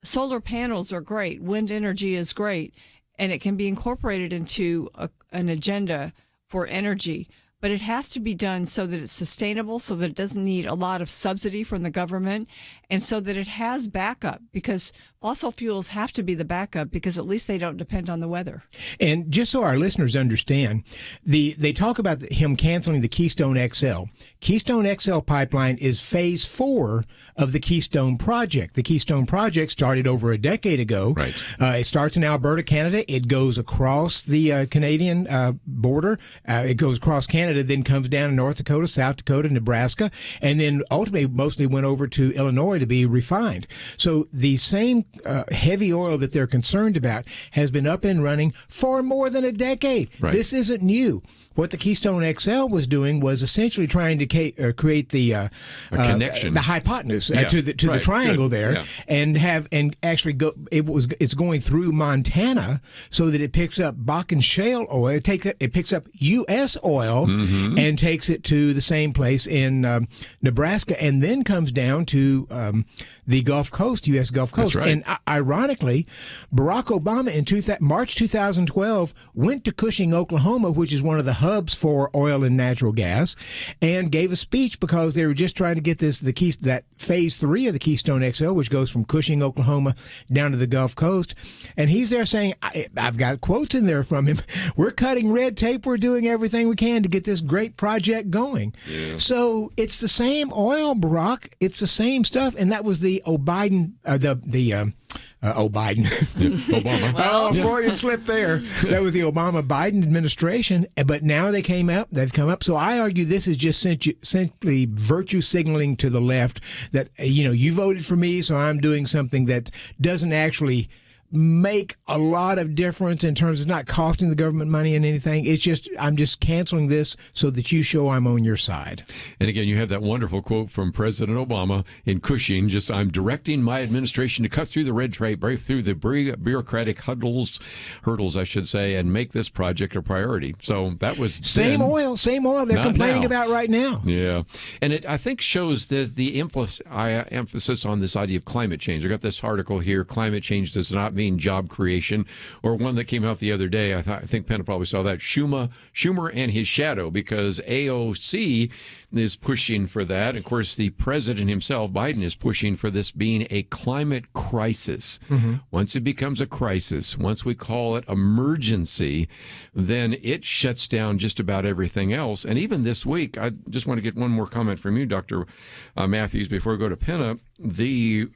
Solar panels are great. Wind energy is great. And it can be incorporated into an agenda for energy. but it has to be done so that it's sustainable, so that it doesn't need a lot of subsidy from the government, and so that it has backup, because fossil fuels have to be the backup, because at least they don't depend on the weather. And just so our listeners understand, they talk about him canceling the Keystone XL. Keystone XL pipeline is phase 4 of the Keystone Project. The Keystone Project started over a decade ago. Right. It starts in Alberta, Canada. It goes across the Canadian border. It goes across Canada, then comes down to North Dakota, South Dakota, Nebraska, and then ultimately mostly went over to Illinois to be refined. So the same heavy oil that they're concerned about has been up and running for more than a decade. Right. This isn't new. What the Keystone XL was doing was essentially trying to create the connection, the hypotenuse Yeah. to the Right. triangle Good. there, Yeah. and actually it's going through Montana so that it picks up Bakken shale oil. It picks up U.S. oil and takes it to the same place in Nebraska, and then comes down to the Gulf Coast, U.S. Gulf Coast. That's right. And ironically, Barack Obama in March 2012 went to Cushing, Oklahoma, which is one of the hubs for oil and natural gas, and gave a speech because they were just trying to get that phase 3 of the Keystone XL, which goes from Cushing, Oklahoma, down to the Gulf Coast. And he's there saying, I've got quotes in there from him. We're cutting red tape. We're doing everything we can to get this great project going. Yeah. So it's the same oil, Barack. It's the same stuff. And that was the Biden, Biden. Obama. Oh, Freudian slip there. That was the Obama-Biden administration. But now they've come up. So I argue this is just simply virtue signaling to the left that, you voted for me, so I'm doing something that doesn't actually make a lot of difference in terms of not costing the government money and anything. It's just, I'm just canceling this so that you show I'm on your side. And again, you have that wonderful quote from President Obama in Cushing, I'm directing my administration to cut through the red tape, break through the bureaucratic hurdles, I should say, and make this project a priority. So that was same oil they're complaining now. about right now. Yeah. And it, I think, shows the emphasis on this idea of climate change. I got this article here, Climate Change Does Not Mean Job Creation, or one that came out the other day. I think Penna probably saw that, Schumer and his shadow, because AOC is pushing for that. Of course, the president himself, Biden, is pushing for this being a climate crisis. Mm-hmm. Once it becomes a crisis, once we call it emergency, then it shuts down just about everything else. And even this week, I just want to get one more comment from you, Dr. Matthews, before we go to Penna.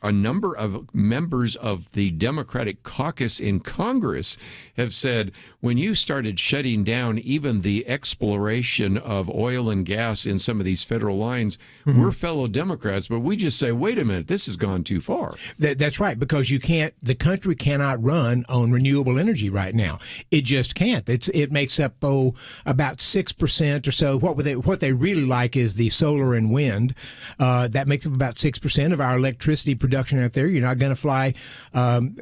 A number of members of the Democratic caucus in Congress have said, when you started shutting down even the exploration of oil and gas in some of these federal lines, mm-hmm. we're fellow Democrats, but we just say, wait a minute, this has gone too far. That's right, because the country cannot run on renewable energy right now. It just can't. It makes up about 6% or so. What they really like is the solar and wind. That makes up about 6% of our electricity production out there. You're not going to fly.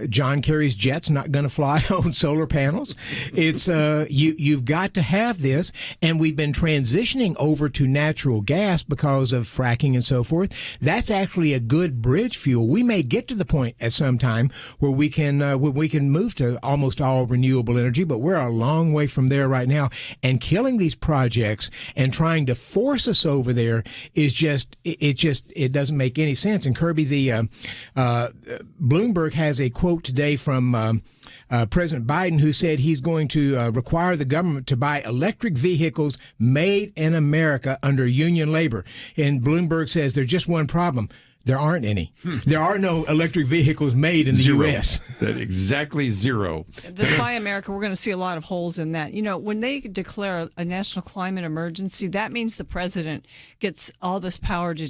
John Kerry's jet's not going to fly on solar panels. It's you've got to have this, and we've been transitioning over to natural gas because of fracking and so forth. That's actually a good bridge fuel. We may get to the point at some time where we can move to almost all renewable energy, but we're a long way from there right now. And killing these projects and trying to force us over there is it doesn't make any sense. And Kerby, the Bloomberg has a quote today from President Biden, who said he's going to require the government to buy electric vehicles made in America under union labor. And Bloomberg says there's just one problem. There aren't any. There are no electric vehicles made in the U.S. That exactly zero. This Buy America, we're going to see a lot of holes in that. When they declare a national climate emergency, that means the president gets all this power to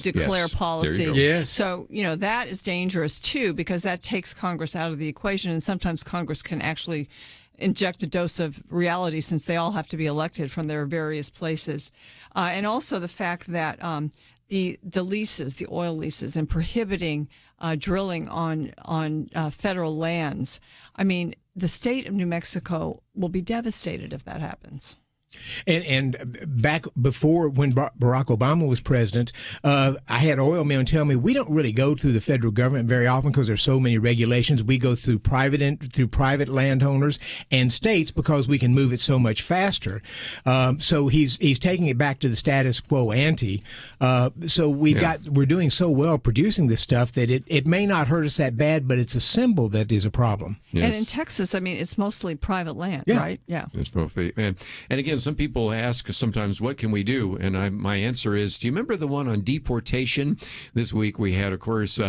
declare policy. Yes. So, that is dangerous, too, because that takes Congress out of the equation, and sometimes Congress can actually inject a dose of reality since they all have to be elected from their various places. And also the fact that the leases, the oil leases, and prohibiting drilling on federal lands. I mean, the state of New Mexico will be devastated if that happens. And back before, when Barack Obama was president, I had oil men tell me we don't really go through the federal government very often because there's so many regulations. We go through private landowners and states because we can move it so much faster. So he's taking it back to the status quo ante. So we're doing so well producing this stuff that it may not hurt us that bad, but it's a symbol that is a problem. Yes. And in Texas, I mean, it's mostly private land, right? Yeah. It's mostly, and again, some people ask sometimes, what can we do? And my answer is, do you remember the one on deportation? This week we had, of course,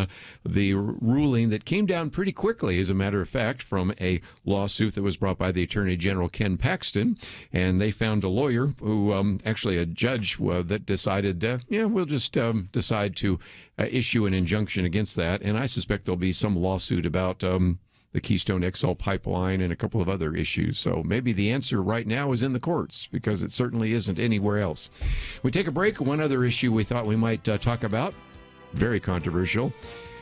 the ruling that came down pretty quickly, as a matter of fact, from a lawsuit that was brought by the Attorney General Ken Paxton. And they found a lawyer who, actually a judge that decided, we'll just decide to issue an injunction against that. And I suspect there'll be some lawsuit about the Keystone XL pipeline and a couple of other issues. So maybe the answer right now is in the courts, because it certainly isn't anywhere else. We take a break. One other issue we thought we might talk about, very controversial,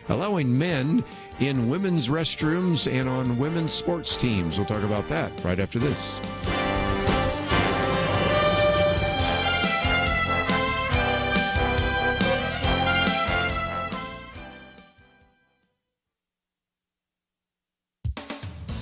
allowing men in women's restrooms and on women's sports teams. We'll talk about that right after this.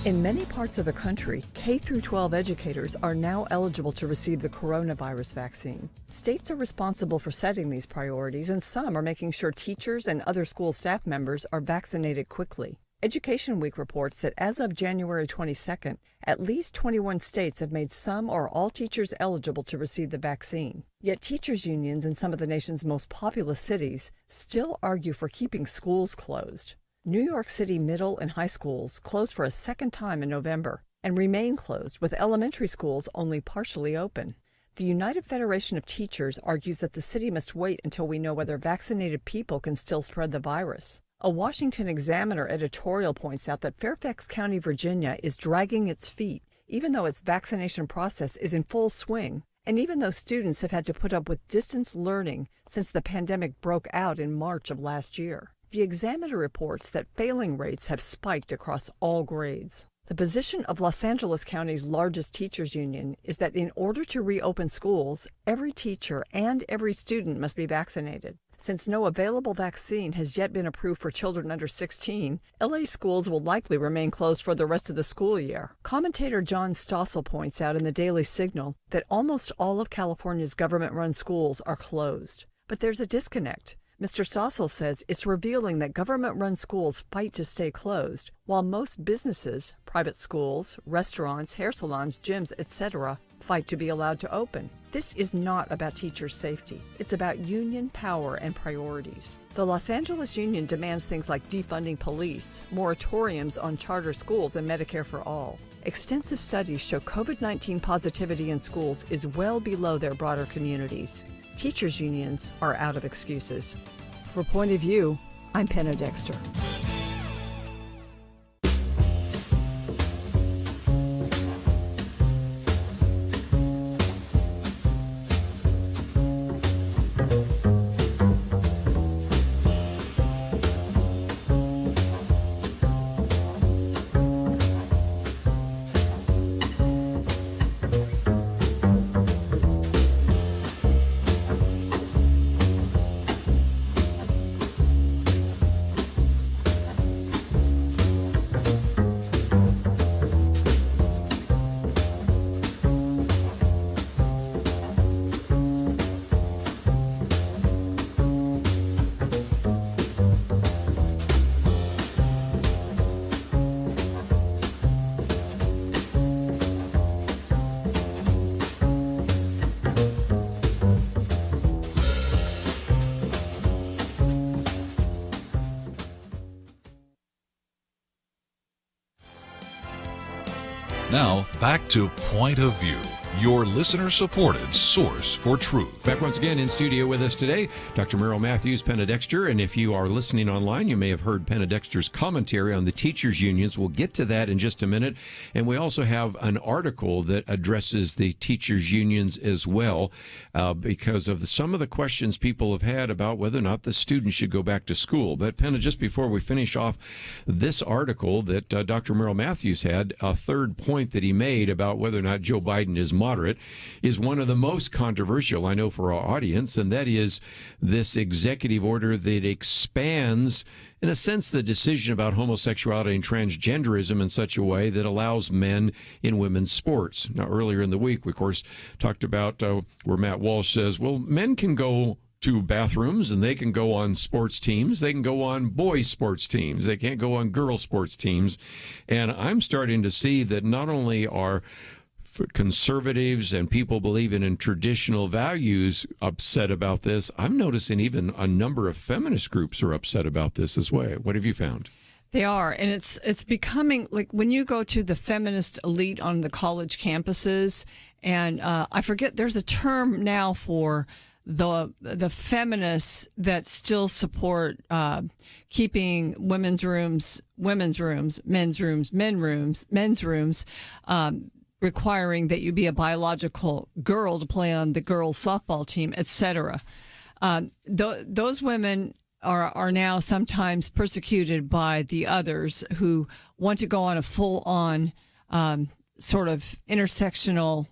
In many parts of the country, K-12 educators are now eligible to receive the coronavirus vaccine. States are responsible for setting these priorities, and some are making sure teachers and other school staff members are vaccinated quickly. Education Week reports that as of January 22nd, at least 21 states have made some or all teachers eligible to receive the vaccine. Yet teachers' unions in some of the nation's most populous cities still argue for keeping schools closed. New York City middle and high schools closed for a second time in November and remain closed, with elementary schools only partially open. The United Federation of Teachers argues that the city must wait until we know whether vaccinated people can still spread the virus. A Washington Examiner editorial points out that Fairfax County, Virginia is dragging its feet, even though its vaccination process is in full swing, and even though students have had to put up with distance learning since the pandemic broke out in March of last year. The Examiner reports that failing rates have spiked across all grades. The position of Los Angeles County's largest teachers union is that in order to reopen schools, every teacher and every student must be vaccinated. Since no available vaccine has yet been approved for children under 16, LA schools will likely remain closed for the rest of the school year. Commentator John Stossel points out in the Daily Signal that almost all of California's government-run schools are closed. But there's a disconnect. Mr. Stossel says it's revealing that government-run schools fight to stay closed, while most businesses, private schools, restaurants, hair salons, gyms, etc., fight to be allowed to open. This is not about teachers' safety. It's about union power and priorities. The Los Angeles Union demands things like defunding police, moratoriums on charter schools, and Medicare for all. Extensive studies show COVID-19 positivity in schools is well below their broader communities. Teachers' unions are out of excuses. For Point of View, I'm Penna Dexter. Now, back to Point of View, your listener-supported source for truth. Back once again in studio with us today, Dr. Merrill Matthews, Penna Dexter, and if you are listening online, you may have heard Penna Dexter's commentary on the teachers' unions. We'll get to that in just a minute, and we also have an article that addresses the teachers' unions as well, because of some of the questions people have had about whether or not the students should go back to school. But Penna, just before we finish off this article that Dr. Merrill Matthews had, a third point that he made about whether or not Joe Biden is moderate, is one of the most controversial, I know, for our audience, and that is this executive order that expands, in a sense, the decision about homosexuality and transgenderism in such a way that allows men in women's sports. Now, earlier in the week, we, of course, talked about where Matt Walsh says, well, men can go to bathrooms and they can go on sports teams. They can go on boys' sports teams. They can't go on girls' sports teams. And I'm starting to see that not only are conservatives and people believing in traditional values upset about this, I'm noticing even a number of feminist groups are upset about this as well. What have you found? They are, and it's becoming like when you go to the feminist elite on the college campuses, and I forget, there's a term now for the feminists that still support keeping men's rooms, requiring that you be a biological girl to play on the girls' softball team, etc. Those women are now sometimes persecuted by the others who want to go on a full-on sort of intersectional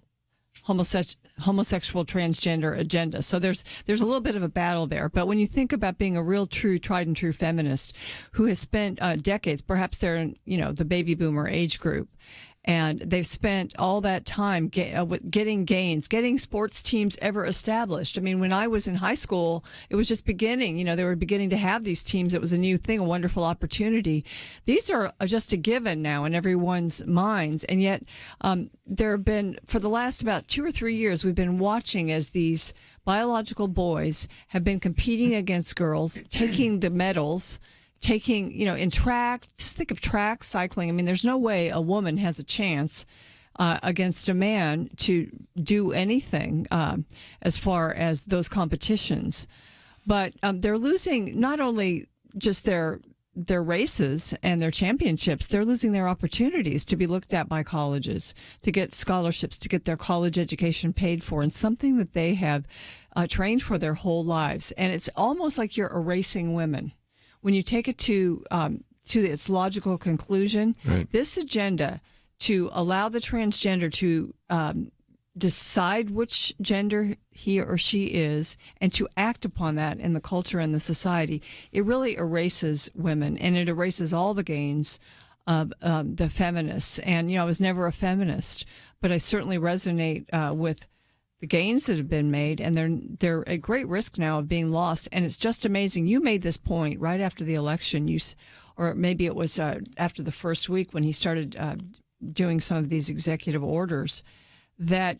homosexual transgender agenda. So there's a little bit of a battle there. But when you think about being a real true tried and true feminist who has spent decades, perhaps they're in the baby boomer age group, and they've spent all that time getting gains, getting sports teams ever established. I mean, when I was in high school, it was just beginning. They were beginning to have these teams. It was a new thing, a wonderful opportunity. These are just a given now in everyone's minds. And yet there have been, for the last about 2 or 3 years, we've been watching as these biological boys have been competing against girls, taking the medals, in track, just think of track cycling. I mean, there's no way a woman has a chance against a man to do anything as far as those competitions. But they're losing not only just their races and their championships, they're losing their opportunities to be looked at by colleges, to get scholarships, to get their college education paid for, and something that they have trained for their whole lives. And it's almost like you're erasing women. When you take it to its logical conclusion, right, this agenda to allow the transgender to decide which gender he or she is and to act upon that in the culture and the society, it really erases women, and it erases all the gains of the feminists. And, I was never a feminist, but I certainly resonate with the gains that have been made, and they're at great risk now of being lost. And it's just amazing. You made this point right after the election, or maybe it was after the first week when he started doing some of these executive orders, that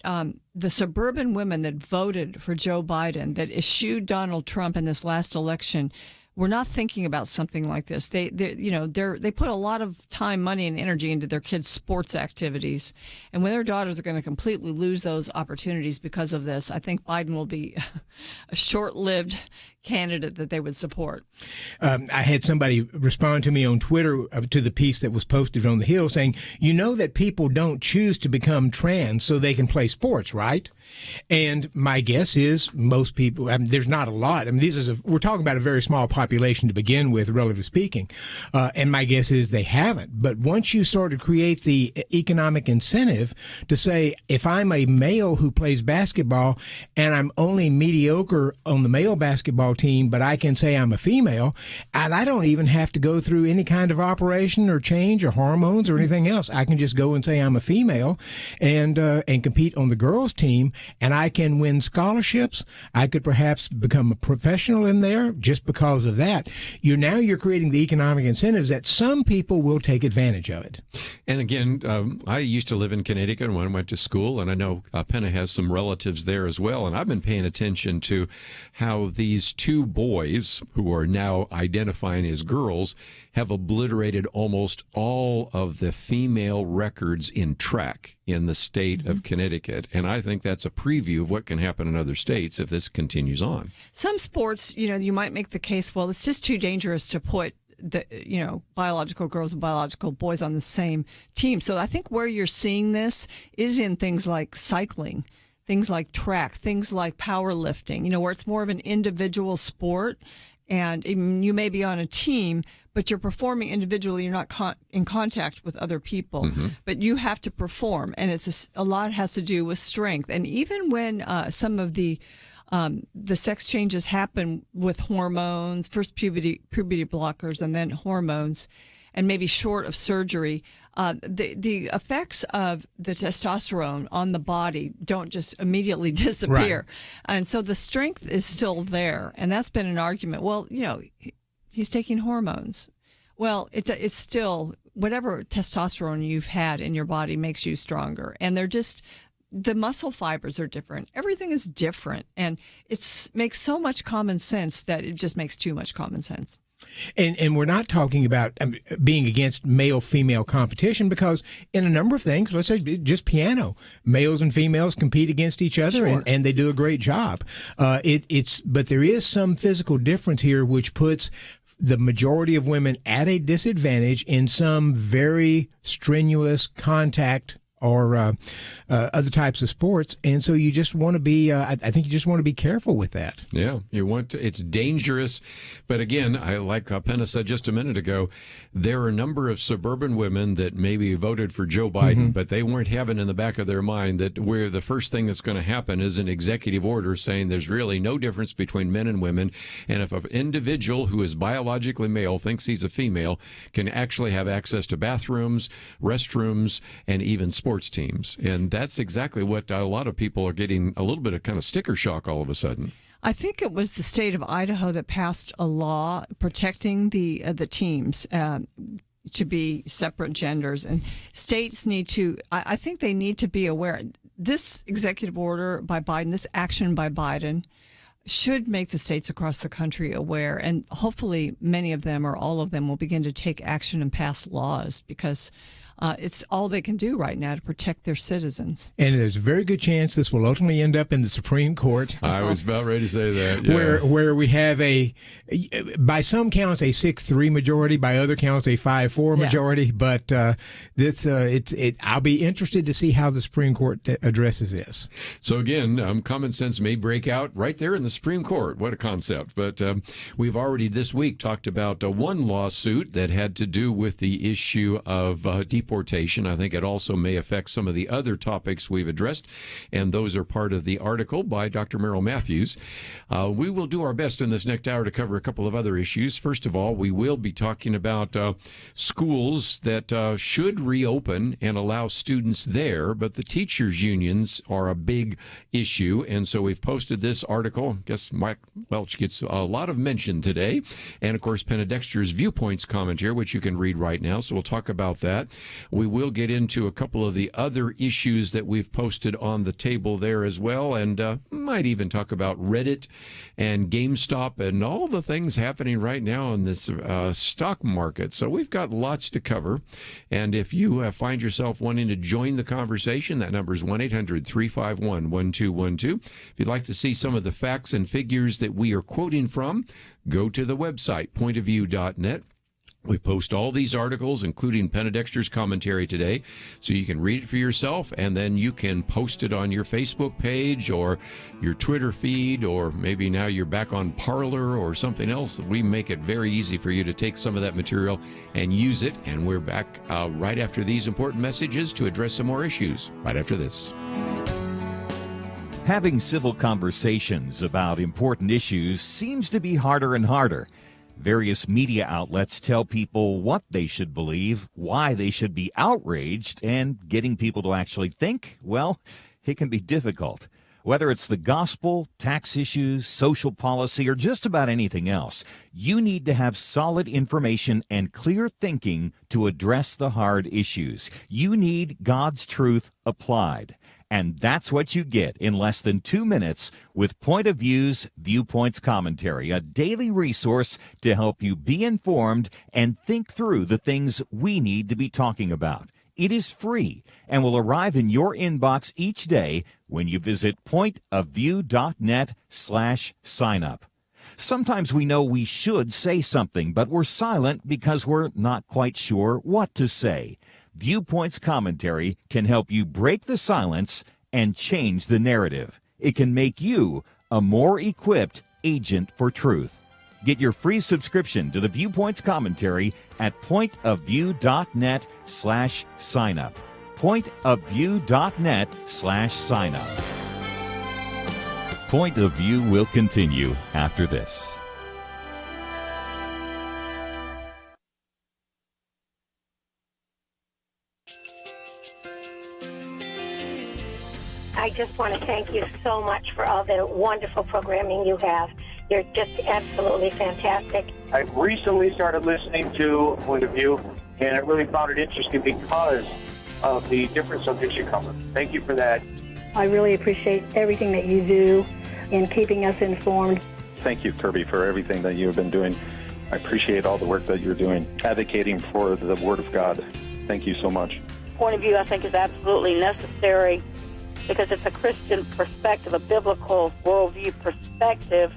the suburban women that voted for Joe Biden, that eschewed Donald Trump in this last election, were not thinking about something like this. They put a lot of time, money, and energy into their kids' sports activities, and when their daughters are going to completely lose those opportunities because of this, I think Biden will be a short-lived candidate that they would support. I had somebody respond to me on Twitter to the piece that was posted on the Hill saying, that people don't choose to become trans so they can play sports, right? And my guess is most people, there's not a lot. We're talking about a very small population to begin with, relatively speaking. And my guess is they haven't. But once you sort of create the economic incentive to say, if I'm a male who plays basketball and I'm only mediocre on the male basketball team, but I can say I'm a female, and I don't even have to go through any kind of operation or change or hormones or anything else. I can just go and say I'm a female and compete on the girls' team, and I can win scholarships. I could perhaps become a professional in there just because of that. You're creating the economic incentives that some people will take advantage of it. And again, I used to live in Connecticut when I went to school, and I know Penna has some relatives there as well, and I've been paying attention to how these two boys who are now identifying as girls have obliterated almost all of the female records in track in the state of Connecticut. And I think that's a preview of what can happen in other states if this continues on. Some sports, you might make the case, well, it's just too dangerous to put the biological girls and biological boys on the same team. So I think where you're seeing this is in things like cycling, things like track, things like powerlifting, where it's more of an individual sport. And you may be on a team, but you're performing individually. You're not in contact with other people, but you have to perform. And a lot has to do with strength. And even when some of the sex changes happen with hormones, first puberty blockers and then hormones, and maybe short of surgery, the effects of the testosterone on the body don't just immediately disappear. Right. And so the strength is still there. And that's been an argument. Well, he's taking hormones. Well, it's still whatever testosterone you've had in your body makes you stronger. And the muscle fibers are different. Everything is different. And it makes so much common sense that it just makes too much common sense. And we're not talking about being against male-female competition, because in a number of things, let's say just piano, males and females compete against each other, sure, and they do a great job. But there is some physical difference here which puts the majority of women at a disadvantage in some very strenuous contact or other types of sports. And so you just want to be, I think you just want to be careful with that. Yeah, it's dangerous. But again, like Penna said just a minute ago, there are a number of suburban women that maybe voted for Joe Biden, but they weren't having in the back of their mind that the first thing that's going to happen is an executive order saying there's really no difference between men and women. And if an individual who is biologically male thinks he's a female, can actually have access to bathrooms, restrooms, and even sports teams. And that's exactly what a lot of people are getting a little bit of kind of sticker shock all of a sudden. I think it was the state of Idaho that passed a law protecting the teams to be separate genders. And states need to, I think they need to be aware. This executive order by Biden, this action by Biden, should make the states across the country aware. And hopefully many of them or all of them will begin to take action and pass laws, because it's all they can do right now to protect their citizens. And there's a very good chance this will ultimately end up in the Supreme Court. I was about ready to say that. Yeah. Where we have by some counts, a 6-3 majority, by other counts, a 5-4 majority. But I'll be interested to see how the Supreme Court addresses this. So again, common sense may break out right there in the Supreme Court. What a concept. But we've already this week talked about one lawsuit that had to do with the issue of deportation. I think it also may affect some of the other topics we've addressed, and those are part of the article by Dr. Merrill Matthews. We will do our best in this next hour to cover a couple of other issues. First of all, we will be talking about schools that should reopen and allow students there, but the teachers' unions are a big issue, and so we've posted this article. I guess Mike Welch gets a lot of mention today, and of course Penna Dexter's Viewpoints commentary, which you can read right now, so we'll talk about that. We will get into a couple of the other issues that we've posted on the table there as well, and might even talk about Reddit and GameStop and all the things happening right now in this stock market. So we've got lots to cover, and if you find yourself wanting to join the conversation, that number is 1-800-351-1212. If you'd like to see some of the facts and figures that we are quoting from, go to the website, pointofview.net. We post all these articles, including Penna Dexter's commentary today, so you can read it for yourself, and then you can post it on your Facebook page or your Twitter feed, or maybe now you're back on Parler or something else. We make it very easy for you to take some of that material and use it, and we're back right after these important messages to address some more issues right after this. Having civil conversations about important issues seems to be harder and harder. Various media outlets tell people what they should believe, why they should be outraged, and getting people to actually think, well, it can be difficult. Whether it's the gospel, tax issues, social policy, or just about anything else, you need to have solid information and clear thinking to address the hard issues. You need God's truth applied. And that's what you get in less than 2 minutes with Point of View's Viewpoints Commentary, a daily resource to help you be informed and think through the things we need to be talking about. It is free and will arrive in your inbox each day when you visit pointofview.net/sign-up. Sometimes we know we should say something, but we're silent because we're not quite sure what to say. Viewpoints Commentary can help you break the silence and change the narrative. It can make you a more equipped agent for truth. Get your free subscription to the Viewpoints commentary at pointofview.net/signup. Pointofview.net/signup. Point of View will continue after this. I just want to thank you so much for all the wonderful programming you have. You're just absolutely fantastic. I recently started listening to Point of View, and I really found it interesting because of the different subjects you cover. Thank you for that. I really appreciate everything that you do in keeping us informed. Thank you, Kerby, for everything that you have been doing. I appreciate all the work that you're doing, advocating for the Word of God. Thank you so much. Point of View, I think, is absolutely necessary because it's a Christian perspective, a biblical worldview perspective,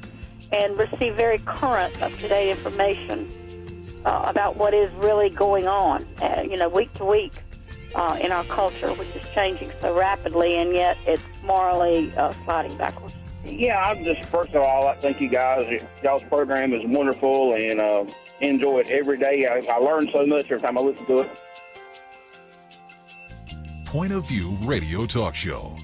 and receive very current, up-to-date information about what is really going on, week to week in our culture, which is changing so rapidly, and yet it's morally sliding backwards. Yeah, I'm just, first of all, I thank you guys. Y'all's program is wonderful, and enjoy it every day. I learn so much every time I listen to it. Point of View Radio Talk Show.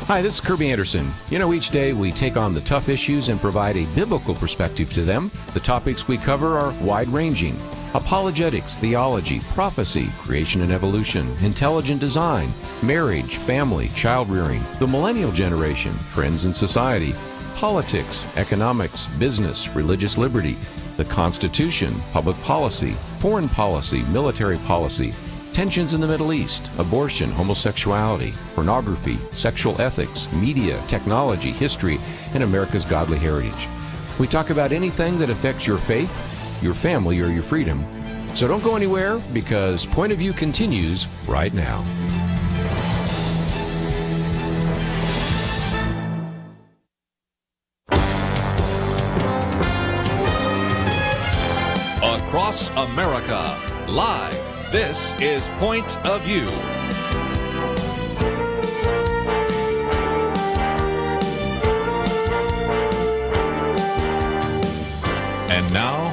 Hi, this is Kerby Anderson. You know, each day we take on the tough issues and provide a biblical perspective to them. The topics we cover are wide-ranging: apologetics, theology, prophecy, creation and evolution, intelligent design, marriage, family, child-rearing, the millennial generation, trends in society, politics, economics, business, religious liberty, the Constitution, public policy, foreign policy, military policy, tensions in the Middle East, abortion, homosexuality, pornography, sexual ethics, media, technology, history, and America's godly heritage. We talk about anything that affects your faith, your family, or your freedom. So don't go anywhere, because Point of View continues right now. Across America, live. This is Point of View. And now,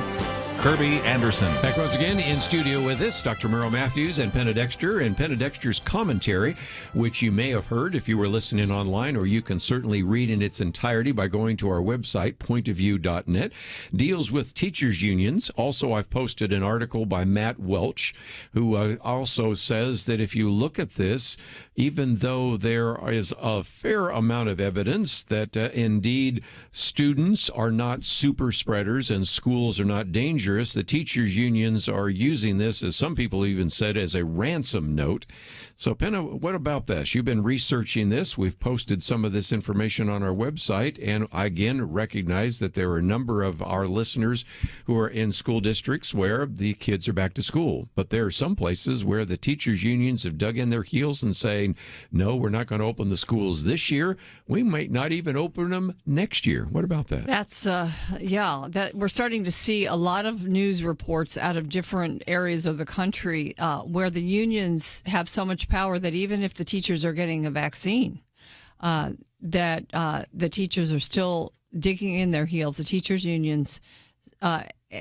Kerby Anderson. Back once again in studio with us, Dr. Merle Matthews and Penna Dexter, and Penna Dexter's commentary, which you may have heard if you were listening online, or you can certainly read in its entirety by going to our website, pointofview.net, deals with teachers' unions. Also, I've posted an article by Matt Welch, who also says that if you look at this, even though there is a fair amount of evidence that indeed students are not super spreaders and schools are not dangerous, the teachers' unions are using this, as some people even said, as a ransom note. So, Penna, what about this? You've been researching this. We've posted some of this information on our website, and I again recognize that there are a number of our listeners who are in school districts where the kids are back to school. But there are some places where the teachers' unions have dug in their heels and saying, no, we're not going to open the schools this year. We might not even open them next year. What about that? That's, that we're starting to see a lot of news reports out of different areas of the country where the unions have so much power that even if the teachers are getting a vaccine, that the teachers are still digging in their heels. The teachers' unions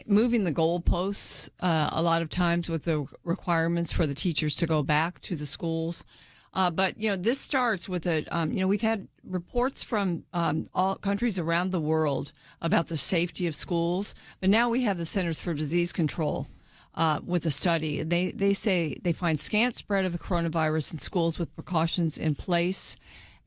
moving the goalposts a lot of times with the requirements for the teachers to go back to the schools. But, this starts with we've had reports from all countries around the world about the safety of schools. But now we have the Centers for Disease Control with a study. They say they find scant spread of the coronavirus in schools with precautions in place.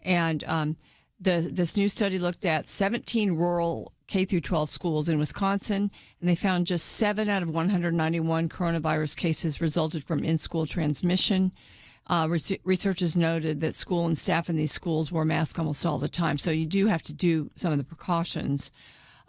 And this new study looked at 17 rural K-12 schools in Wisconsin, and they found just 7 out of 191 coronavirus cases resulted from in-school transmission. Researchers noted that school and staff in these schools wore masks almost all the time. So you do have to do some of the precautions.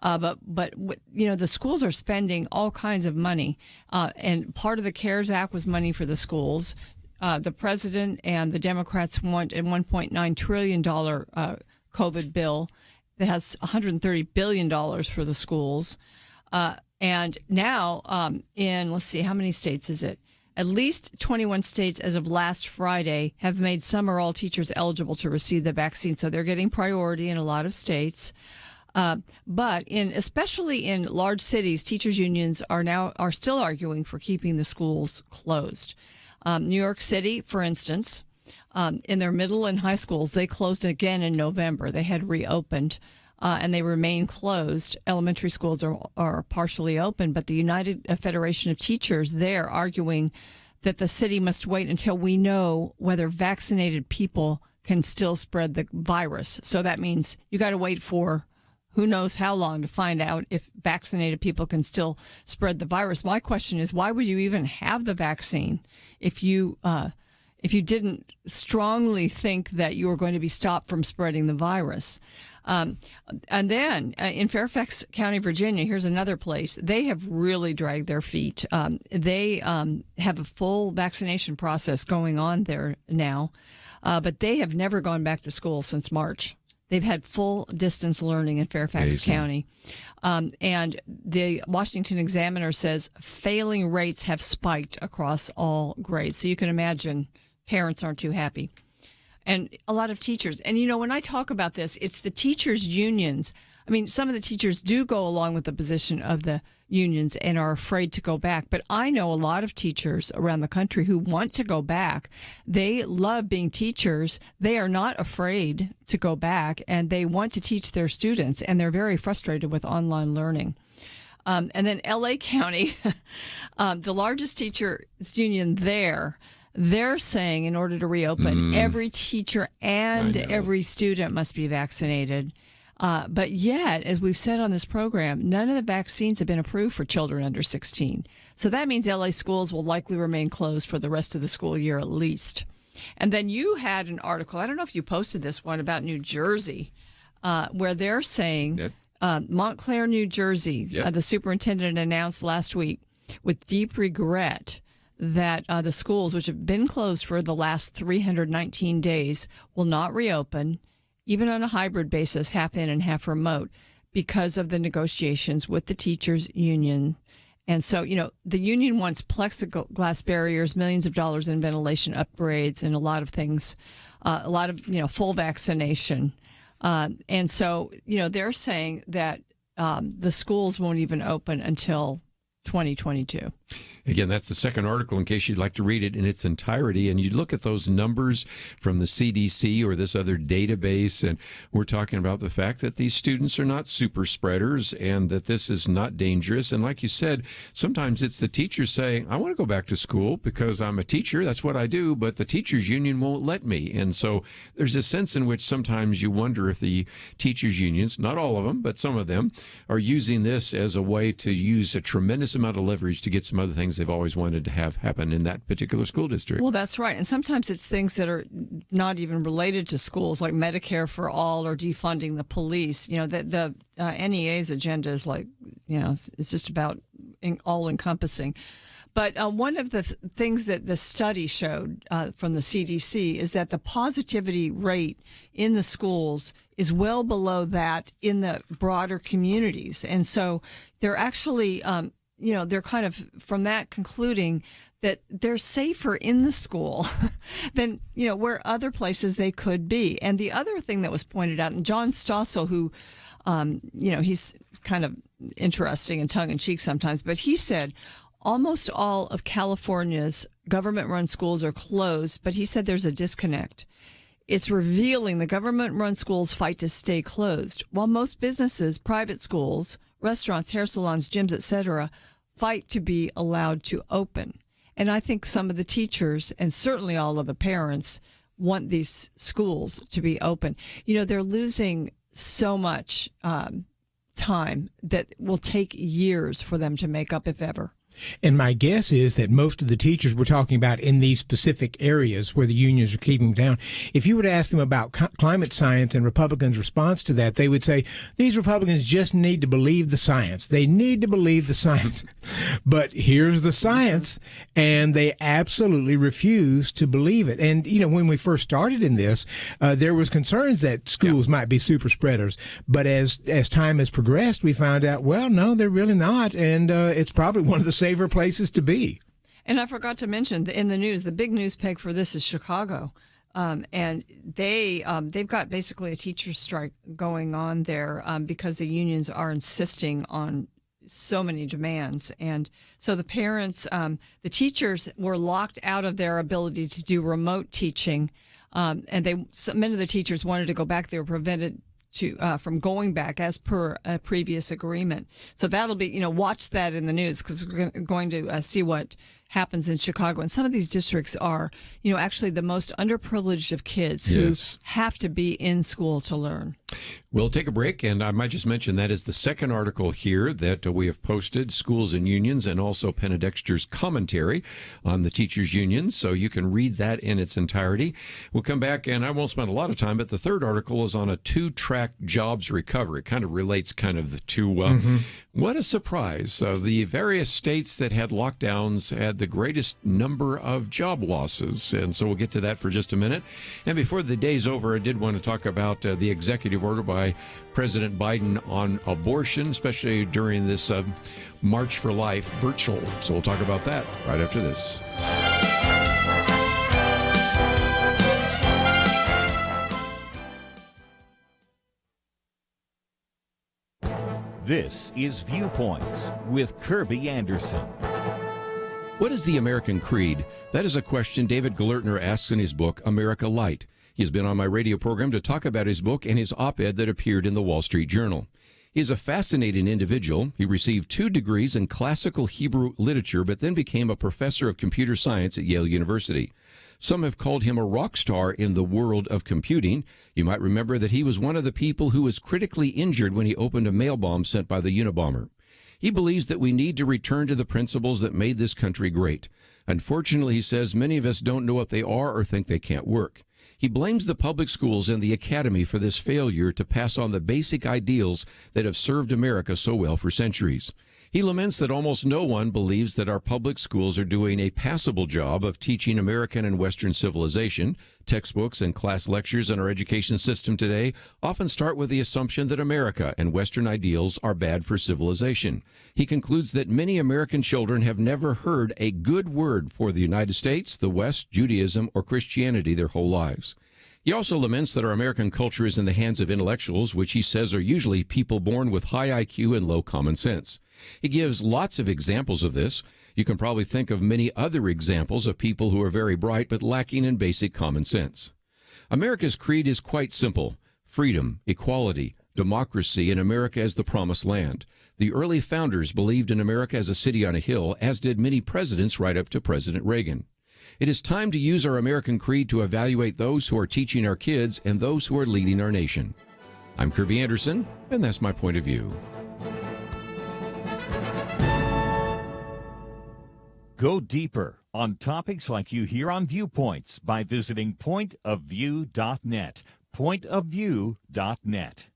But the schools are spending all kinds of money. And part of the CARES Act was money for the schools. The president and the Democrats want a $1.9 trillion COVID bill that has $130 billion for the schools. And now let's see, how many states is it? At least 21 states as of last Friday have made some or all teachers eligible to receive the vaccine. So they're getting priority in a lot of states. But especially in large cities, teachers' unions are still arguing for keeping the schools closed. New York City, for instance, in their middle and high schools, they closed again in November. They had reopened. And they remain closed. Elementary schools are partially open, but the United Federation of Teachers, they're arguing that the city must wait until we know whether vaccinated people can still spread the virus. So that means you got to wait for who knows how long to find out if vaccinated people can still spread the virus. My question is, why would you even have the vaccine if you didn't strongly think that you were going to be stopped from spreading the virus? And then in Fairfax County, Virginia, here's another place. They have really dragged their feet. They have a full vaccination process going on there now, but they have never gone back to school since March. They've had full distance learning in Fairfax County. And the Washington Examiner says failing rates have spiked across all grades. So you can imagine parents aren't too happy. And a lot of teachers. And, when I talk about this, it's the teachers' unions I mean, some of the teachers do go along with the position of the unions and are afraid to go back. But I know a lot of teachers around the country who want to go back. They love being teachers. They are not afraid to go back, and they want to teach their students, and they're very frustrated with online learning. And then L.A. County, the largest teachers union there, they're saying in order to reopen, every teacher and every student must be vaccinated. But yet, as we've said on this program, none of the vaccines have been approved for children under 16. So that means LA schools will likely remain closed for the rest of the school year at least. And then you had an article, I don't know if you posted this one, about New Jersey, where they're saying Montclair, New Jersey, the superintendent announced last week with deep regret that the schools, which have been closed for the last 319 days, will not reopen, even on a hybrid basis, half in and half remote, because of the negotiations with the teachers' union. And so, you know, the union wants plexiglass barriers, millions of dollars in ventilation upgrades, and a lot of things, a lot of, you know, full vaccination. And so, you know, they're saying that the schools won't even open until 2022. Again, that's the second article in case you'd like to read it in its entirety. And you look at those numbers from the CDC or this other database, and we're talking about the fact that these students are not super spreaders and that this is not dangerous. And like you said, sometimes it's the teachers saying, I want to go back to school because I'm a teacher. That's what I do. But the teachers union won't let me. And so there's a sense in which sometimes you wonder if the teachers unions, not all of them, but some of them, are using this as a way to use a tremendous amount of leverage to get some other things they've always wanted to have happen in that particular school district. Well, that's right. And sometimes it's things that are not even related to schools, like Medicare for all or defunding the police. You know, the NEA's agenda is like, you know, it's just about all-encompassing. But one of the things that the study showed from the CDC is that the positivity rate in the schools is well below that in the broader communities. And so they're actually you know, they're kind of from that concluding that they're safer in the school than, you know, where other places they could be. And the other thing that was pointed out, and John Stossel, who, you know, he's kind of interesting and tongue-in-cheek sometimes, but he said almost all of California's government-run schools are closed, but he said there's a disconnect. It's revealing the government-run schools fight to stay closed, while most businesses, private schools, restaurants, hair salons, gyms, etc., fight to be allowed to open. And I think some of the teachers and certainly all of the parents want these schools to be open. You know, they're losing so much time that will take years for them to make up, if ever. And my guess is that most of the teachers we're talking about in these specific areas where the unions are keeping them down, if you were to ask them about climate science and Republicans' response to that, they would say, these Republicans just need to believe the science. They need to believe the science. But here's the science, and they absolutely refuse to believe it. And, you know, when we first started in this, there was concerns that schools might be super spreaders. But as time has progressed, we found out, well, no, they're really not. And it's probably one of the safer places to be. And I forgot to mention in the news, the big news peg for this is Chicago, and they've got basically a teacher strike going on there because the unions are insisting on so many demands, and so the parents, the teachers were locked out of their ability to do remote teaching, and many of the teachers wanted to go back. They were prevented from going back as per a previous agreement. So that'll be, you know, watch that in the news because we're going to see what happens in Chicago. And some of these districts are, you know, actually the most underprivileged of kids who have to be in school to learn. We'll take a break, and I might just mention that is the second article here that we have posted, Schools and Unions, and also Penna Dexter's commentary on the teachers' unions, so you can read that in its entirety. We'll come back, and I won't spend a lot of time, but the third article is on a two-track jobs recovery. It kind of relates the two. What a surprise. The various states that had lockdowns had the greatest number of job losses, and so we'll get to that for just a minute. And before the day's over, I did want to talk about the executive order by President Biden on abortion, especially during this March for Life virtual. So we'll talk about that right after this. This is Viewpoints with Kerby Anderson. What is the American creed? That is a question David Glertner asks in his book, America Light. He has been on my radio program to talk about his book and his op-ed that appeared in the Wall Street Journal. He is a fascinating individual. He received 2 degrees in classical Hebrew literature, but then became a professor of computer science at Yale University. Some have called him a rock star in the world of computing. You might remember that he was one of the people who was critically injured when he opened a mail bomb sent by the Unabomber. He believes that we need to return to the principles that made this country great. Unfortunately, he says, many of us don't know what they are or think they can't work. He blames the public schools and the academy for this failure to pass on the basic ideals that have served America so well for centuries. He laments that almost no one believes that our public schools are doing a passable job of teaching American and Western civilization. Textbooks and class lectures in our education system today often start with the assumption that America and Western ideals are bad for civilization. He concludes that many American children have never heard a good word for the United States, the West, Judaism, or Christianity their whole lives. He also laments that our American culture is in the hands of intellectuals, which he says are usually people born with high IQ and low common sense. He gives lots of examples of this. You can probably think of many other examples of people who are very bright but lacking in basic common sense. America's creed is quite simple: freedom, equality, democracy, and America as the promised land. The early founders believed in America as a city on a hill, as did many presidents right up to President Reagan. It is time to use our American creed to evaluate those who are teaching our kids and those who are leading our nation. I'm Kerby Anderson, and that's my point of view. Go deeper on topics like you hear on Viewpoints by visiting pointofview.net. Pointofview.net.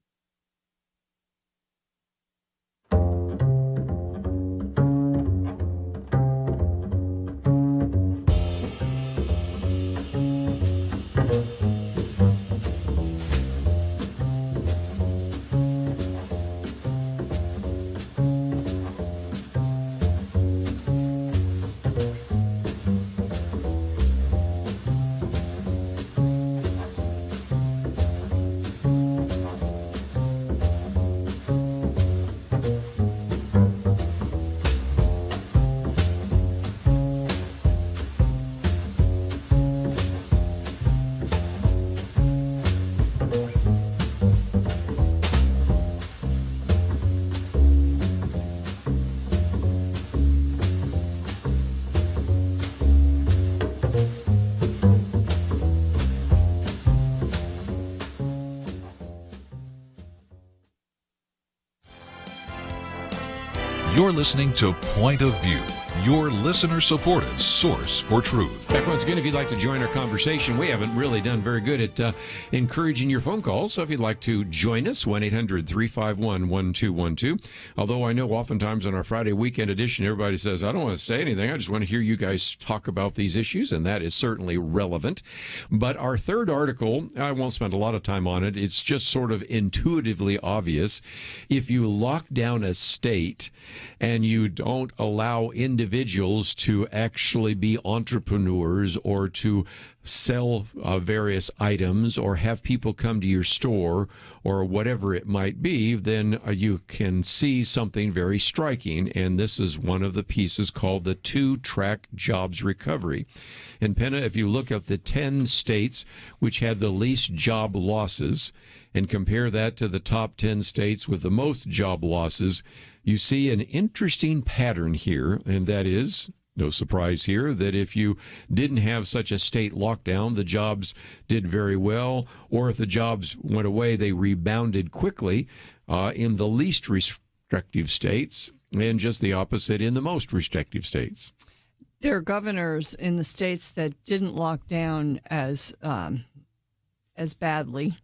You're listening to Point of View, your listener-supported source for truth. Back once again, if you'd like to join our conversation, we haven't really done very good at encouraging your phone calls. So if you'd like to join us, 1-800-351-1212. Although I know oftentimes on our Friday weekend edition, everybody says, I don't want to say anything. I just want to hear you guys talk about these issues, and that is certainly relevant. But our third article, I won't spend a lot of time on it. It's just sort of intuitively obvious. If you lock down a state and you don't allow individuals to actually be entrepreneurs or to sell various items or have people come to your store or whatever it might be, then you can see something very striking. And this is one of the pieces called the two-track jobs recovery. And Penna, if you look at the 10 states which had the least job losses and compare that to the top 10 states with the most job losses, you see an interesting pattern here, and that is, no surprise here, that if you didn't have such a state lockdown, the jobs did very well, or if the jobs went away, they rebounded quickly in the least restrictive states, and just the opposite in the most restrictive states. There are governors in the states that didn't lock down as badly.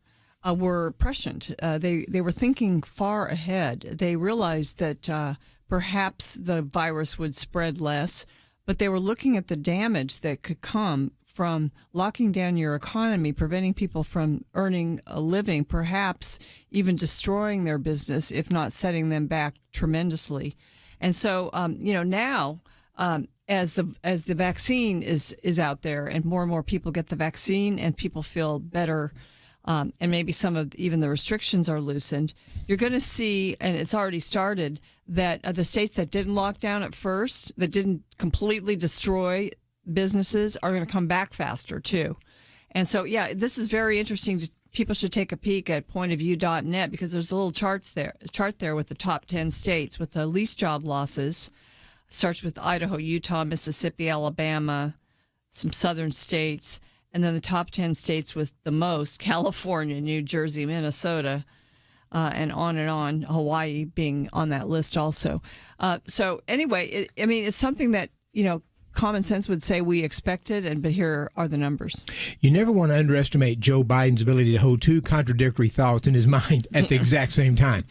Were prescient. They were thinking far ahead. They realized that perhaps the virus would spread less, but they were looking at the damage that could come from locking down your economy, preventing people from earning a living, perhaps even destroying their business, if not setting them back tremendously. And so, now as the vaccine is out there, and more people get the vaccine, and people feel better and maybe some of even the restrictions are loosened, you're going to see, and it's already started, that the states that didn't lock down at first, that didn't completely destroy businesses, are going to come back faster too. And so, yeah, this is very interesting. People should take a peek at pointofview.net because there's a little chart there with the top 10 states with the least job losses. It starts with Idaho, Utah, Mississippi, Alabama, some southern states, and then the top 10 states with the most: California, New Jersey, Minnesota, and on, Hawaii being on that list also. So anyway, it's something that, common sense would say we expected, but here are the numbers. You never want to underestimate Joe Biden's ability to hold two contradictory thoughts in his mind at the exact same time.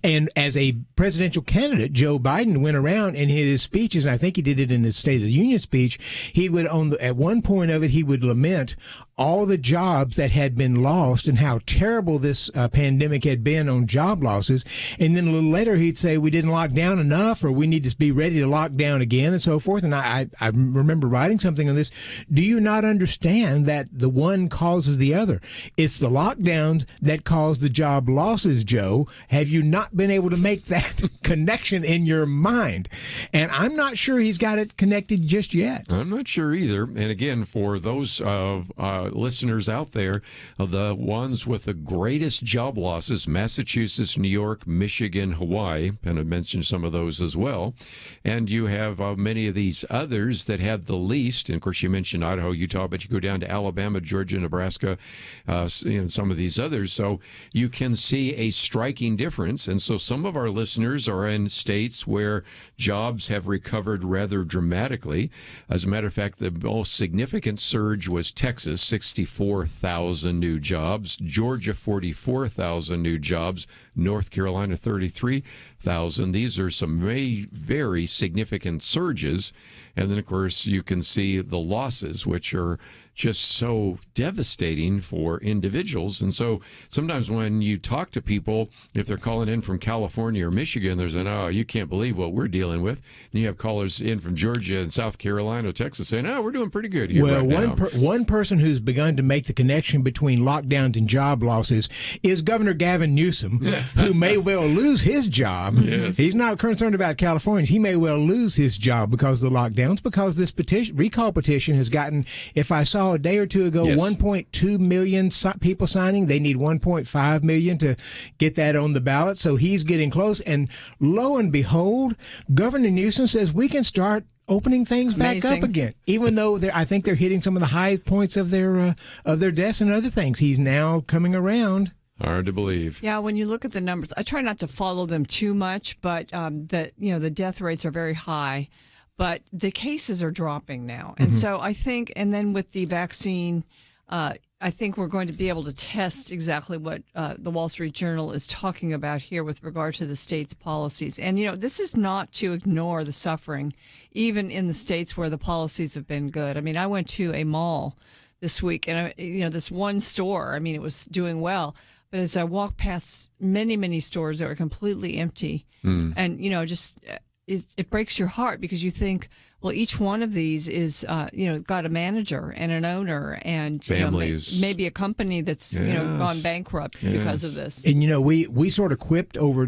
And as a presidential candidate, Joe Biden went around and in his speeches, and I think he did it in his State of the Union speech, he would, at one point of it, he would lament all the jobs that had been lost and how terrible this pandemic had been on job losses. And then a little later, he'd say we didn't lock down enough, or we need to be ready to lock down again, and so forth. And I remember writing something on this. Do you not understand that the one causes the other? It's the lockdowns that cause the job losses, Joe. Have you not been able to make that connection in your mind? And I'm not sure he's got it connected just yet. I'm not sure either. And again, for those listeners out there, the ones with the greatest job losses, Massachusetts, New York, Michigan, Hawaii, and I mentioned some of those as well. And you have many of these others that had the least. And of course, you mentioned Idaho, Utah, but you go down to Alabama, Georgia, Nebraska, and some of these others. So you can see a striking difference. And so some of our listeners are in states where jobs have recovered rather dramatically. As a matter of fact, the most significant surge was Texas, 64,000 new jobs, Georgia, 44,000 new jobs, North Carolina, 33,000. These are some very, very significant surges. And then, of course, you can see the losses, which are just so devastating for individuals. And so sometimes when you talk to people, if they're calling in from California or Michigan, they're saying, oh, you can't believe what we're dealing with. And you have callers in from Georgia and South Carolina, Texas saying, oh, we're doing pretty good here right now. One person who's begun to make the connection between lockdowns and job losses is Governor Gavin Newsom, who may well lose his job. Yes. He's not concerned about Californians. He may well lose his job because of the lockdowns, because this recall petition has gotten, if I saw a day or two ago, 1.2 million people signing. They need 1.5 million to get that on the ballot. So he's getting close. And lo and behold, Governor Newsom says we can start opening things back up again, even though I think they're hitting some of the high points of their deaths and other things. He's now coming around. Hard to believe. Yeah, when you look at the numbers, I try not to follow them too much, but the death rates are very high. But the cases are dropping now. And so I think, and then with the vaccine, I think we're going to be able to test exactly what the Wall Street Journal is talking about here with regard to the state's policies. And, this is not to ignore the suffering, even in the states where the policies have been good. I mean, I went to a mall this week, and, this one store, it was doing well. But as I walked past many, many stores that were completely empty, and, it breaks your heart because you think, well, each one of these is, got a manager and an owner and families, maybe a company that's gone bankrupt because of this. And we sort of quipped over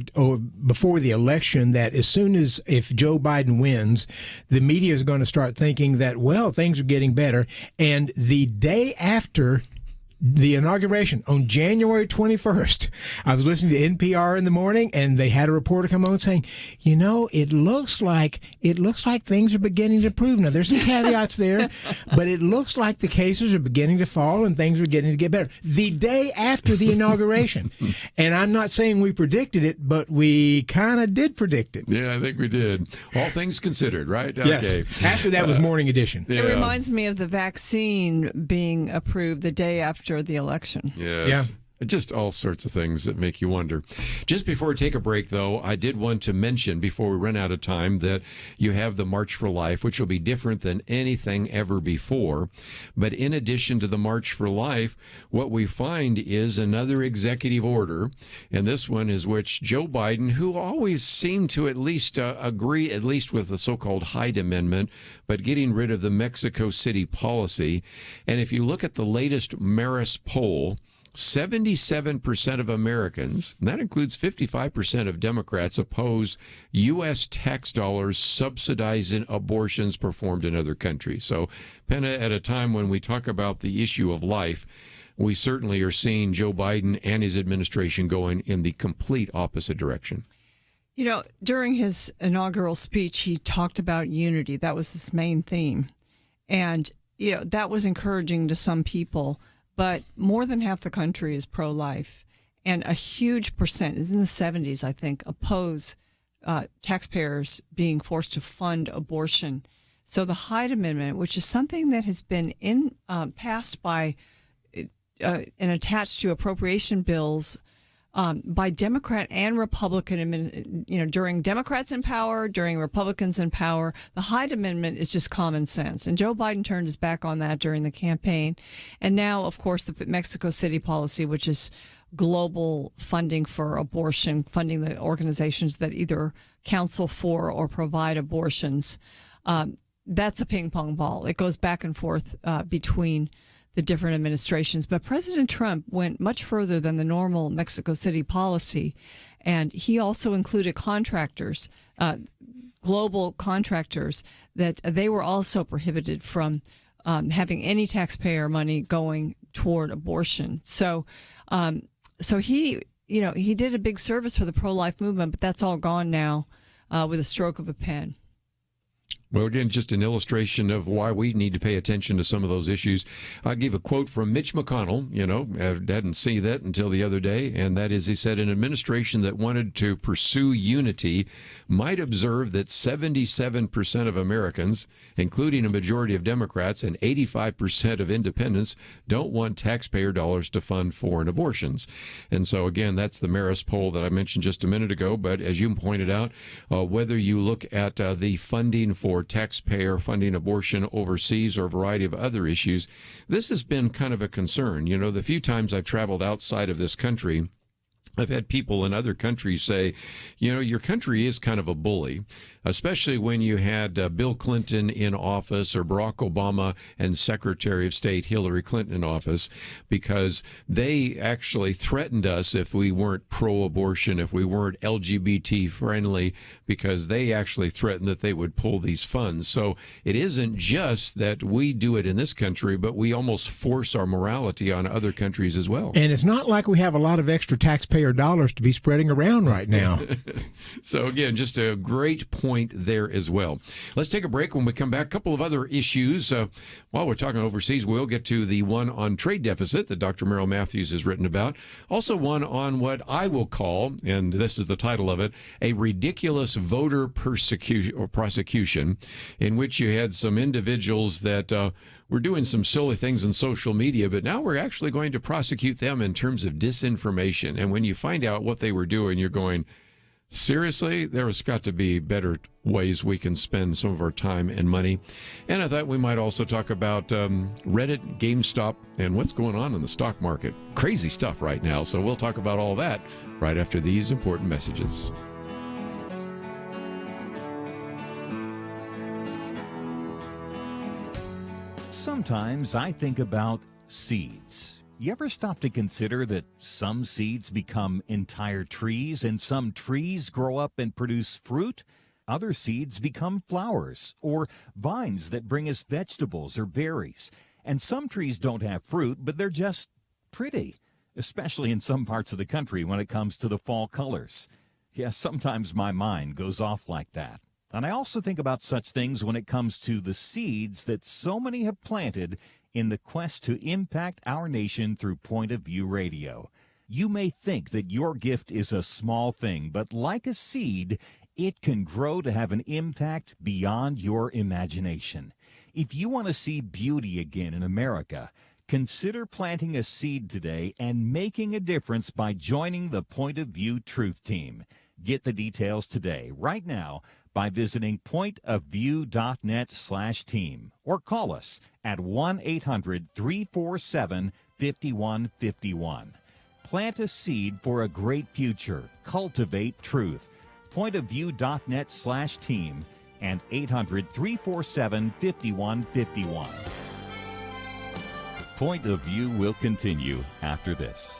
before the election that as soon as if Joe Biden wins, the media is going to start thinking that things are getting better. And the day after the inauguration on January 21st, I was listening to NPR in the morning, and they had a reporter come on saying, it looks like things are beginning to improve. Now, there's some caveats there, but it looks like the cases are beginning to fall and things are getting to get better. The day after the inauguration. And I'm not saying we predicted it, but we kind of did predict it. Yeah, I think we did. All things considered, right? Yes. Okay. After that was Morning Edition. It reminds me of the vaccine being approved the day after the election. Yes. Yeah. Just all sorts of things that make you wonder. Just before we take a break, though, I did want to mention, before we run out of time, that you have the March for Life, which will be different than anything ever before. But in addition to the March for Life, what we find is another executive order. And this one is which Joe Biden, who always seemed to at least agree, at least with the so-called Hyde Amendment, but getting rid of the Mexico City policy. And if you look at the latest Marist poll, 77% of Americans, and that includes 55% of Democrats, oppose U.S. tax dollars subsidizing abortions performed in other countries. So, Penna, at a time when we talk about the issue of life, we certainly are seeing Joe Biden and his administration going in the complete opposite direction. You know, during his inaugural speech, he talked about unity. That was his main theme. And, you know, that was encouraging to some people. But more than half the country is pro-life, and a huge percent, is in the 70s, I think, oppose taxpayers being forced to fund abortion. So the Hyde Amendment, which is something that has been passed by and attached to appropriation bills by Democrat and Republican, during Democrats in power, during Republicans in power, the Hyde Amendment is just common sense. And Joe Biden turned his back on that during the campaign. And now, of course, the Mexico City policy, which is global funding for abortion, funding the organizations that either counsel for or provide abortions. That's a ping pong ball. It goes back and forth between the different administrations. But President Trump went much further than the normal Mexico City policy. And he also included contractors, global contractors, that they were also prohibited from having any taxpayer money going toward abortion. So he did a big service for the pro-life movement, but that's all gone now with a stroke of a pen. Well, again, just an illustration of why we need to pay attention to some of those issues. I'll give a quote from Mitch McConnell. I hadn't seen that until the other day, and that is, he said, an administration that wanted to pursue unity might observe that 77% of Americans, including a majority of Democrats and 85% of independents, don't want taxpayer dollars to fund foreign abortions. And so, again, that's the Marist poll that I mentioned just a minute ago. But as you pointed out, whether you look at the funding for taxpayer funding abortion overseas or a variety of other issues, this has been kind of a concern. The few times I've traveled outside of this country, I've had people in other countries say, your country is kind of a bully, especially when you had Bill Clinton in office or Barack Obama and Secretary of State Hillary Clinton in office, because they actually threatened us if we weren't pro-abortion, if we weren't LGBT friendly, because they actually threatened that they would pull these funds. So it isn't just that we do it in this country, but we almost force our morality on other countries as well. And it's not like we have a lot of extra taxpayer dollars to be spreading around right now. So again, just a great point there as well. Let's take a break. When we come back, a couple of other issues. While we're talking overseas, we'll get to the one on trade deficit that Dr. Merrill Matthews has written about. Also one on what I will call, and this is the title of it, a ridiculous voter persecution or prosecution, in which you had some individuals that were doing some silly things on social media, but now we're actually going to prosecute them in terms of disinformation. And when you find out what they were doing, you're going, seriously, there's got to be better ways we can spend some of our time and money. And I thought we might also talk about Reddit, GameStop, and what's going on in the stock market. Crazy stuff right now. So we'll talk about all that right after these important messages. Sometimes I think about seeds. You ever stop to consider that some seeds become entire trees and some trees grow up and produce fruit? Other seeds become flowers or vines that bring us vegetables or berries. And some trees don't have fruit, but they're just pretty, especially in some parts of the country when it comes to the fall colors. Yes, sometimes my mind goes off like that. And I also think about such things when it comes to the seeds that so many have planted in the quest to impact our nation through Point of View Radio. You may think that your gift is a small thing, but like a seed, it can grow to have an impact beyond your imagination. If you want to see beauty again in America, consider planting a seed today and making a difference by joining the Point of View Truth Team. Get the details today, right now, by visiting pointofview.net/team or call us at 1-800-347-5151. Plant a seed for a great future. Cultivate truth. Pointofview.net/team and 800-347-5151. Point of View will continue after this.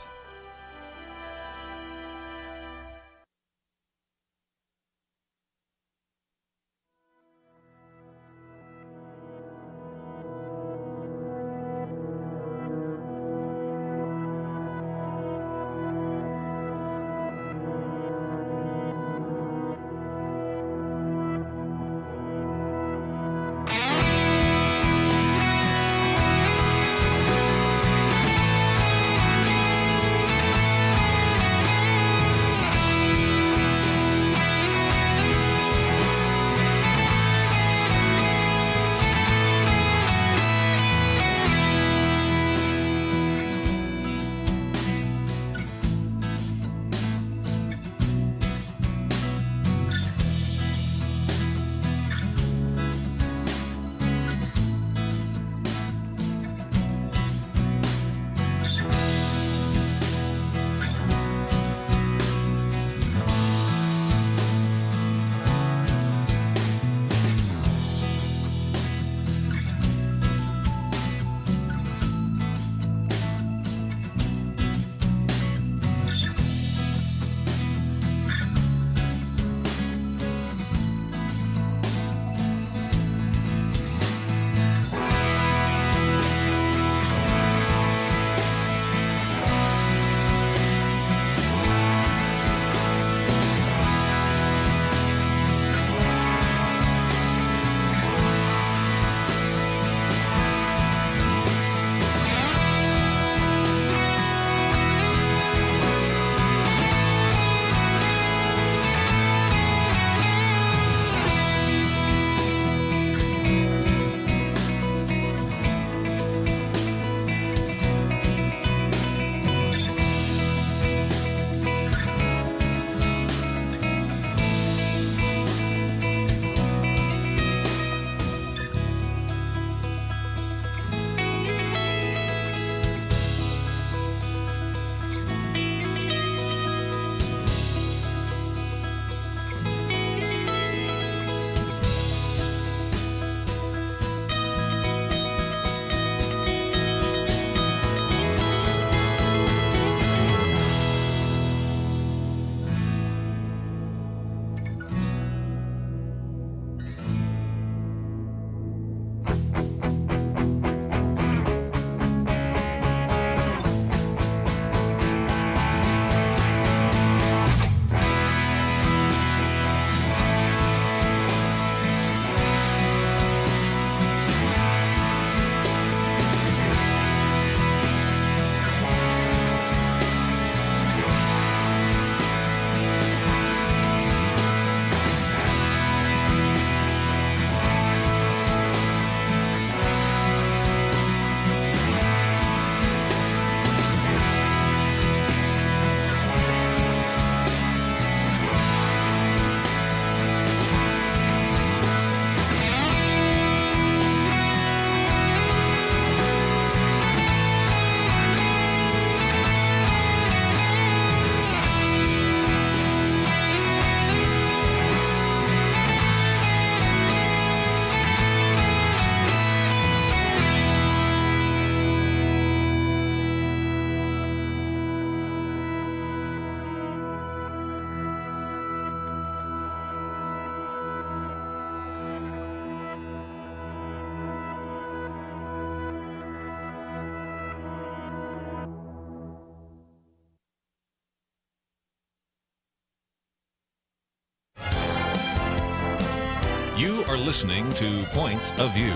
You are listening to Point of View.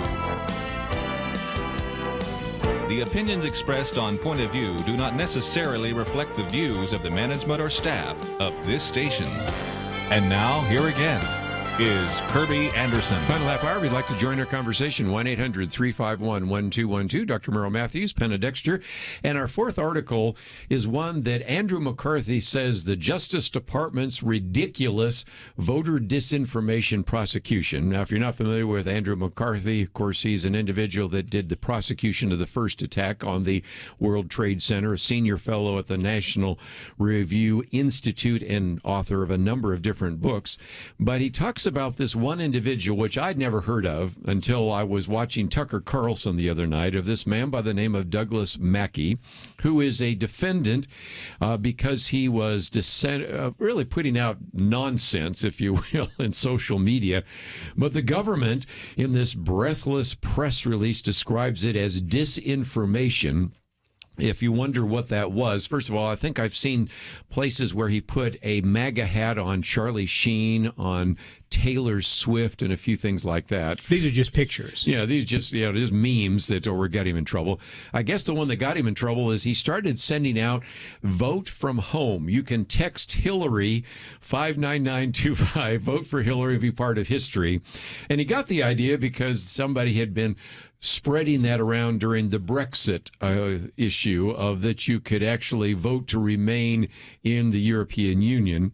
The opinions expressed on Point of View do not necessarily reflect the views of the management or staff of this station. And now, here again is Kerby Anderson. Final half hour, we'd like to join our conversation. 1-800-351-1212. Dr. Merrill Matthews, Penna, Dexter. And our fourth article is one that Andrew McCarthy says the Justice Department's ridiculous voter disinformation prosecution. Now, if you're not familiar with Andrew McCarthy, of course, he's an individual that did the prosecution of the first attack on the World Trade Center, a senior fellow at the National Review Institute and author of a number of different books. But he talks about this one individual, which I'd never heard of until I was watching Tucker Carlson the other night, of this man by the name of Douglas Mackey, who is a defendant because he was really putting out nonsense, if you will, in social media. But the government, in this breathless press release, describes it as disinformation. If you wonder what that was, first of all, I think I've seen places where he put a MAGA hat on Charlie Sheen, on Taylor Swift, and a few things like that. These are just pictures. Yeah, these just memes that got him in trouble. I guess the one that got him in trouble is he started sending out vote from home. You can text Hillary 59925, vote for Hillary, be part of history. And he got the idea because somebody had been spreading that around during the Brexit issue of that you could actually vote to remain in the European Union.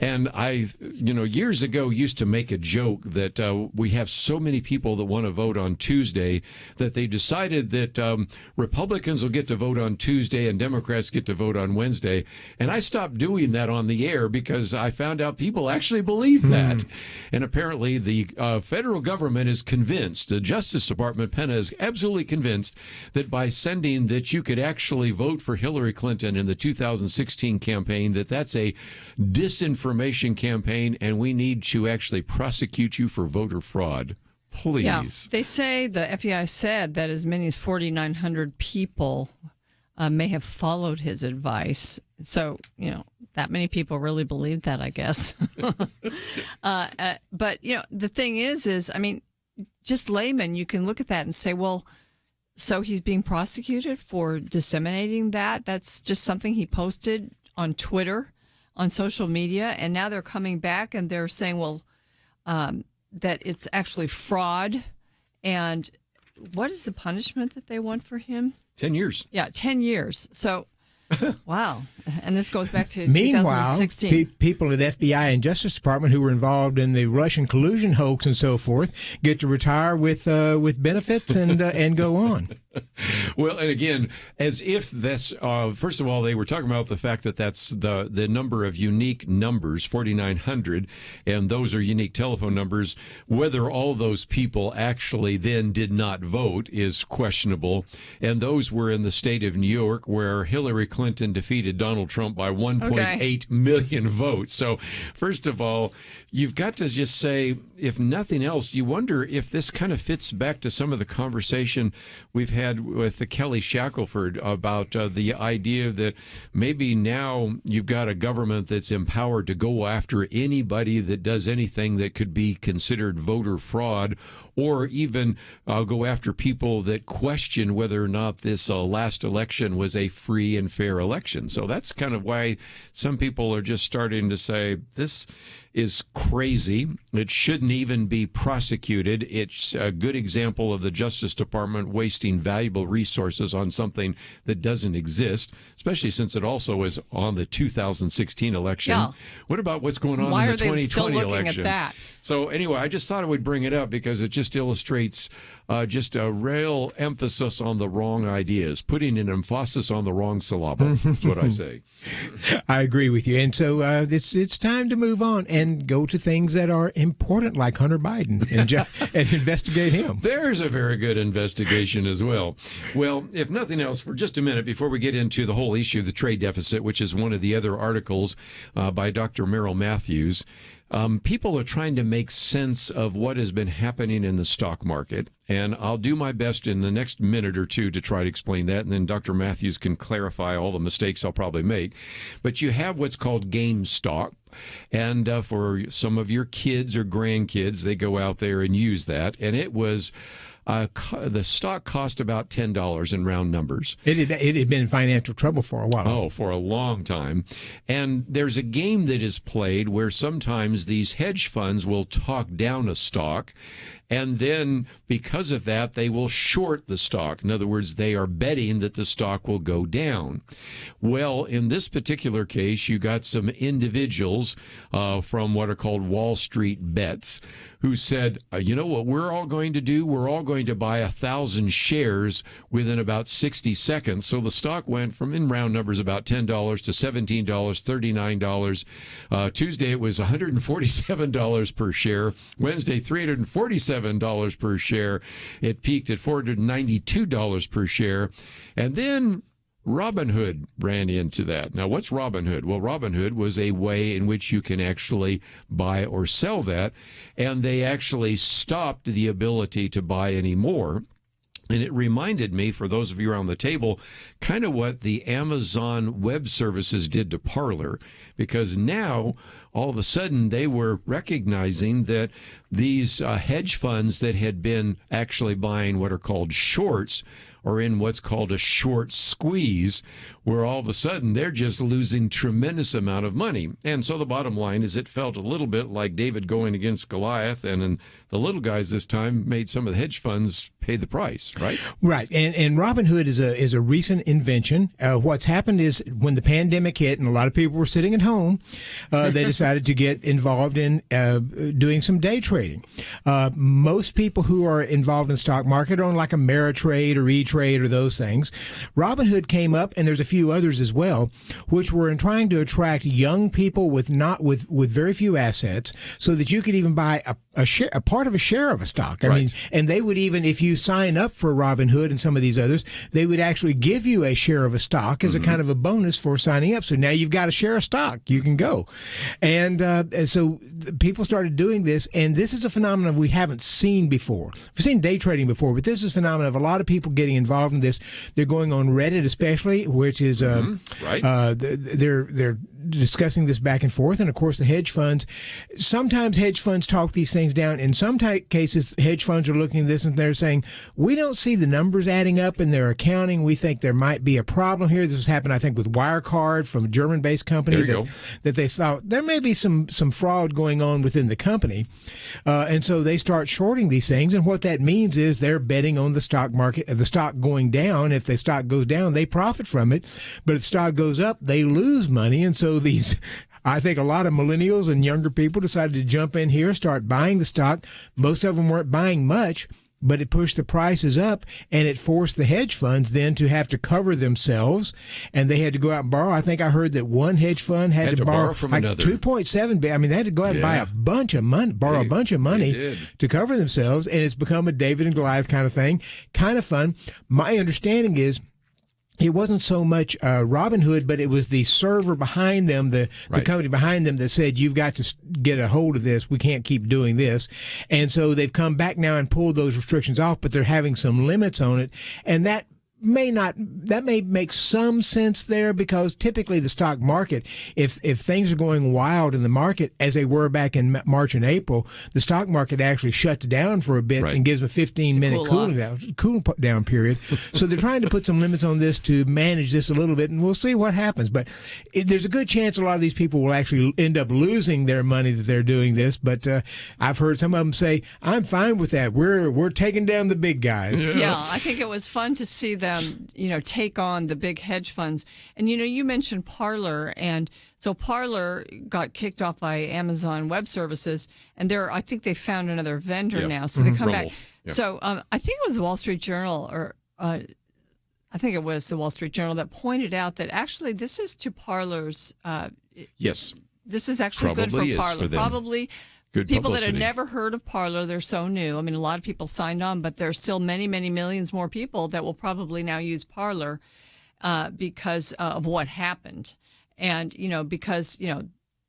And I, years ago used to make a joke that we have so many people that want to vote on Tuesday that they decided that Republicans will get to vote on Tuesday and Democrats get to vote on Wednesday. And I stopped doing that on the air because I found out people actually believe that. And apparently the federal government is convinced, the Justice Department, Penna, is absolutely convinced that by sending that you could actually vote for Hillary Clinton in the 2016 campaign, that's a disinformation campaign, and we need to actually prosecute you for voter fraud. Please. Yeah, they say, the FBI said that as many as 4,900 people may have followed his advice. So, that many people really believed that, I guess. But, the thing is, I mean, just layman, you can look at that and say, well, so he's being prosecuted for disseminating that? That's just something he posted on Twitter, on social media, and now they're coming back and they're saying, well, that it's actually fraud. And what is the punishment that they want for him? 10 years. Yeah, 10 years. So, wow. And this goes back to Meanwhile, 2016. People at FBI and Justice Department who were involved in the Russian collusion hoax and so forth get to retire with benefits and go on. Well, and again, as if this, first of all, they were talking about the fact that that's the number of unique numbers, 4,900, and those are unique telephone numbers. Whether all those people actually then did not vote is questionable. And those were in the state of New York, where Hillary Clinton defeated Donald Trump by 1.8 million votes. So, first of all, you've got to just say, if nothing else, you wonder if this kind of fits back to some of the conversation we've had with the Kelly Shackelford about the idea that maybe now you've got a government that's empowered to go after anybody that does anything that could be considered voter fraud, or even go after people that question whether or not this last election was a free and fair election. So that's kind of why some people are just starting to say this is crazy. It shouldn't even be prosecuted. It's a good example of the Justice Department wasting valuable resources on something that doesn't exist, especially since it also is on the 2016 election. Yeah. What about what's going on Why in the are they 2020 still looking election? at that? So anyway, I just thought I would bring it up because it just illustrates just a real emphasis on the wrong ideas, putting an emphasis on the wrong syllable. That's what I say. I agree with you. And so it's time to move on and go to things that are important, like Hunter Biden, and investigate him. There's a very good investigation as well. Well, if nothing else, for just a minute before we get into the whole issue of the trade deficit, which is one of the other articles by Dr. Merrill Matthews, people are trying to make sense of what has been happening in the stock market. And I'll do my best in the next minute or two to try to explain that. And then Dr. Matthews can clarify all the mistakes I'll probably make. But you have what's called GameStop. And for some of your kids or grandkids, they go out there and use that. And it was... the stock cost about $10 in round numbers. It had been in financial trouble for a while. Oh, for a long time. And there's a game that is played where sometimes these hedge funds will talk down a stock, And then because of that, they will short the stock. In other words, they are betting that the stock will go down. Well, in this particular case, you got some individuals from what are called Wall Street bets who said, you know what we're all going to do? We're all going to buy 1,000 shares within about 60 seconds. So the stock went from, in round numbers, about $10 to $17, $39. Tuesday, it was $147 per share. Wednesday, $347 per share. It peaked at $492 per share. And then Robinhood ran into that. Now, what's Robinhood? Well, Robinhood was a way in which you can actually buy or sell that, and they actually stopped the ability to buy any more. And it reminded me, for those of you around the table, kind of what the Amazon Web Services did to Parler, because now all of a sudden they were recognizing that these hedge funds that had been actually buying what are called shorts or in what's called a short squeeze, where all of a sudden they're just losing tremendous amount of money. And so the bottom line is it felt a little bit like David going against Goliath, and the little guys this time made some of the hedge funds pay the price, right? Right. And Robinhood is a recent invention. What's happened is when the pandemic hit and a lot of people were sitting at home, they decided to get involved in doing some day trading. Most people who are involved in the stock market are on like Ameritrade or E-Trade or those things. Robinhood came up, and there's a few others as well, which were in trying to attract young people with very few assets, so that you could even buy a part of a share of a stock. I mean, and they would even, if you sign up for Robinhood and some of these others, they would actually give you a share of a stock as a kind of a bonus for signing up. So now you've got a share of stock. You can go. And so people started doing this, and this is a phenomenon we haven't seen before. We've seen day trading before, but this is a phenomenon of a lot of people getting involved in this. They're going on Reddit especially, which is they're discussing this back and forth. And of course, the hedge funds, sometimes hedge funds talk these things down. In some cases, hedge funds are looking at this and they're saying, we don't see the numbers adding up in their accounting. We think there might be a problem here. This has happened, I think, with Wirecard from a German-based company that they thought there may be some fraud going on within the company. And so they start shorting these things. And what that means is they're betting on the stock market, the stock going down. If the stock goes down, they profit from it. But if the stock goes up, they lose money. And so I think a lot of millennials and younger people decided to jump in here, start buying the stock. Most of them weren't buying much, but it pushed the prices up, and it forced the hedge funds then to have to cover themselves, and they had to go out and borrow. I think I heard that one hedge fund had to borrow from like another. 2.7 billion. I mean, they had to go out and buy a bunch of money, borrow a bunch of money to cover themselves, and it's become a David and Goliath kind of thing, kind of fun. My understanding is it wasn't so much Robinhood, but it was the server behind them, the company behind them that said, you've got to get a hold of this. We can't keep doing this. And so they've come back now and pulled those restrictions off, but they're having some limits on it. And that may make some sense there, because typically the stock market, if things are going wild in the market as they were back in March and April, the stock market actually shuts down for a bit and gives a 15-minute cool down period. So they're trying to put some limits on this to manage this a little bit, and we'll see what happens. But there's a good chance a lot of these people will actually end up losing their money that they're doing this. But I've heard some of them say, I'm fine with that. We're taking down the big guys. Yeah, I think it was fun to see them, take on the big hedge funds. And, you mentioned Parler. And so Parler got kicked off by Amazon Web Services. And I think they found another vendor now. So they come back. Yeah. So I think it was the Wall Street Journal, or I think it was the Wall Street Journal, that pointed out that actually this is to Parler's. Yes. This is actually Probably good for Parler. Probably. Good people publicity. that had never heard of Parler, they're so new. I mean, a lot of people signed on, but there's still many, many millions more people that will probably now use Parler because of what happened. And, because,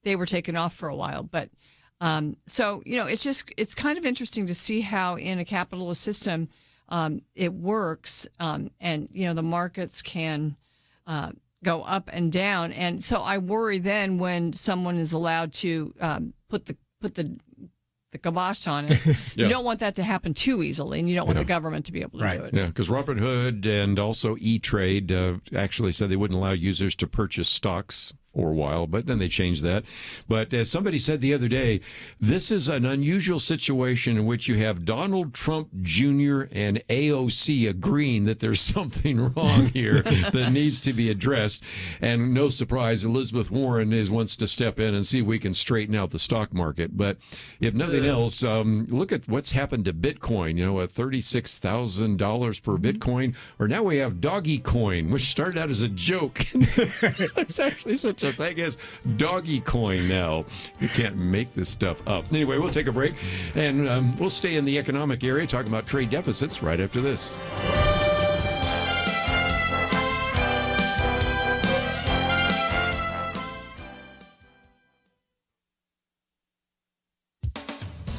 they were taken off for a while. But so, it's kind of interesting to see how in a capitalist system it works. And, the markets can go up and down. And so I worry then when someone is allowed to put the kibosh on it. You don't want that to happen too easily, and you don't want the government to be able to do it. Yeah, because Robinhood and also E-Trade actually said they wouldn't allow users to purchase stocks for a while, but then they changed that. But as somebody said the other day, this is an unusual situation in which you have Donald Trump Jr. and AOC agreeing that there's something wrong here that needs to be addressed. And no surprise, Elizabeth Warren wants to step in and see if we can straighten out the stock market. But if nothing else, look at what's happened to Bitcoin, at $36,000 per Bitcoin. Or now we have Doggy Coin, which started out as a joke. There's actually such a thing as Doggy Coin now. You can't make this stuff up. Anyway, we'll take a break, and we'll stay in the economic area talking about trade deficits right after this.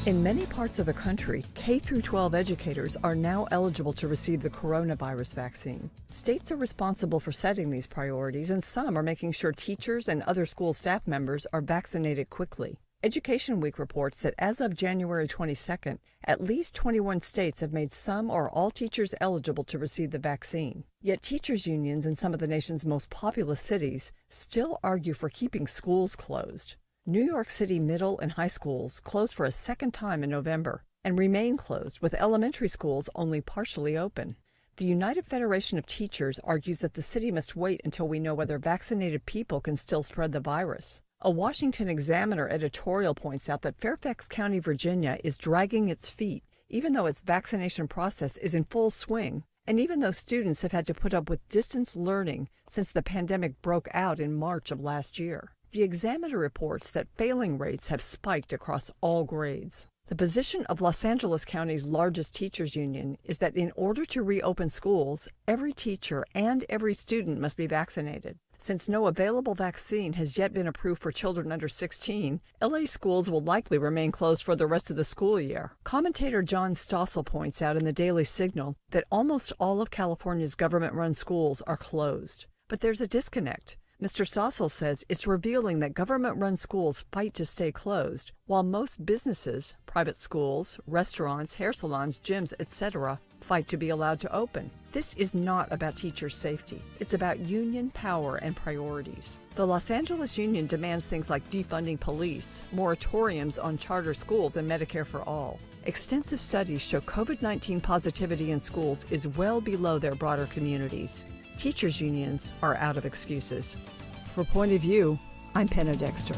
In many parts of the country, K-12 educators are now eligible to receive the coronavirus vaccine. States are responsible for setting these priorities, and some are making sure teachers and other school staff members are vaccinated quickly. Education Week reports that as of January 22nd, at least 21 states have made some or all teachers eligible to receive the vaccine. Yet teachers' unions in some of the nation's most populous cities still argue for keeping schools closed. New York City middle and high schools closed for a second time in November and remain closed, with elementary schools only partially open. The United Federation of Teachers argues that the city must wait until we know whether vaccinated people can still spread the virus. A Washington Examiner editorial points out that Fairfax County, Virginia, is dragging its feet, even though its vaccination process is in full swing, and even though students have had to put up with distance learning since the pandemic broke out in March of last year. The Examiner reports that failing rates have spiked across all grades. The position of Los Angeles County's largest teachers union is that in order to reopen schools, every teacher and every student must be vaccinated. Since no available vaccine has yet been approved for children under 16, LA schools will likely remain closed for the rest of the school year. Commentator John Stossel points out in the Daily Signal that almost all of California's government-run schools are closed. But there's a disconnect. Mr. Stossel says it's revealing that government-run schools fight to stay closed, while most businesses, private schools, restaurants, hair salons, gyms, etc., fight to be allowed to open. This is not about teacher safety. It's about union power and priorities. The Los Angeles Union demands things like defunding police, moratoriums on charter schools, and Medicare for all. Extensive studies show COVID-19 positivity in schools is well below their broader communities. Teachers' unions are out of excuses. For Point of View, I'm Penna Dexter.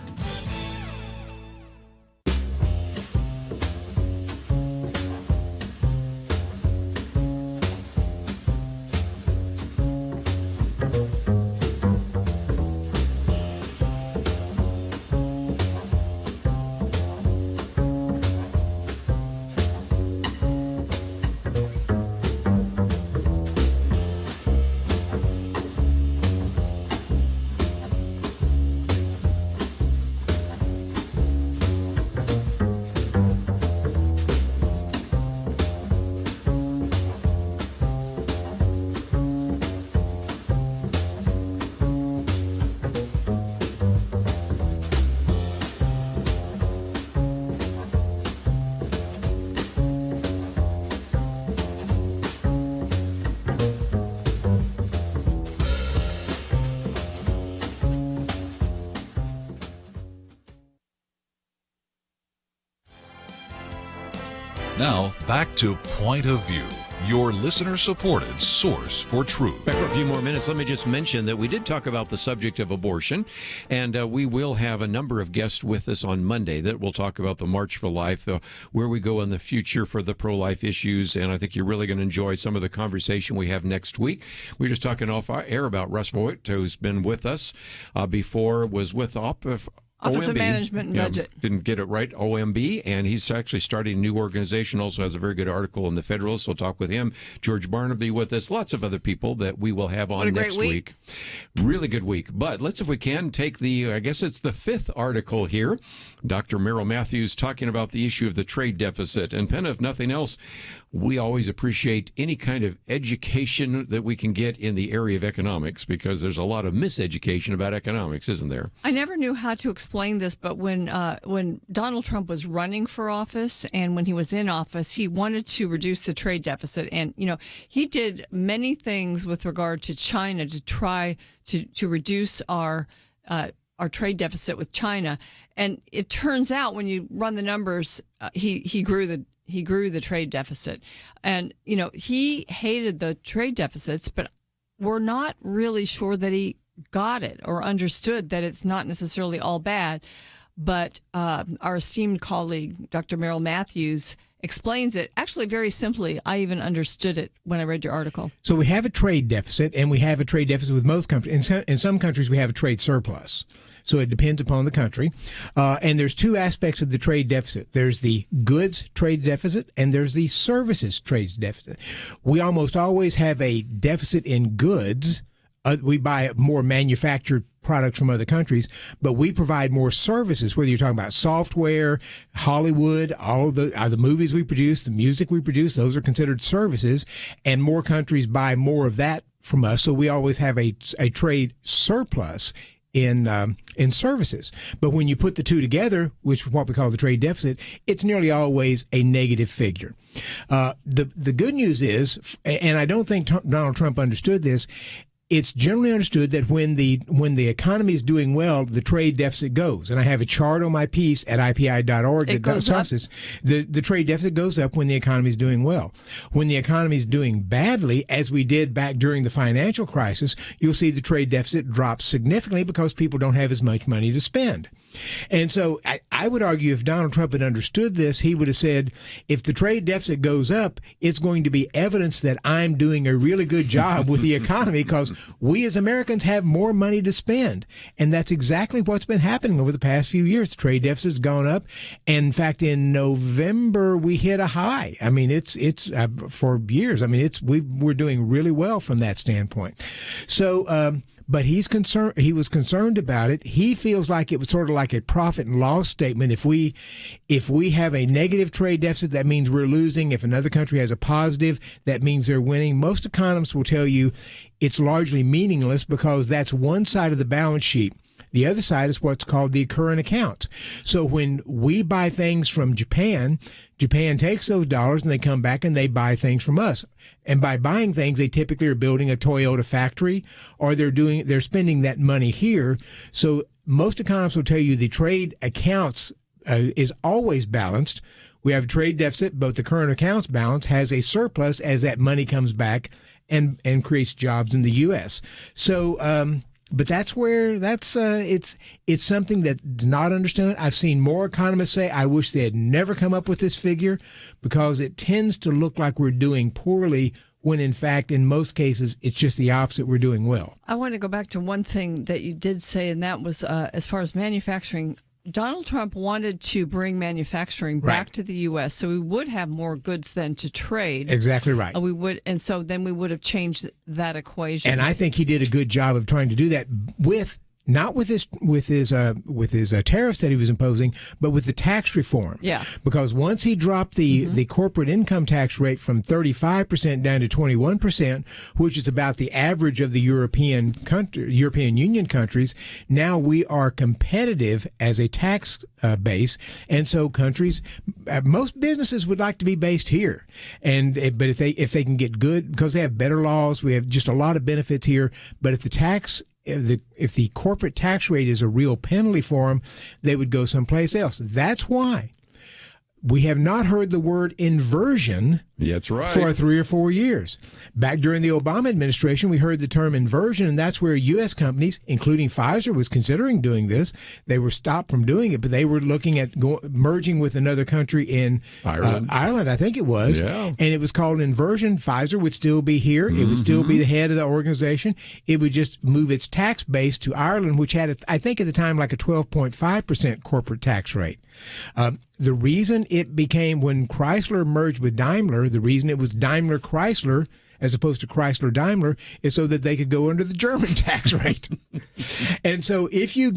Now, back to Point of View, your listener-supported source for truth. Back for a few more minutes, let me just mention that we did talk about the subject of abortion, and we will have a number of guests with us on Monday that will talk about the March for Life, where we go in the future for the pro-life issues, and I think you're really going to enjoy some of the conversation we have next week. We were just talking off air about Russ Voigt, who's been with us before, was with Office OMB. of Management and Budget. Didn't get it right, OMB, and he's actually starting a new organization, also has a very good article in the Federalist. We'll talk with him. George Barnaby with us, lots of other people that we will have on next week. Really good week. But let's, if we can, take I guess it's the fifth article here. Dr. Merrill Matthews talking about the issue of the trade deficit. And Penna, if nothing else, we always appreciate any kind of education that we can get in the area of economics, because there's a lot of miseducation about economics, isn't there? I never knew how to explain this, but when Donald Trump was running for office and when he was in office, he wanted to reduce the trade deficit. And, he did many things with regard to China to try to reduce our our trade deficit with China. And it turns out when you run the numbers, he grew the trade deficit. And, he hated the trade deficits, but we're not really sure that he got it or understood that it's not necessarily all bad. But our esteemed colleague, Dr. Merrill Matthews, explains it actually very simply. I even understood it when I read your article. So we have a trade deficit, and we have a trade deficit with most countries. In some countries, we have a trade surplus. So it depends upon the country. And there's two aspects of the trade deficit. There's the goods trade deficit, and there's the services trade deficit. We almost always have a deficit in goods. We buy more manufactured products from other countries, but we provide more services, whether you're talking about software, Hollywood, all of the movies we produce, the music we produce, those are considered services, and more countries buy more of that from us. So we always have a trade surplus in services. But when you put the two together, which is what we call the trade deficit, it's nearly always a negative figure. The good news is, and I don't think Donald Trump understood this, it's generally understood that when the economy is doing well, the trade deficit goes. And I have a chart on my piece at IPI.org that goes up. The trade deficit goes up when the economy is doing well. When the economy is doing badly, as we did back during the financial crisis, you'll see the trade deficit drop significantly because people don't have as much money to spend. And so I would argue if Donald Trump had understood this, he would have said, if the trade deficit goes up, it's going to be evidence that I'm doing a really good job with the economy because we as Americans have more money to spend. And that's exactly what's been happening over the past few years. The trade deficit's gone up. And in fact, in November, we hit a high. I mean, it's for years. I mean, we're doing really well from that standpoint. So, but he was concerned about it. He feels like it was sort of like a profit and loss statement. If we have a negative trade deficit, that means we're losing. If another country has a positive, that means they're winning. Most economists will tell you it's largely meaningless because that's one side of the balance sheet. The other side is what's called the current account. So when we buy things from Japan takes those dollars and they come back and they buy things from us. And by buying things, they typically are building a Toyota factory or they're spending that money here. So most economists will tell you the trade accounts is always balanced. We have a trade deficit, but the current accounts balance has a surplus as that money comes back and creates jobs in the U.S. So, but it's something that's not understood. I've seen more economists say, I wish they had never come up with this figure because it tends to look like we're doing poorly when in fact, in most cases, it's just the opposite. We're doing well. I want to go back to one thing that you did say, and that was as far as manufacturing. Donald Trump wanted to bring manufacturing back to the U.S., so we would have more goods then to trade. Exactly right. So then we would have changed that equation. And I think he did a good job of trying to do that not with his tariffs that he was imposing, but with the tax reform. Yeah. Because once he dropped the corporate income tax rate from 35% down to 21%, which is about the average of the European Union countries, now we are competitive as a tax base, and so countries, most businesses would like to be based here, but if they can get good because they have better laws, we have just a lot of benefits here. But if the corporate tax rate is a real penalty for them, they would go someplace else. That's why we have not heard the word inversion for 3 or 4 years. Back during the Obama administration, we heard the term inversion, and that's where U.S. companies, including Pfizer, was considering doing this. They were stopped from doing it, but they were looking at merging with another country in Ireland, I think it was. Yeah. And it was called inversion. Pfizer would still be here. It would still be the head of the organization. It would just move its tax base to Ireland, which had, I think at the time, like a 12.5% corporate tax rate. The reason it became, when Chrysler merged with Daimler, the reason it was Daimler Chrysler as opposed to Chrysler Daimler is so that they could go under the German tax rate. And so if you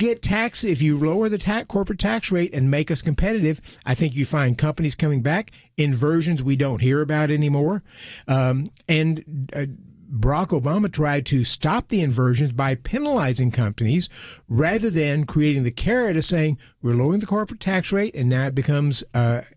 lower the corporate tax rate and make us competitive, I think you find companies coming back. Inversions we don't hear about anymore. Barack Obama tried to stop the inversions by penalizing companies rather than creating the carrot of saying, we're lowering the corporate tax rate, and now it becomes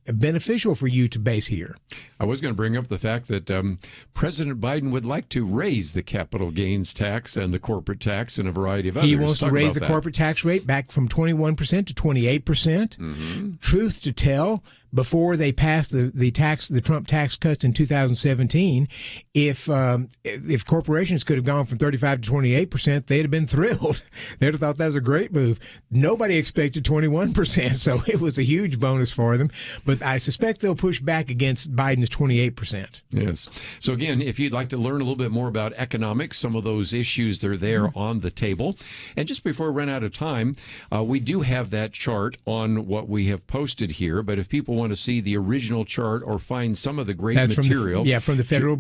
beneficial for you to base here. I was going to bring up the fact that President Biden would like to raise the capital gains tax and the corporate tax and a variety of others. He wants to raise the corporate tax rate back from 21% to 28%. Mm-hmm. Truth to tell, before they passed the Trump tax cuts in 2017, if corporations could have gone from 35 to 28%, they'd have been thrilled. They'd have thought that was a great move. Nobody expected 21%, so it was a huge bonus for them. But I suspect they'll push back against Biden's 28%. Yes. So again, if you'd like to learn a little bit more about economics, some of those issues, they're there on the table. And just before we run out of time, we do have that chart on what we have posted here. But if people want to see the original chart or find some of the great material, from the Federal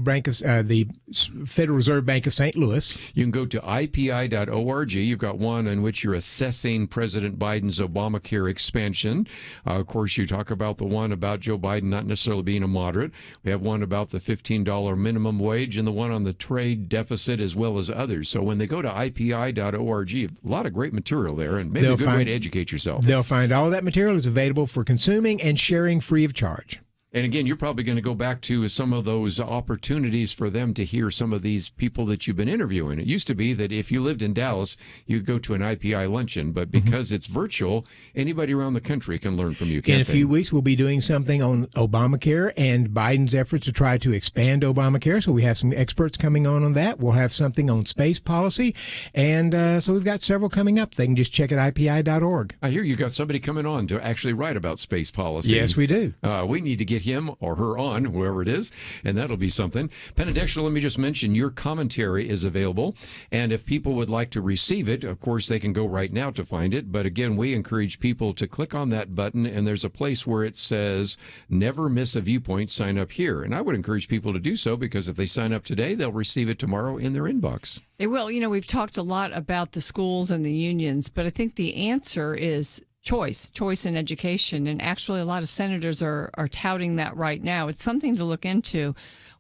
Reserve Bank of St. Louis, you can go to ipi.org. You've got one in which you're assessing President Biden's Obamacare expansion. Of course, you talk about the one about Joe Biden not necessarily being a moderate. We have one about the $15 minimum wage and the one on the trade deficit, as well as others. So when they go to ipi.org, a lot of great material there, and maybe a good way to educate yourself. They'll find all that material is available for consuming and sharing free of charge. And again, you're probably going to go back to some of those opportunities for them to hear some of these people that you've been interviewing. It used to be that if you lived in Dallas, you'd go to an IPI luncheon, but because it's virtual, anybody around the country can learn from you. In a few weeks, we'll be doing something on Obamacare and Biden's efforts to try to expand Obamacare. So we have some experts coming on that. We'll have something on space policy. And so we've got several coming up. They can just check at ipi.org. I hear you got somebody coming on to actually write about space policy. Yes, we do. We need to get him or her on, whoever it is, and that'll be something. Penna, Dexter, let me just mention your commentary is available, and if people would like to receive it, of course, they can go right now to find it. But again, we encourage people to click on that button, and there's a place where it says, never miss a viewpoint, sign up here. And I would encourage people to do so, because if they sign up today, they'll receive it tomorrow in their inbox. They will. You know, we've talked a lot about the schools and the unions, but I think the answer is choice in education. And actually, a lot of senators are touting that right now. It's something to look into.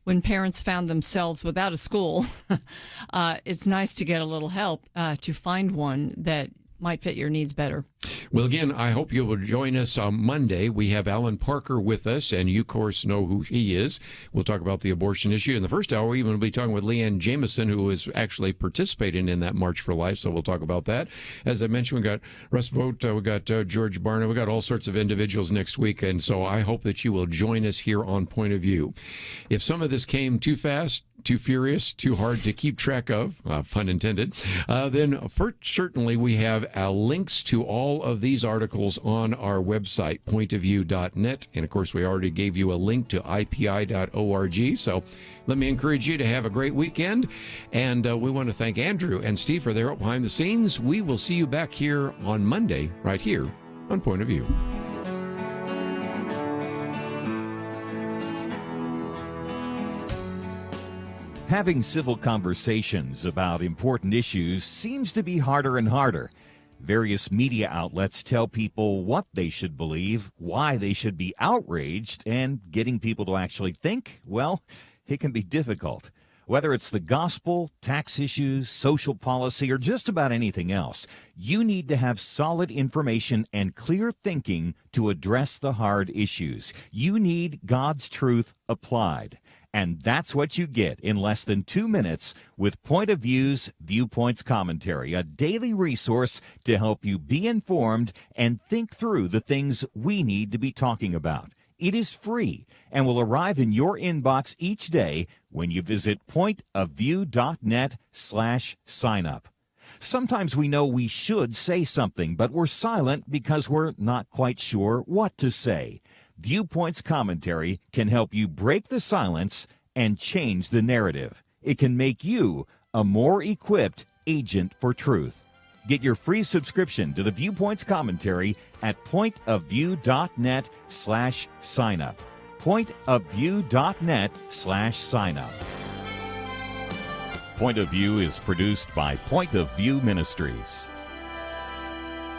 When parents found themselves without a school, it's nice to get a little help to find one that might fit your needs better. Well, again, I hope you will join us on Monday. We have Alan Parker with us, and you, of course, know who he is. We'll talk about the abortion issue. In the first hour, we will be talking with Leanne Jameson, who is actually participating in that March for Life, so we'll talk about that. As I mentioned, we got Russ Vogt, we got George Barna, we got all sorts of individuals next week, and so I hope that you will join us here on Point of View. If some of this came too fast, too furious, too hard to keep track of, pun intended, then certainly we have links to all of these articles on our website, pointofview.net. And of course, we already gave you a link to ipi.org. So let me encourage you to have a great weekend. And we want to thank Andrew and Steve for their help behind the scenes. We will see you back here on Monday, right here on Point of View. Having civil conversations about important issues seems to be harder and harder. Various media outlets tell people what they should believe, why they should be outraged, and getting people to actually think, well, it can be difficult. Whether it's the gospel, tax issues, social policy, or just about anything else, you need to have solid information and clear thinking to address the hard issues. You need God's truth applied. And that's what you get in less than 2 minutes with Point of View's Viewpoints Commentary, a daily resource to help you be informed and think through the things we need to be talking about. It is free and will arrive in your inbox each day when you visit pointofview.net/signup. Sometimes we know we should say something, but we're silent because we're not quite sure what to say. Viewpoints Commentary can help you break the silence and change the narrative. It can make you a more equipped agent for truth. Get your free subscription to the Viewpoints Commentary at pointofview.net/signup. Pointofview.net/signup. Point of View is produced by Point of View Ministries.